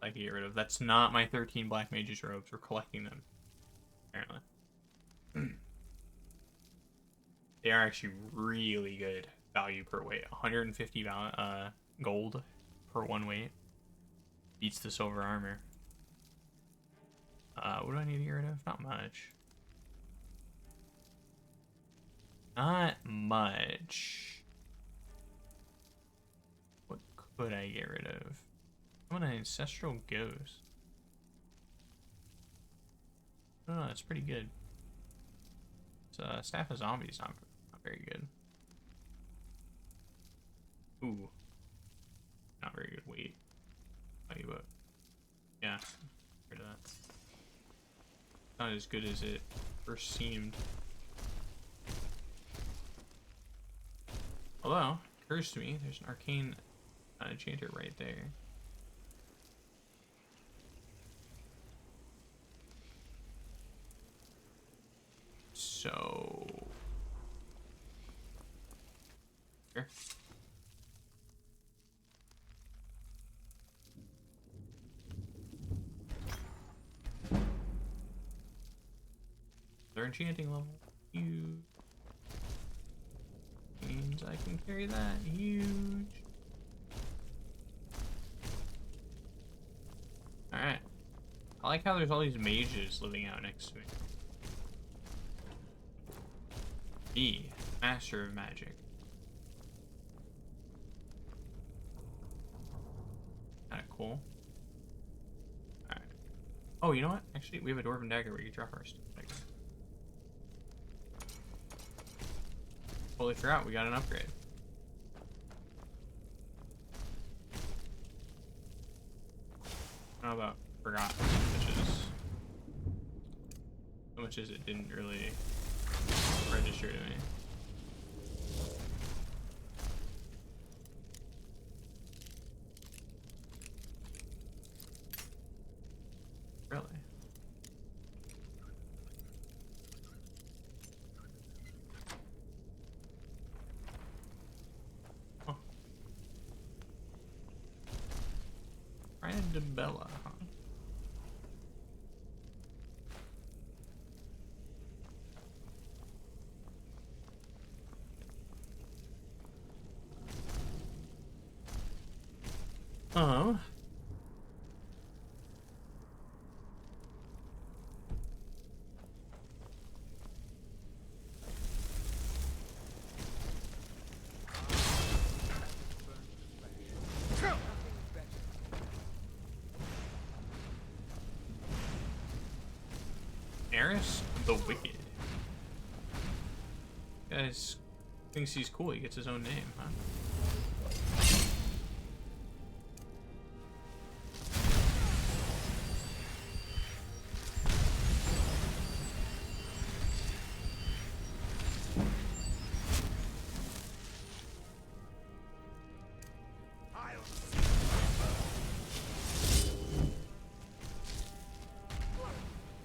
I can get rid of. That's not my 13 Black Mage's robes. We're collecting them. Apparently. They are actually really good value per weight. 150 gold per one weight. Beats the silver armor. What do I need to get rid of? Not much. Not much. What could I get rid of? I want an ancestral ghost. Oh, that's pretty good. Staff of Zombies not very good. Ooh. Not very good weight. Tell you what. Yeah. Get rid of that. Not as good as it first seemed. Although, it occurs to me, there's an arcane enchanter right there. So... Here. Their enchanting level. Huge. Means I can carry that. Huge. Alright. I like how there's all these mages living out next to me. The Master of Magic. Kinda cool. Alright. Oh, you know what? Actually, we have a Dwarven Dagger where you drop our stuff. Totally forgot we got an upgrade. How about forgot so much as it didn't really register to me. Really? Huh. Bella, huh? Oh. Eris the Wicked. Guys thinks he's cool. He gets his own name, huh?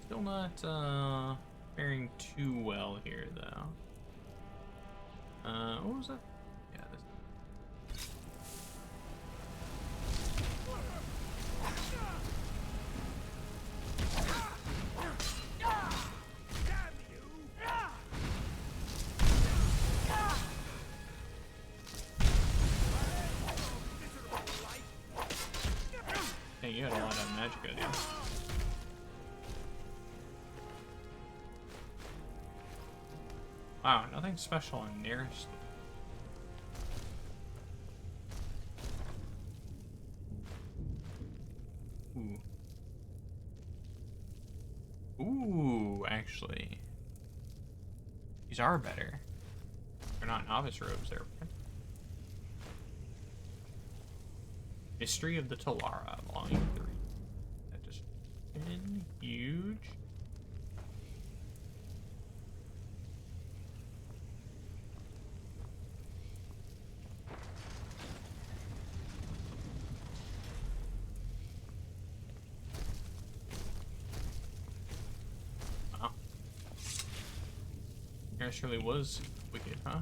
Still not faring too well here, though. What was that? Yeah, this. Hey, you had a lot of magic out here. Wow, nothing special on nearest. Ooh. Ooh, actually. These are better. They're not novice robes, they're better. Mystery of the Talara, Volume 3. That just been huge. Wow. Eris really was wicked, huh?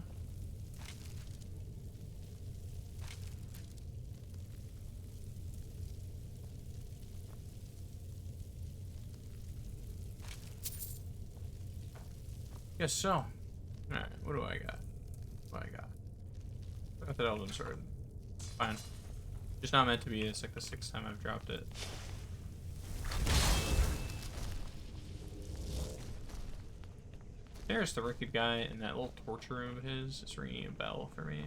Guess so. Alright, what do I got? What do I got? I got that Elden Sword. Fine. Just not meant to be. It's like the 6th time I've dropped it. There's the wicked guy in that little torture room of his. It's ringing a bell for me.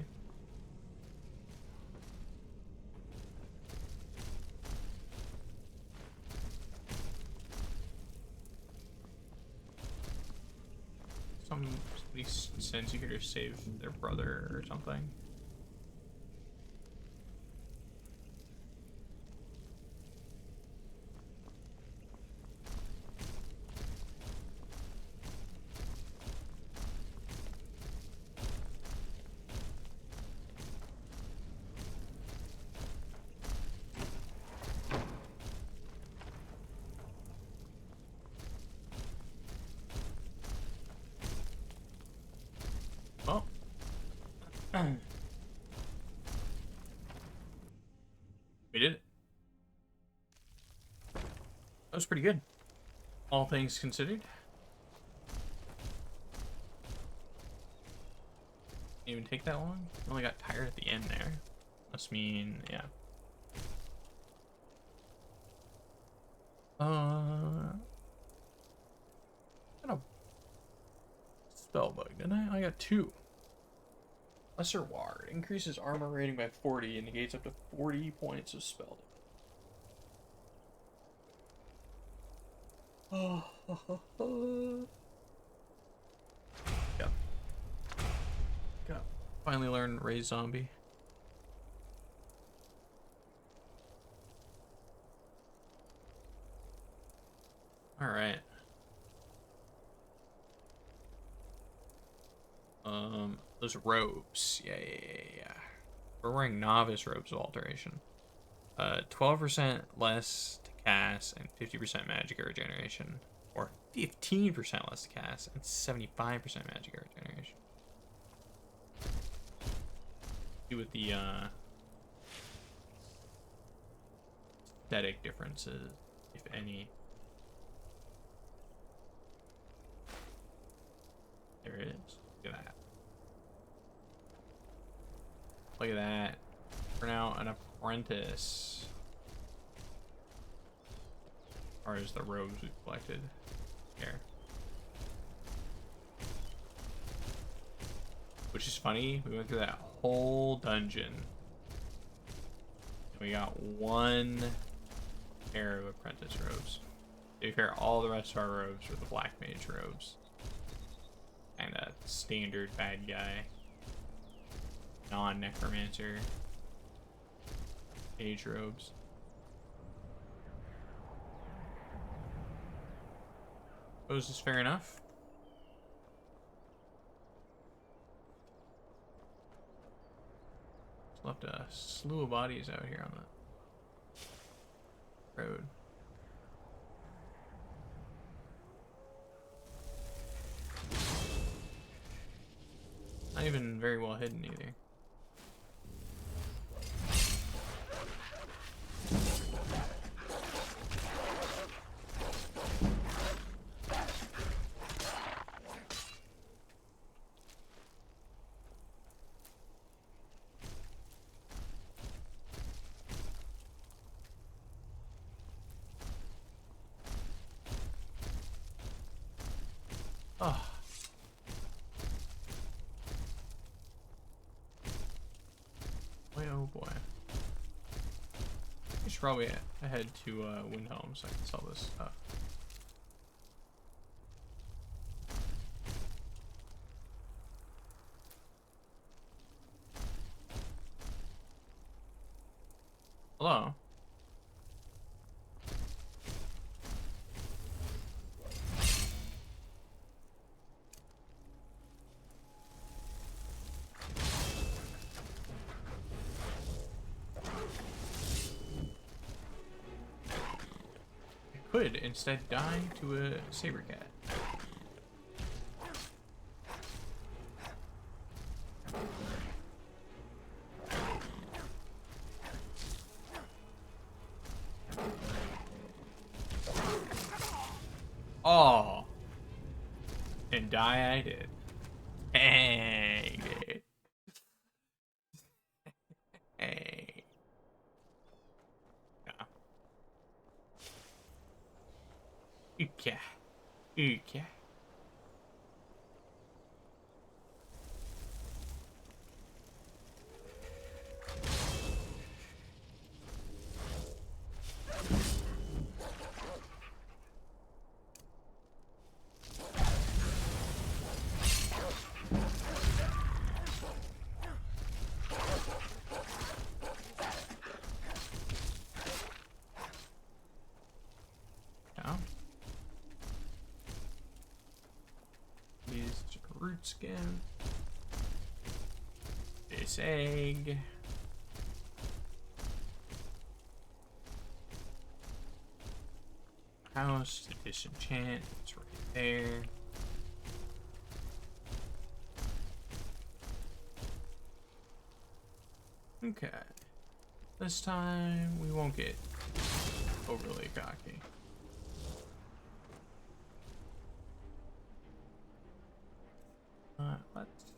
Somebody sends you here to save their brother or something. Oh. We did it. That was pretty good. All things considered. Didn't even take that long. I only got tired at the end there. Must mean, yeah. Got a spell bug, didn't I? I got 2. Lesser Ward increases armor rating by 40 and negates up to 40 points of spell damage. Yeah. Got finally learn Raise Zombie. Alright. Those robes. Yeah. We're wearing novice robes of alteration. 12% less to cast and 50% magic regeneration. Or 15% less to cast and 75% magic regeneration. Do with the aesthetic differences, if any. There it is. Look at that. Look at that. We're now an apprentice. As far as the robes we've collected here. Which is funny, we went through that whole dungeon. And we got one pair of apprentice robes. To be fair, all the rest of our robes were the black mage robes. And a standard bad guy. Non-necromancer. Mage robes. Suppose this fair enough. Left a slew of bodies out here on the road. Not even very well hidden either. Oh. Boy, oh boy. I should probably head to Windhelm so I can sell this stuff. Hello? Could instead die to a saber cat. Oh, and die I did. Dang it. Hey. Okay. Okay. Root skin. This egg. House to disenchant. It's right there. Okay. This time we won't get overly cocky. Let's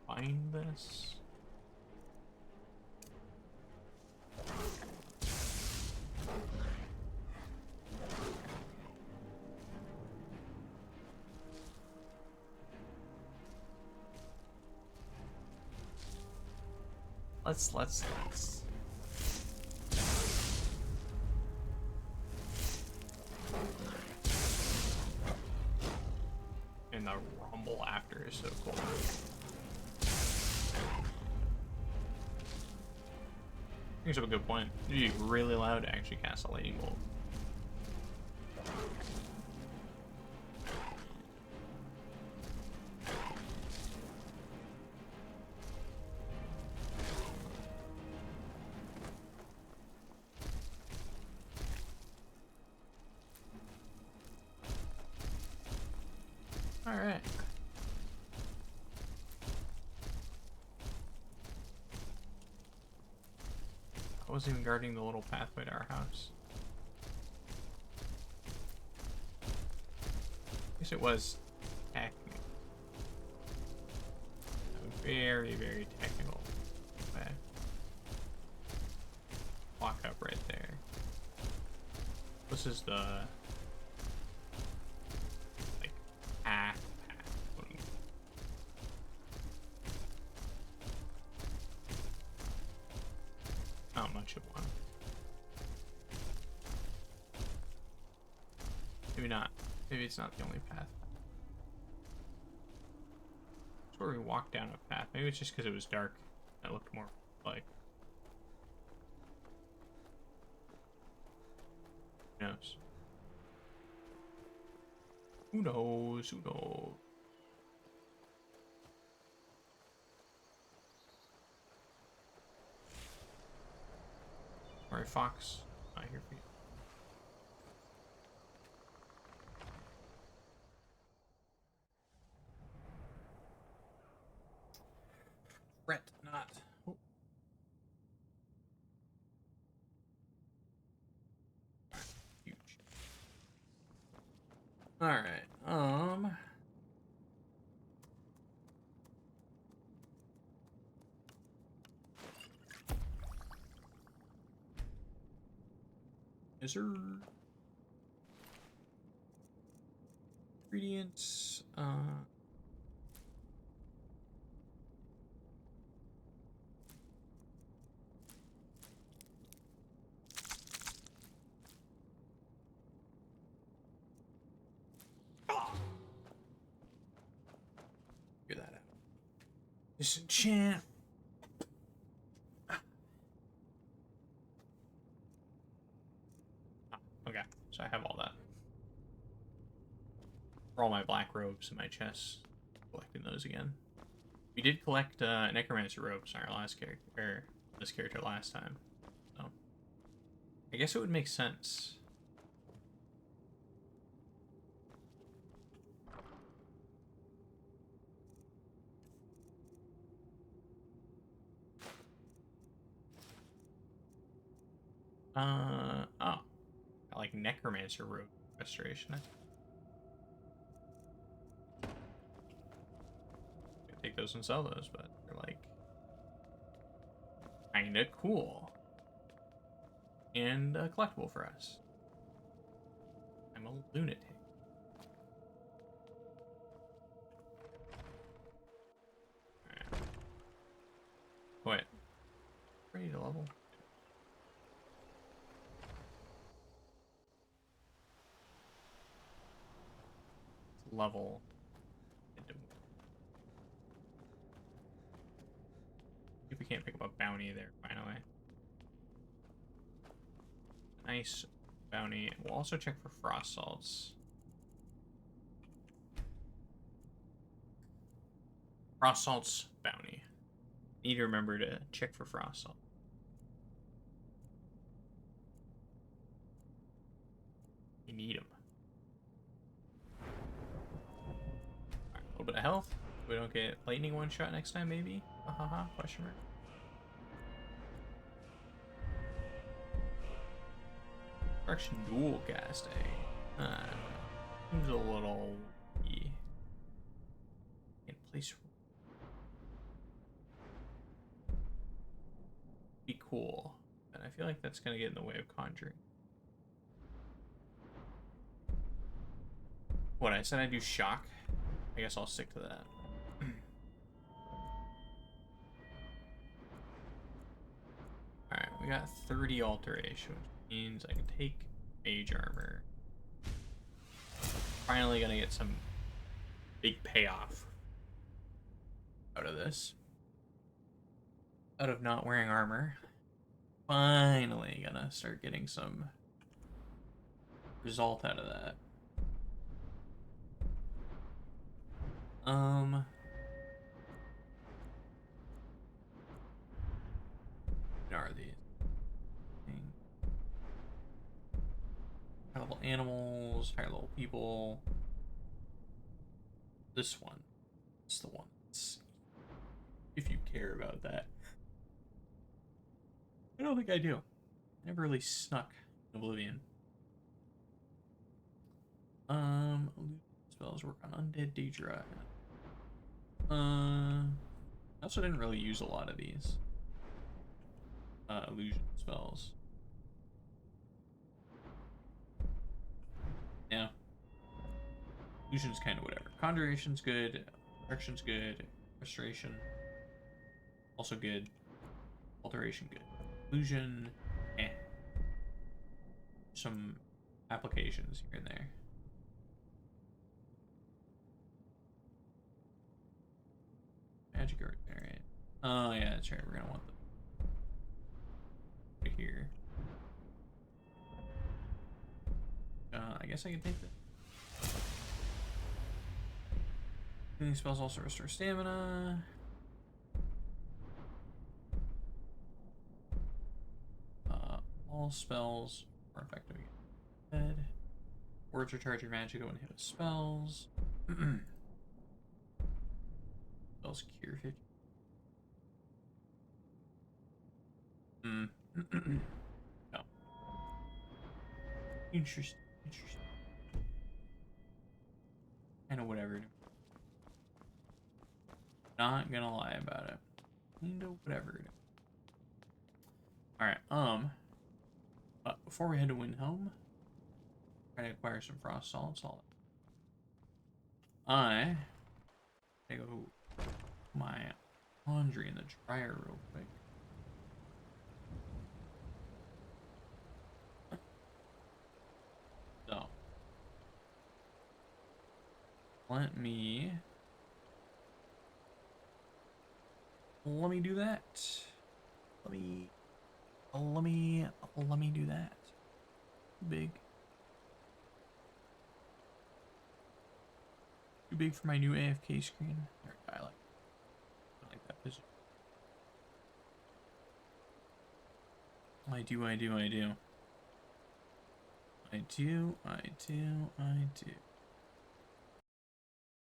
find this. Let's. And the rumble after is so cool. Brings up a good point. It'd be really loud to actually cast a lightning bolt. Alright. wasn't even guarding the little pathway to our house. I guess it was technical. A very, very technical way. Walk up right there. This is the like path. Not much of one. Maybe not. Maybe it's not the only path. It's where we walked down a path. Maybe it's just because it was dark. That looked more like. Who knows? Who knows? Who knows? Alright, Fox. Not here for you. Fret not. Oh. Huge. Alright, Yes, sir. Ingredients, figure that out. Disenchant. Okay, so I have all that. For all my black robes in my chest, collecting those again. We did collect necromancer robes on our last character, or this character last time, so I guess it would make sense. Oh, I like necromancer robe restoration. Take those and sell those, but they're like kinda cool and collectible for us. I'm a lunatic. Right. Wait, ready to level? Level. If we can't pick up a bounty there, finally. Nice bounty. We'll also check for frost salts. Frost salts bounty. Need to remember to check for frost salt. You need them. Alright, a little bit of health. We don't get lightning one shot next time, maybe? Question mark. Direction dual casting. Seems a little in place. Be cool, and I feel like that's gonna get in the way of conjuring. What I said I'd do shock. I guess I'll stick to that. Alright, we got 30 alteration, which means I can take mage armor. Finally gonna get some big payoff out of this. Out of not wearing armor. Finally gonna start getting some result out of that. What are these? High level animals, higher level people. This one. It's the one. If you care about that. I don't think I do. never really snuck in Oblivion. Spells work on undead Daedra. I also didn't really use a lot of these illusion spells. Yeah. Illusion's kind of whatever. Conjuration's good. Correction's good. Restoration also good. Alteration good. Illusion, eh. Some applications here and there. Magic art generate. Oh yeah, that's right. We're gonna want the right here. I guess I can take that. Healing spells also restore stamina. All spells are effective against dead. Words recharge your magic when hit with spells. Spells cure 50. No. Interesting. Kinda whatever. Not gonna lie about it. Kinda whatever. Alright, before we head to Windhelm, try to acquire some frost salt. I gotta go my laundry in the dryer real quick. So let me do that. Let me do that. Too big for my new AFK screen. There, I like that position. I do.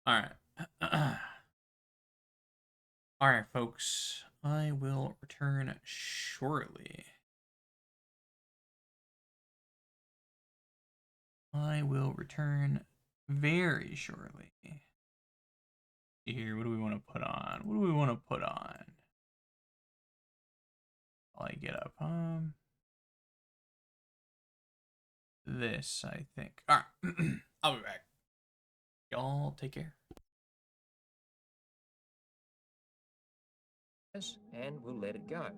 Alright. Alright, folks. I will return shortly. I will return very shortly. Here, what do we want to put on? While I get up, this, I think. Alright, I'll be back. Y'all take care. And we'll let it go.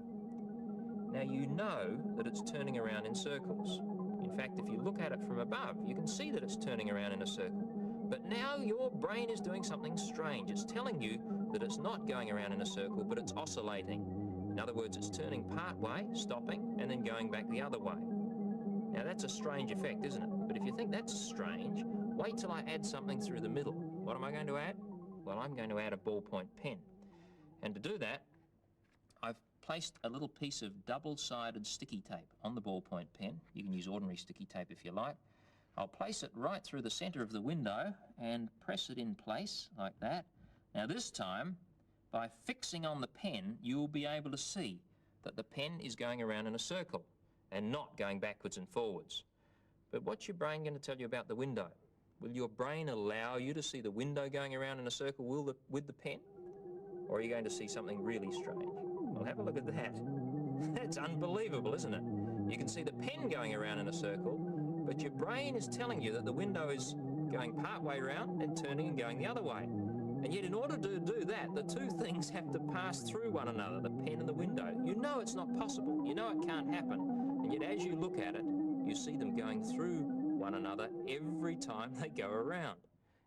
Now you know that it's turning around in circles. In fact, if you look at it from above, you can see that it's turning around in a circle. But now your brain is doing something strange. It's telling you that it's not going around in a circle, but it's oscillating. In other words, it's turning part way, stopping, and then going back the other way. Now that's a strange effect, isn't it? But if you think that's strange, wait till I add something through the middle. What am I going to add? Well, I'm going to add a ballpoint pen. And to do that, I've placed a little piece of double-sided sticky tape on the ballpoint pen. You can use ordinary sticky tape if you like. I'll place it right through the center of the window and press it in place like that. Now this time, by fixing on the pen, you'll be able to see that the pen is going around in a circle and not going backwards and forwards. But what's your brain going to tell you about the window? Will your brain allow you to see the window going around in a circle with the pen? Or are you going to see something really strange? Well, have a look at that. That's unbelievable, isn't it? You can see the pen going around in a circle, but your brain is telling you that the window is going part way around and turning and going the other way. And yet in order to do that, the two things have to pass through one another, the pen and the window. You know it's not possible. You know it can't happen. And yet as you look at it, you see them going through one another every time they go around.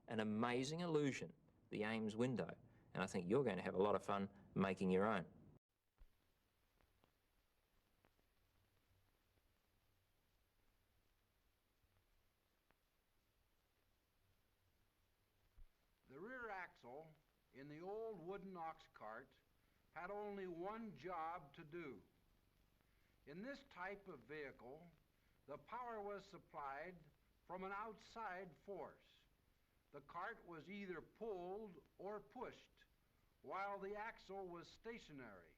An amazing illusion, the Ames window. And I think you're going to have a lot of fun making your own. The rear axle in the old wooden ox cart had only one job to do. In this type of vehicle, the power was supplied from an outside force. The cart was either pulled or pushed, while the axle was stationary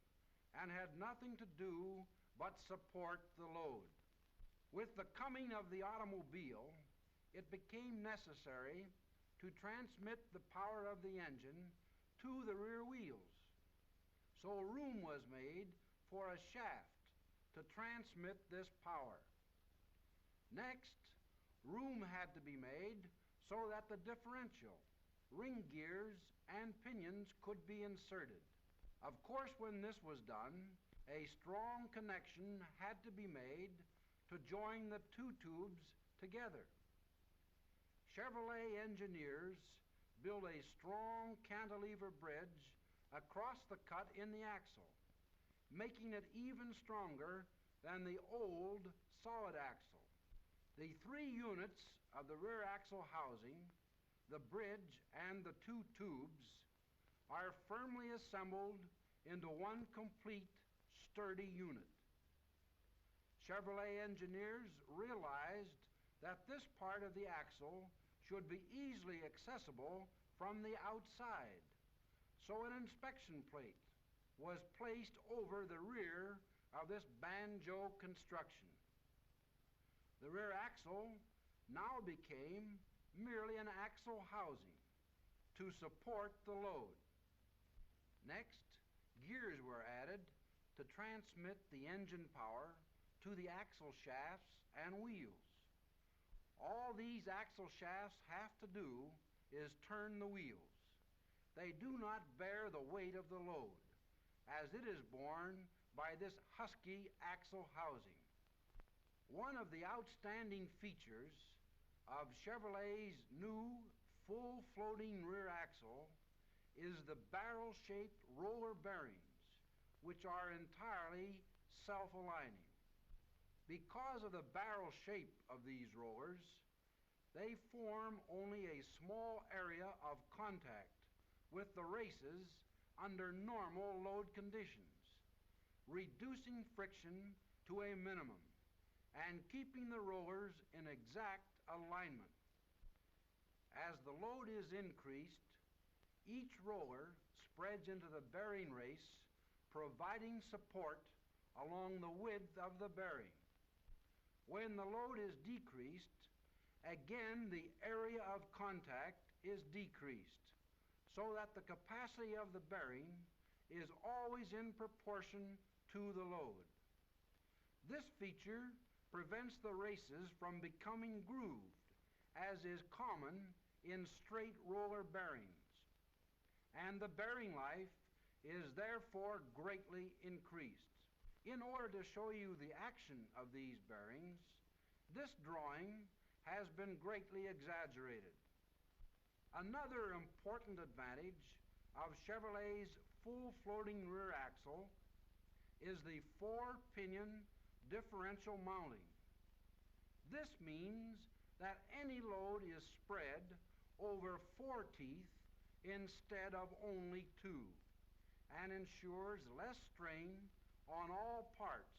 and had nothing to do but support the load. With the coming of the automobile, it became necessary to transmit the power of the engine to the rear wheels. So room was made for a shaft to transmit this power. Next, room had to be made so that the differential, ring gears, and pinions could be inserted. Of course, when this was done, a strong connection had to be made to join the two tubes together. Chevrolet engineers built a strong cantilever bridge across the cut in the axle, making it even stronger than the old solid axle. The three units of the rear axle housing, the bridge, and the two tubes are firmly assembled into one complete, sturdy unit. Chevrolet engineers realized that this part of the axle should be easily accessible from the outside, so an inspection plate was placed over the rear of this banjo construction. The rear axle now became merely an axle housing to support the load. Next, gears were added to transmit the engine power to the axle shafts and wheels. All these axle shafts have to do is turn the wheels. They do not bear the weight of the load, as it is borne by this husky axle housing. One of the outstanding features of Chevrolet's new full floating rear axle is the barrel-shaped roller bearings, which are entirely self-aligning. Because of the barrel shape of these rollers, they form only a small area of contact with the races under normal load conditions, reducing friction to a minimum and keeping the rollers in exact alignment. As the load is increased, each roller spreads into the bearing race, providing support along the width of the bearing. When the load is decreased, again the area of contact is decreased, so that the capacity of the bearing is always in proportion to the load. This feature prevents the races from becoming grooved, as is common in straight roller bearings, and the bearing life is therefore greatly increased. In order to show you the action of these bearings, this drawing has been greatly exaggerated. Another important advantage of Chevrolet's full floating rear axle is the four-pinion differential mounting. This means that any load is spread over 4 teeth instead of only 2, and ensures less strain on all parts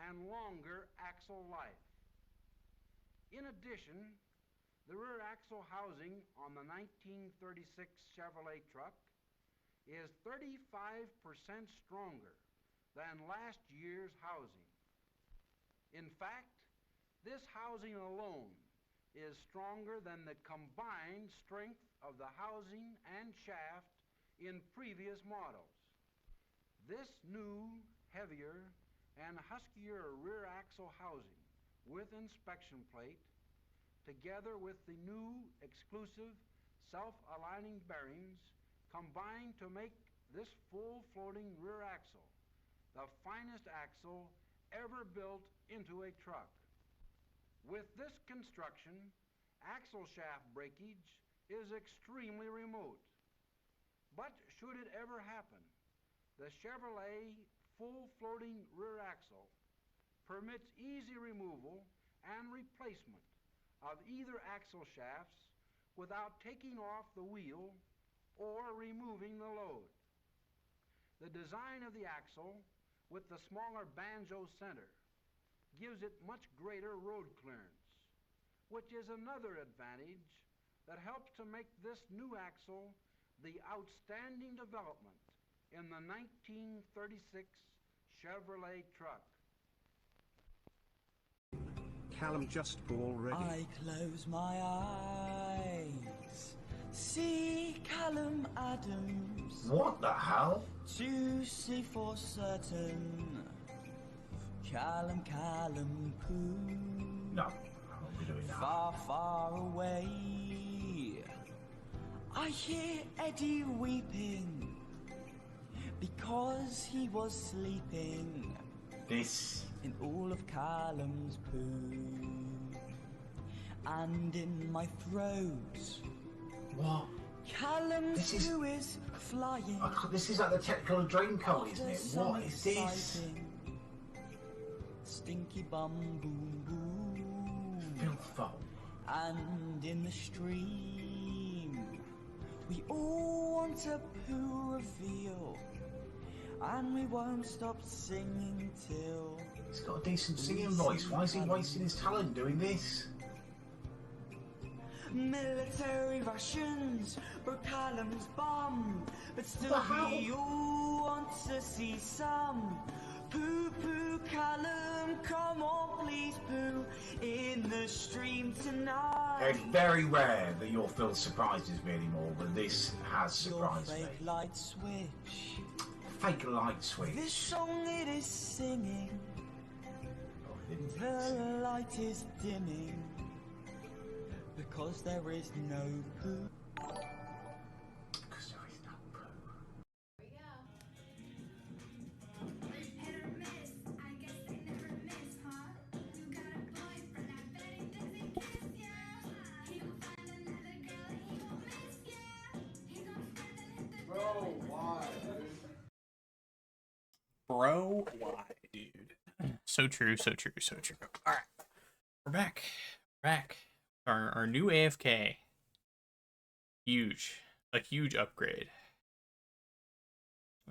and longer axle life. In addition, the rear axle housing on the 1936 Chevrolet truck is 35% stronger than last year's housing. In fact, this housing alone is stronger than the combined strength of the housing and shaft in previous models. This new, heavier, and huskier rear axle housing with inspection plate, together with the new exclusive self-aligning bearings, combine to make this full floating rear axle the finest axle ever built into a truck. With this construction, axle shaft breakage is extremely remote. But should it ever happen, the Chevrolet full floating rear axle permits easy removal and replacement of either axle shafts without taking off the wheel or removing the load. The design of the axle with the smaller banjo center gives it much greater road clearance, which is another advantage that helps to make this new axle the outstanding development in the 1936 Chevrolet truck. Callum just already. I close my eyes, see Callum Adams. What the hell? To see for certain, Callum Poo. No, I won't be doing that. Far, far away, I hear Eddie weeping because he was sleeping. This in all of Callum's poo, and in my throat. What? Callum's poo is flying. This is like the technical dream code, isn't it? What is this? Stinky bum boom boom. Filthful. And in the stream, we all want a poo reveal, and we won't stop singing till. He's got a decent singing voice. Why is he wasting his talent doing this? Military Russians broke Callum's bomb, but still we all want to see some poo poo. Callum, come on, please poo in the stream tonight. It's very rare that your film surprises me anymore, but this has surprised Your me. fake light switch. Fake light switch. This song it is singing. The light is dimming because there is no poo. Because there is no poo. Bro, why, dude? So true, so true, so true. Alright. We're back. Our new AFK. Huge. A huge upgrade.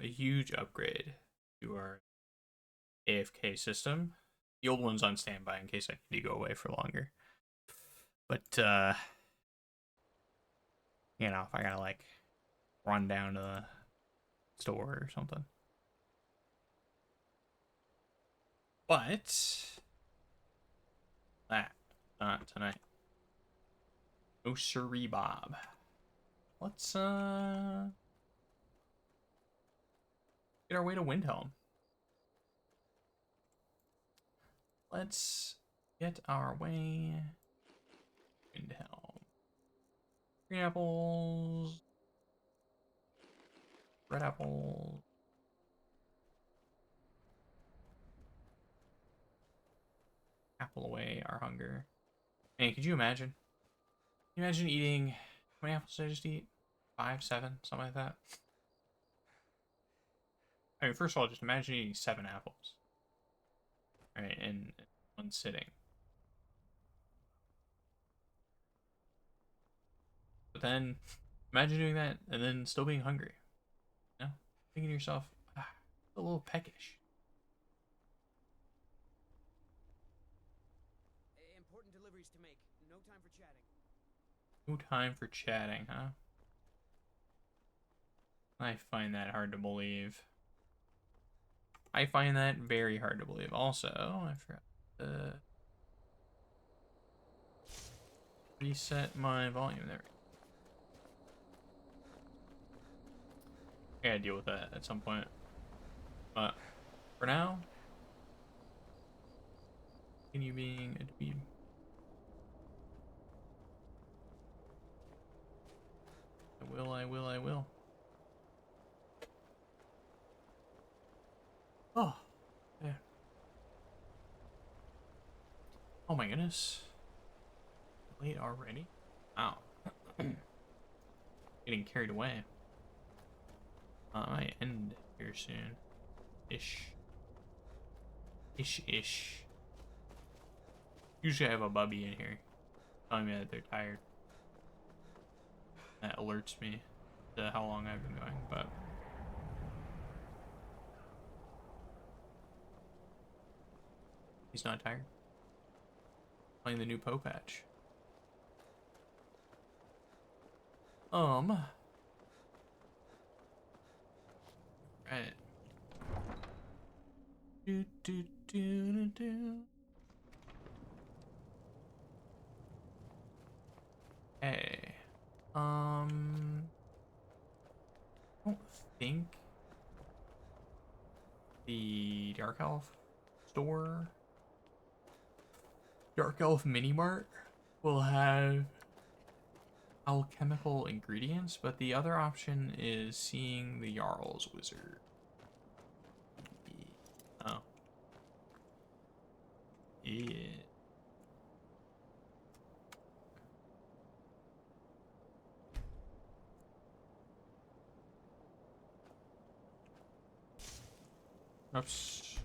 A huge upgrade to our AFK system. The old one's on standby in case I need to go away for longer. But, you know, if I gotta, like, run down to the store or something. But that not tonight. Oh siree, Bob. Let's get our way to Windhelm. Let's get our way Windhelm. Green apples. Red apples. Apple away our hunger. Hey, could you imagine? Can you imagine eating, how many apples did I just eat? 5, 7, something like that? I mean, first of all, just imagine eating 7 apples. Right, in one sitting. But then, imagine doing that and then still being hungry. You know? Thinking to yourself, a little peckish. Important deliveries to make. No time for chatting. No time for chatting, huh? I find that hard to believe. I find that very hard to believe. Also, I forgot to reset my volume there. I gotta deal with that at some point. But for now, continue being a dweeb. I will. Oh, yeah. Oh my goodness. Late already? Wow. Getting carried away. I might end here soon. Ish. Usually I have a bubby in here telling me that they're tired. That alerts me to how long I've been going, but he's not tired. Playing the new Poe patch. Right. I don't think the Dark Elf store, Dark Elf Mini Mart, will have alchemical ingredients, but the other option is seeing the Jarl's Wizard. Oh. Yeah. Oops.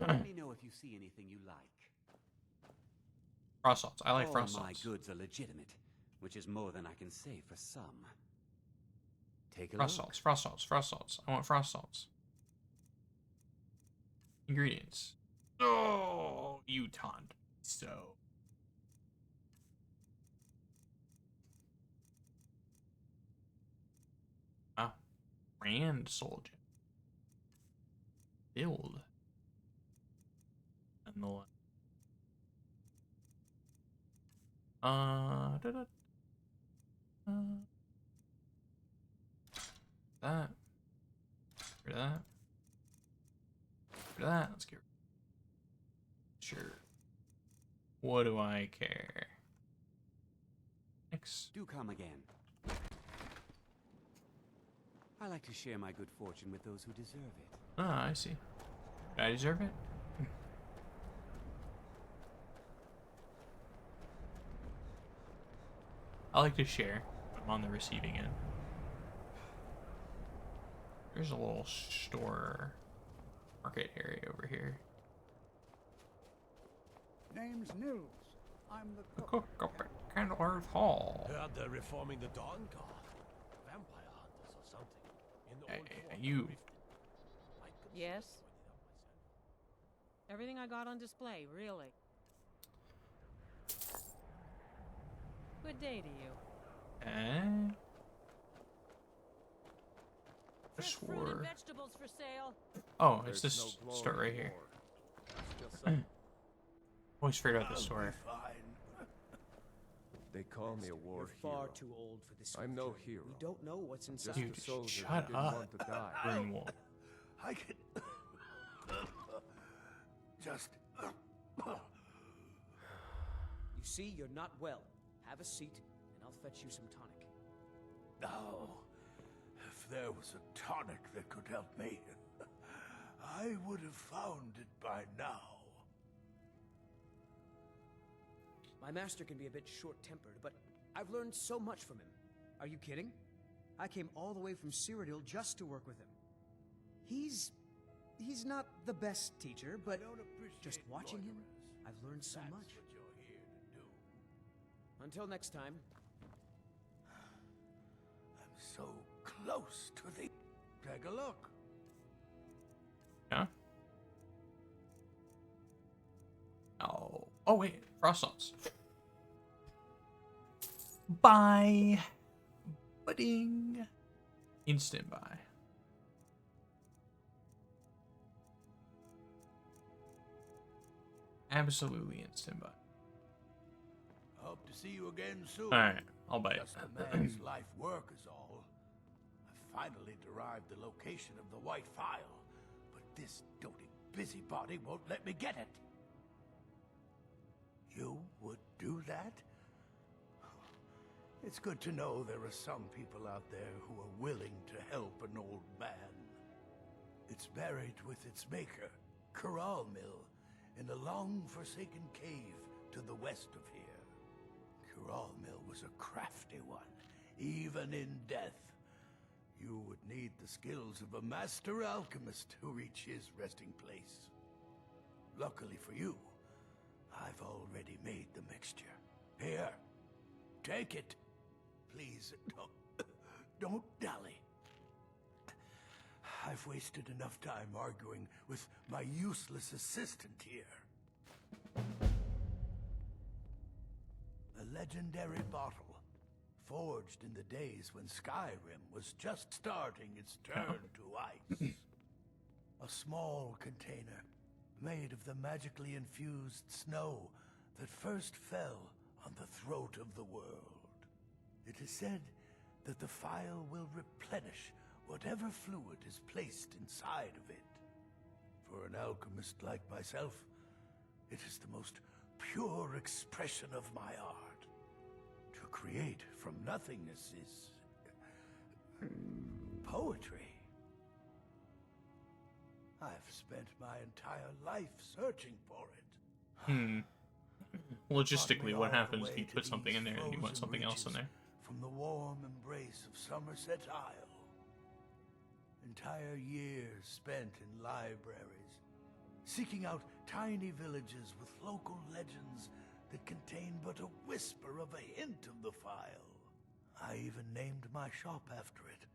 Let me know if you see anything you like. Frost salts. I like All frost my salts. goods are legitimate, which is more than I can say for some. Take a Frost look. salts, frost salts, frost salts. I want frost salts. Ingredients. Oh, you taunt. So. Ah. Brand Soul Gem. Build. And the one. That. Rid of that. Rid of that. Let's get rid. Sure. What do I care? Next. Do come again. I like to share my good fortune with those who deserve it. Ah, I see. Do I deserve it? I like to share. I'm on the receiving end. There's a little store market area over here. Name's Nils. I'm the Cook up at Candlehearth Hall. Heard they're reforming the Dawn Guard. Vampire hunters or something. In the old fort. You. Yes? Everything I got on display, really. Good day to you. Eh? I Fresh fruit swore. and vegetables for sale. Oh, it's this store right here. Always figured out this store. They call me a war You're far hero. too old for this. I'm no hero. We don't know what's inside. Just Dude, a soldier shut who didn't up. want to die. Green Wolf. I can just. You see, you're not well. Have a seat, and I'll fetch you some tonic. Oh, if there was a tonic that could help me, I would have found it by now. My master can be a bit short-tempered, but I've learned so much from him. Are you kidding? I came all the way from Cyrodiil just to work with him. He's not the best teacher, but just watching him, I've learned so much. What you're here to do. Until next time. I'm so close to the. Take a look. Yeah? Oh. Oh, wait. Frost salts. Buy. Budding. Instant buy. Absolutely instant buy. Hope to see you again soon. Alright, I'll buy it. Just a man's life work is all. I finally derived the location of the White Phial, but this doting busybody won't let me get it. You would do that? It's good to know there are some people out there who are willing to help an old man. It's buried with its maker, Corral Mill, in a long-forsaken cave to the west of here. Corral Mill was a crafty one, even in death. You would need the skills of a master alchemist to reach his resting place. Luckily for you, I've already made the mixture. Here, take it. Please, don't dally. I've wasted enough time arguing with my useless assistant here. A legendary bottle, forged in the days when Skyrim was just starting its turn to ice. A small container, made of the magically infused snow that first fell on the throat of the world. It is said that the phial will replenish whatever fluid is placed inside of it. For an alchemist like myself, it is the most pure expression of my art. To create from nothingness is poetry. I've spent my entire life searching for it. Logistically, what happens if you put something in there and you want something else in there? From the warm embrace of Somerset Isle. Entire years spent in libraries, seeking out tiny villages with local legends that contain but a whisper of a hint of the phial. I even named my shop after it,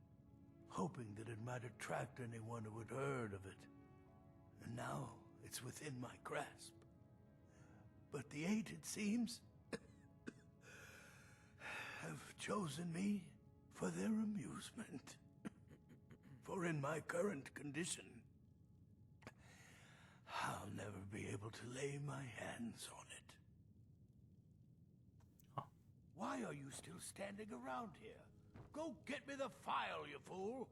hoping that it might attract anyone who had heard of it. And now it's within my grasp. But the Eight, it seems, have chosen me for their amusement. For in my current condition, I'll never be able to lay my hands on it. Why are you still standing around here? Go get me the phial, you fool!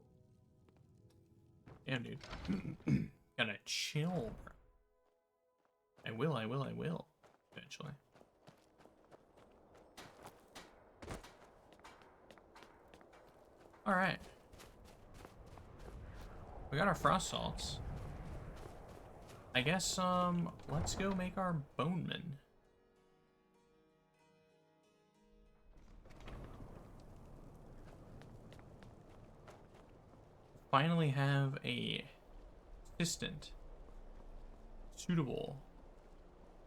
Damn, dude. Gotta chill, bro. I will. Eventually. Alright. We got our frost salts. I guess, let's go make our bonemen. Finally have a assistant suitable.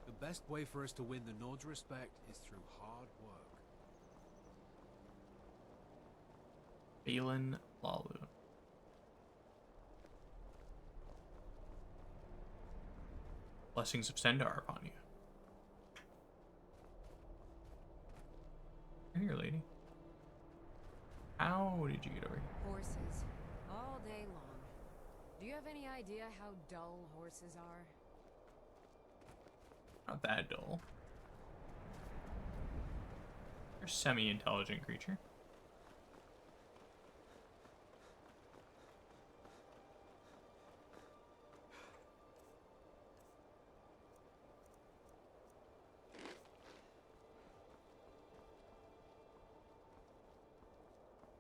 The best way for us to win the Nord's respect is through hard work. Balin Lalu. Blessings of Sendar upon you. Come here, lady. How did you get over here? Horses. All day long. Do you have any idea how dull horses are? Not that dull. You're a semi-intelligent creature.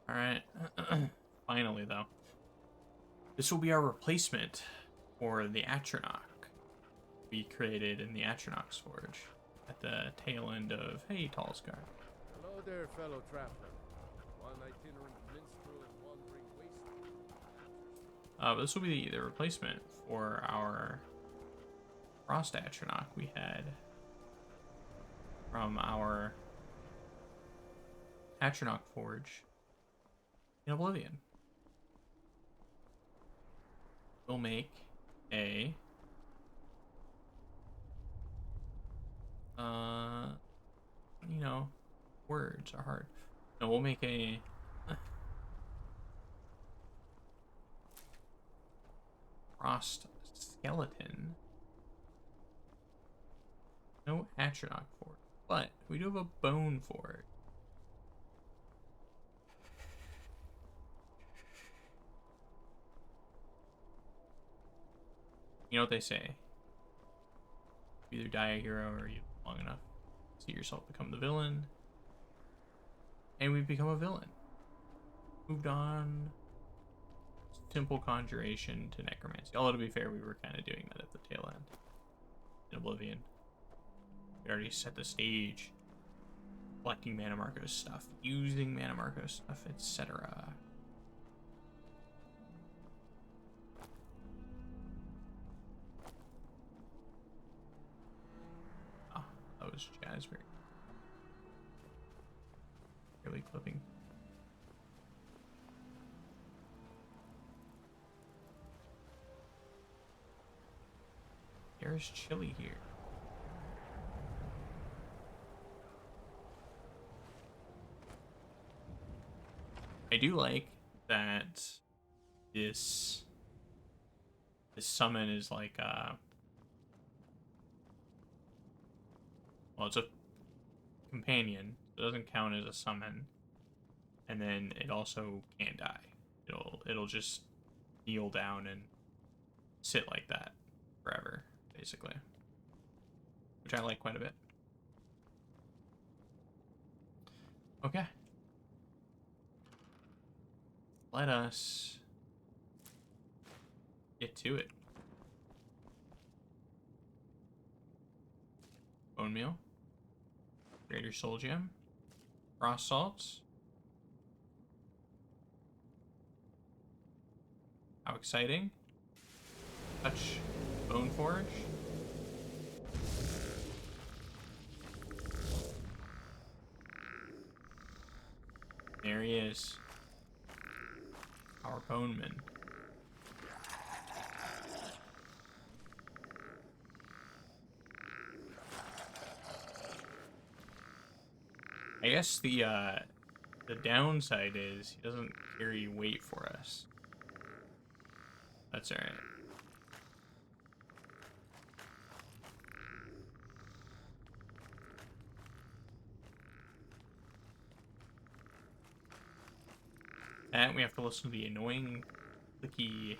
Alright. Finally, though. This will be our replacement for the Atronach we created in the Atronach's Forge at the tail end of, hey, Tallscar. Hello there, fellow traveler. One itinerant minstrel and wandering wasteland. This will be the replacement for our Frost Atronach we had from our Atronach Forge in Oblivion. We'll make a you know, words are hard. No, we'll make a frost skeleton. No Atronach for it, but we do have a bone for it. You know what they say? You either die a hero or you live long enough to see yourself become the villain. And we've become a villain. Moved on. Simple conjuration to necromancy. Although to be fair, we were kind of doing that at the tail end. In Oblivion. We already set the stage. Collecting Mana Marcos stuff. Using Mana Marcos stuff, etc. That was Jazzberry. Really clipping. There's chili here. I do like that this summon is like well, it's a companion. It doesn't count as a summon. And then it also can't die. It'll just kneel down and sit like that forever, basically. Which I like quite a bit. Okay. Let us get to it. Bone meal. Greater soul gem. Frost salts. How exciting. Touch bone forge. There he is. Our boneman. I guess the downside is he doesn't carry weight for us. That's alright. And we have to listen to the annoying clicky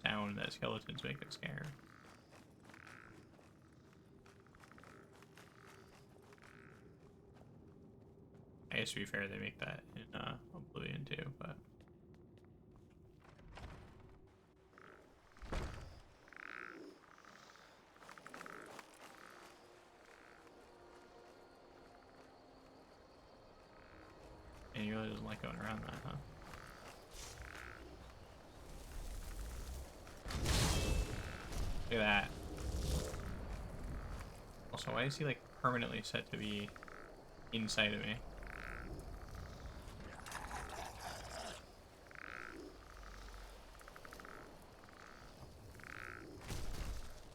sound that skeletons make us scare. I guess to be fair, they make that in Oblivion too, but and he really doesn't like going around that, huh? Look at that. Also, why is he like permanently set to be inside of me?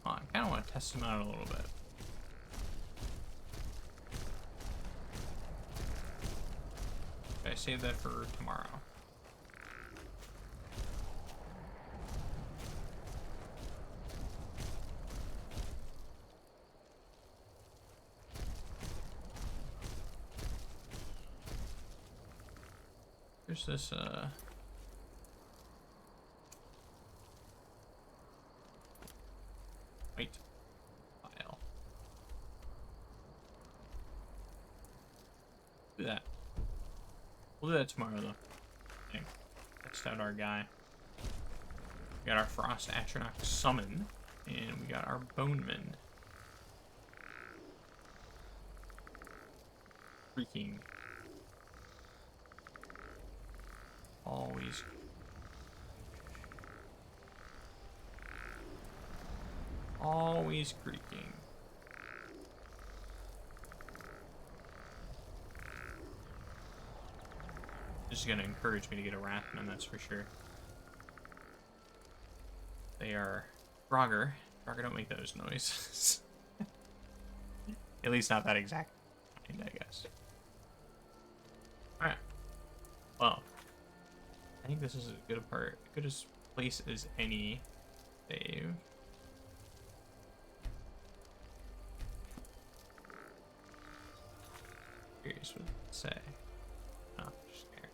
Oh, I kind of want to test him out a little bit. I save that for tomorrow. There's this white file. Do that. We'll do that tomorrow, though. Okay. Test out our guy. We got our Frost Atronach summon, and we got our Boneman. Freaking. Always. Always creaking. This is going to encourage me to get a Wrathman, that's for sure. They are Frogger. Frogger don't make those noises. At least not that exact kind, I guess. Alright. Well. I think this is a good part. Good as place as any save. Curious what it say. Oh, just there.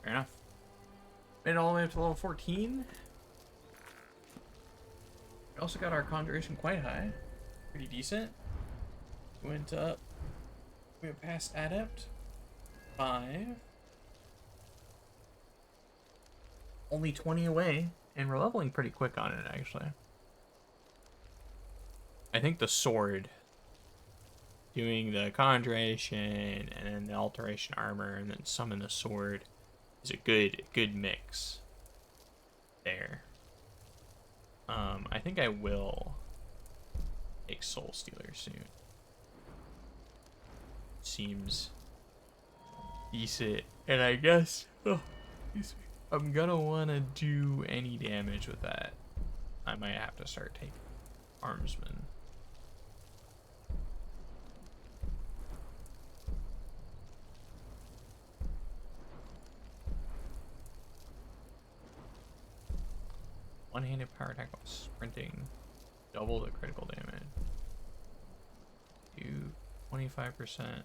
Fair enough. Made it all the way up to level 14. We also got our conjuration quite high. Pretty decent. Went up. We went past Adept. 5. Only 20 away, and we're leveling pretty quick on it, actually. I think the sword, doing the conjuration, and then the alteration armor, and then summon the sword, is a good mix there. I think I will take Soul Stealer soon. Seems decent, and I guess I'm gonna want to do any damage with that. I might have to start taking Armsman. One-handed power attack while sprinting. Double the critical damage. Do 25%.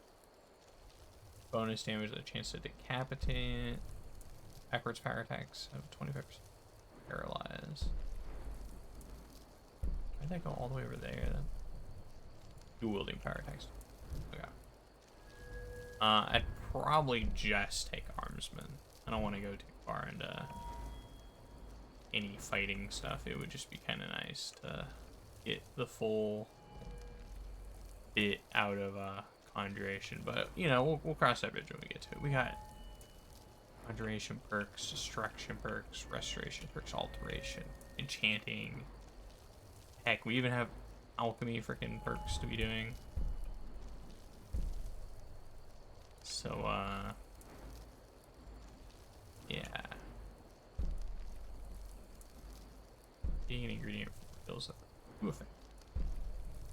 Bonus damage with a chance to decapitate. Backwards power attacks have 25%. Paralyze. Why did that go all the way over there then? Dual wielding power attacks. Okay. I'd probably just take Armsman. I don't want to go too far into any fighting stuff. It would just be kind of nice to get the full bit out of conjuration, but you know, we'll cross that bridge when we get to it. We got conjuration perks, destruction perks, restoration perks, alteration, enchanting. Heck, we even have alchemy freaking perks to be doing. So yeah. Being an ingredient fills up. Ooh, effect.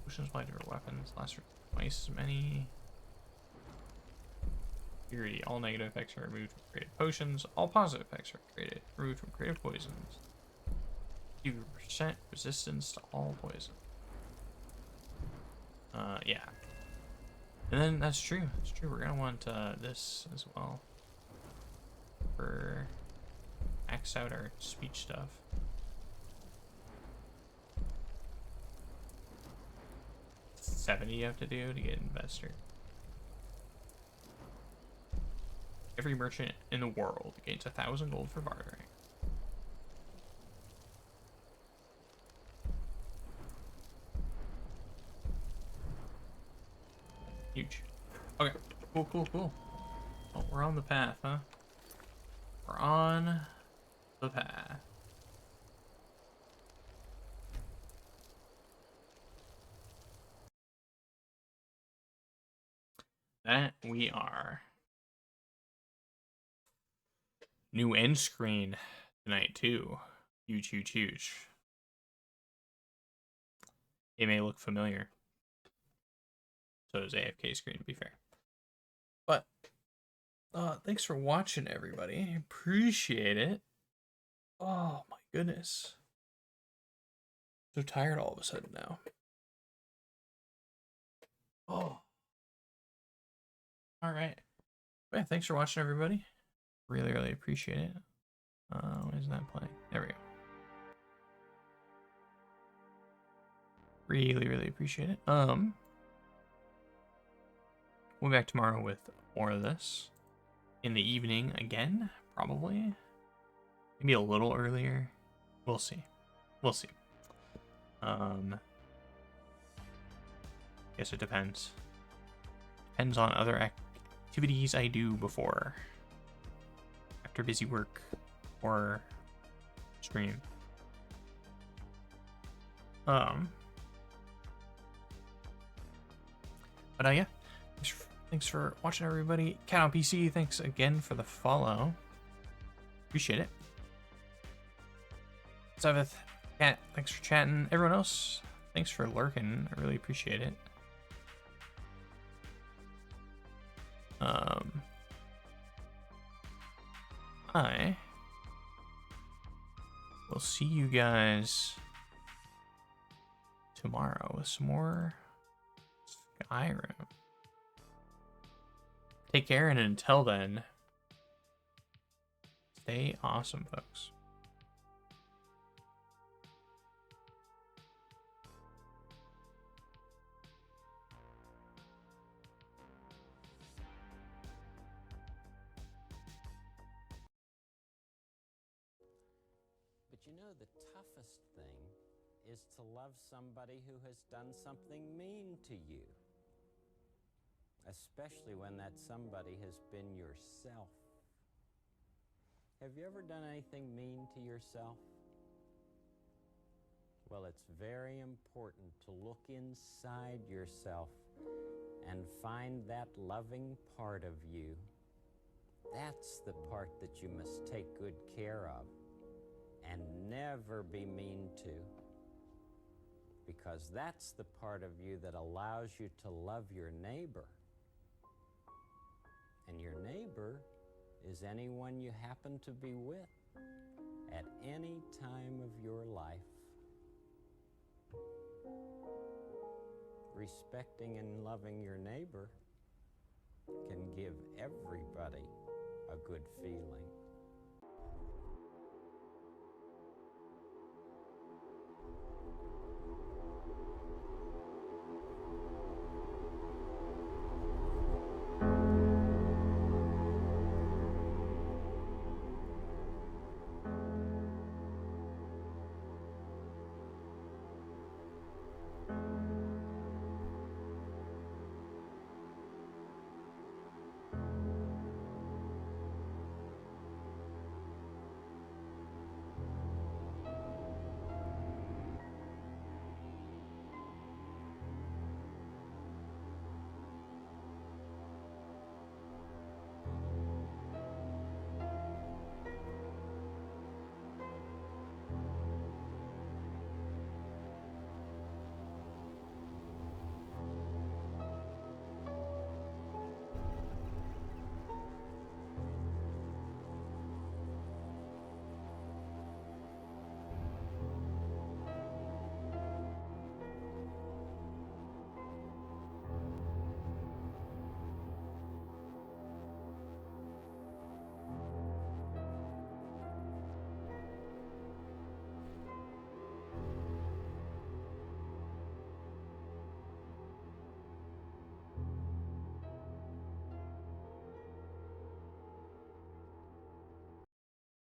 Potions apply to different weapons. Last for twice as many. Purity. All negative effects are removed from created potions. All positive effects are removed from created poisons. 50% resistance to all poison. Yeah. And then that's true. That's true. We're gonna want this as well. For max out our speech stuff. $70 you have to do to get investor. Every merchant in the world gains 1,000 gold for bartering. Huge. Okay. Cool. Oh, we're on the path, huh? We're on the path. That we are. New end screen tonight too. Huge. It may look familiar. So does AFK screen, to be fair. But thanks for watching, everybody. Appreciate it. Oh my goodness. So tired all of a sudden now. Oh. All right. Yeah, thanks for watching, everybody. Really appreciate it. Why isn't that playing? There we go. Really appreciate it. We'll be back tomorrow with more of this. In the evening again, probably. Maybe a little earlier. We'll see. Guess it depends. Depends on other activities I do before. After busy work or stream. But yeah. Thanks for watching, everybody. Cat on PC, thanks again for the follow. Appreciate it. Seventh, Cat, thanks for chatting. Everyone else, thanks for lurking. I really appreciate it. I will see you guys tomorrow with some more Skyrim. Take care, and until then, stay awesome, folks. But you know, the toughest thing is to love somebody who has done something mean to you. Especially when that somebody has been yourself. Have you ever done anything mean to yourself? Well, it's very important to look inside yourself and find that loving part of you. That's the part that you must take good care of and never be mean to. Because that's the part of you that allows you to love your neighbor. And your neighbor is anyone you happen to be with at any time of your life. respecting and loving your neighbor can give everybody a good feeling.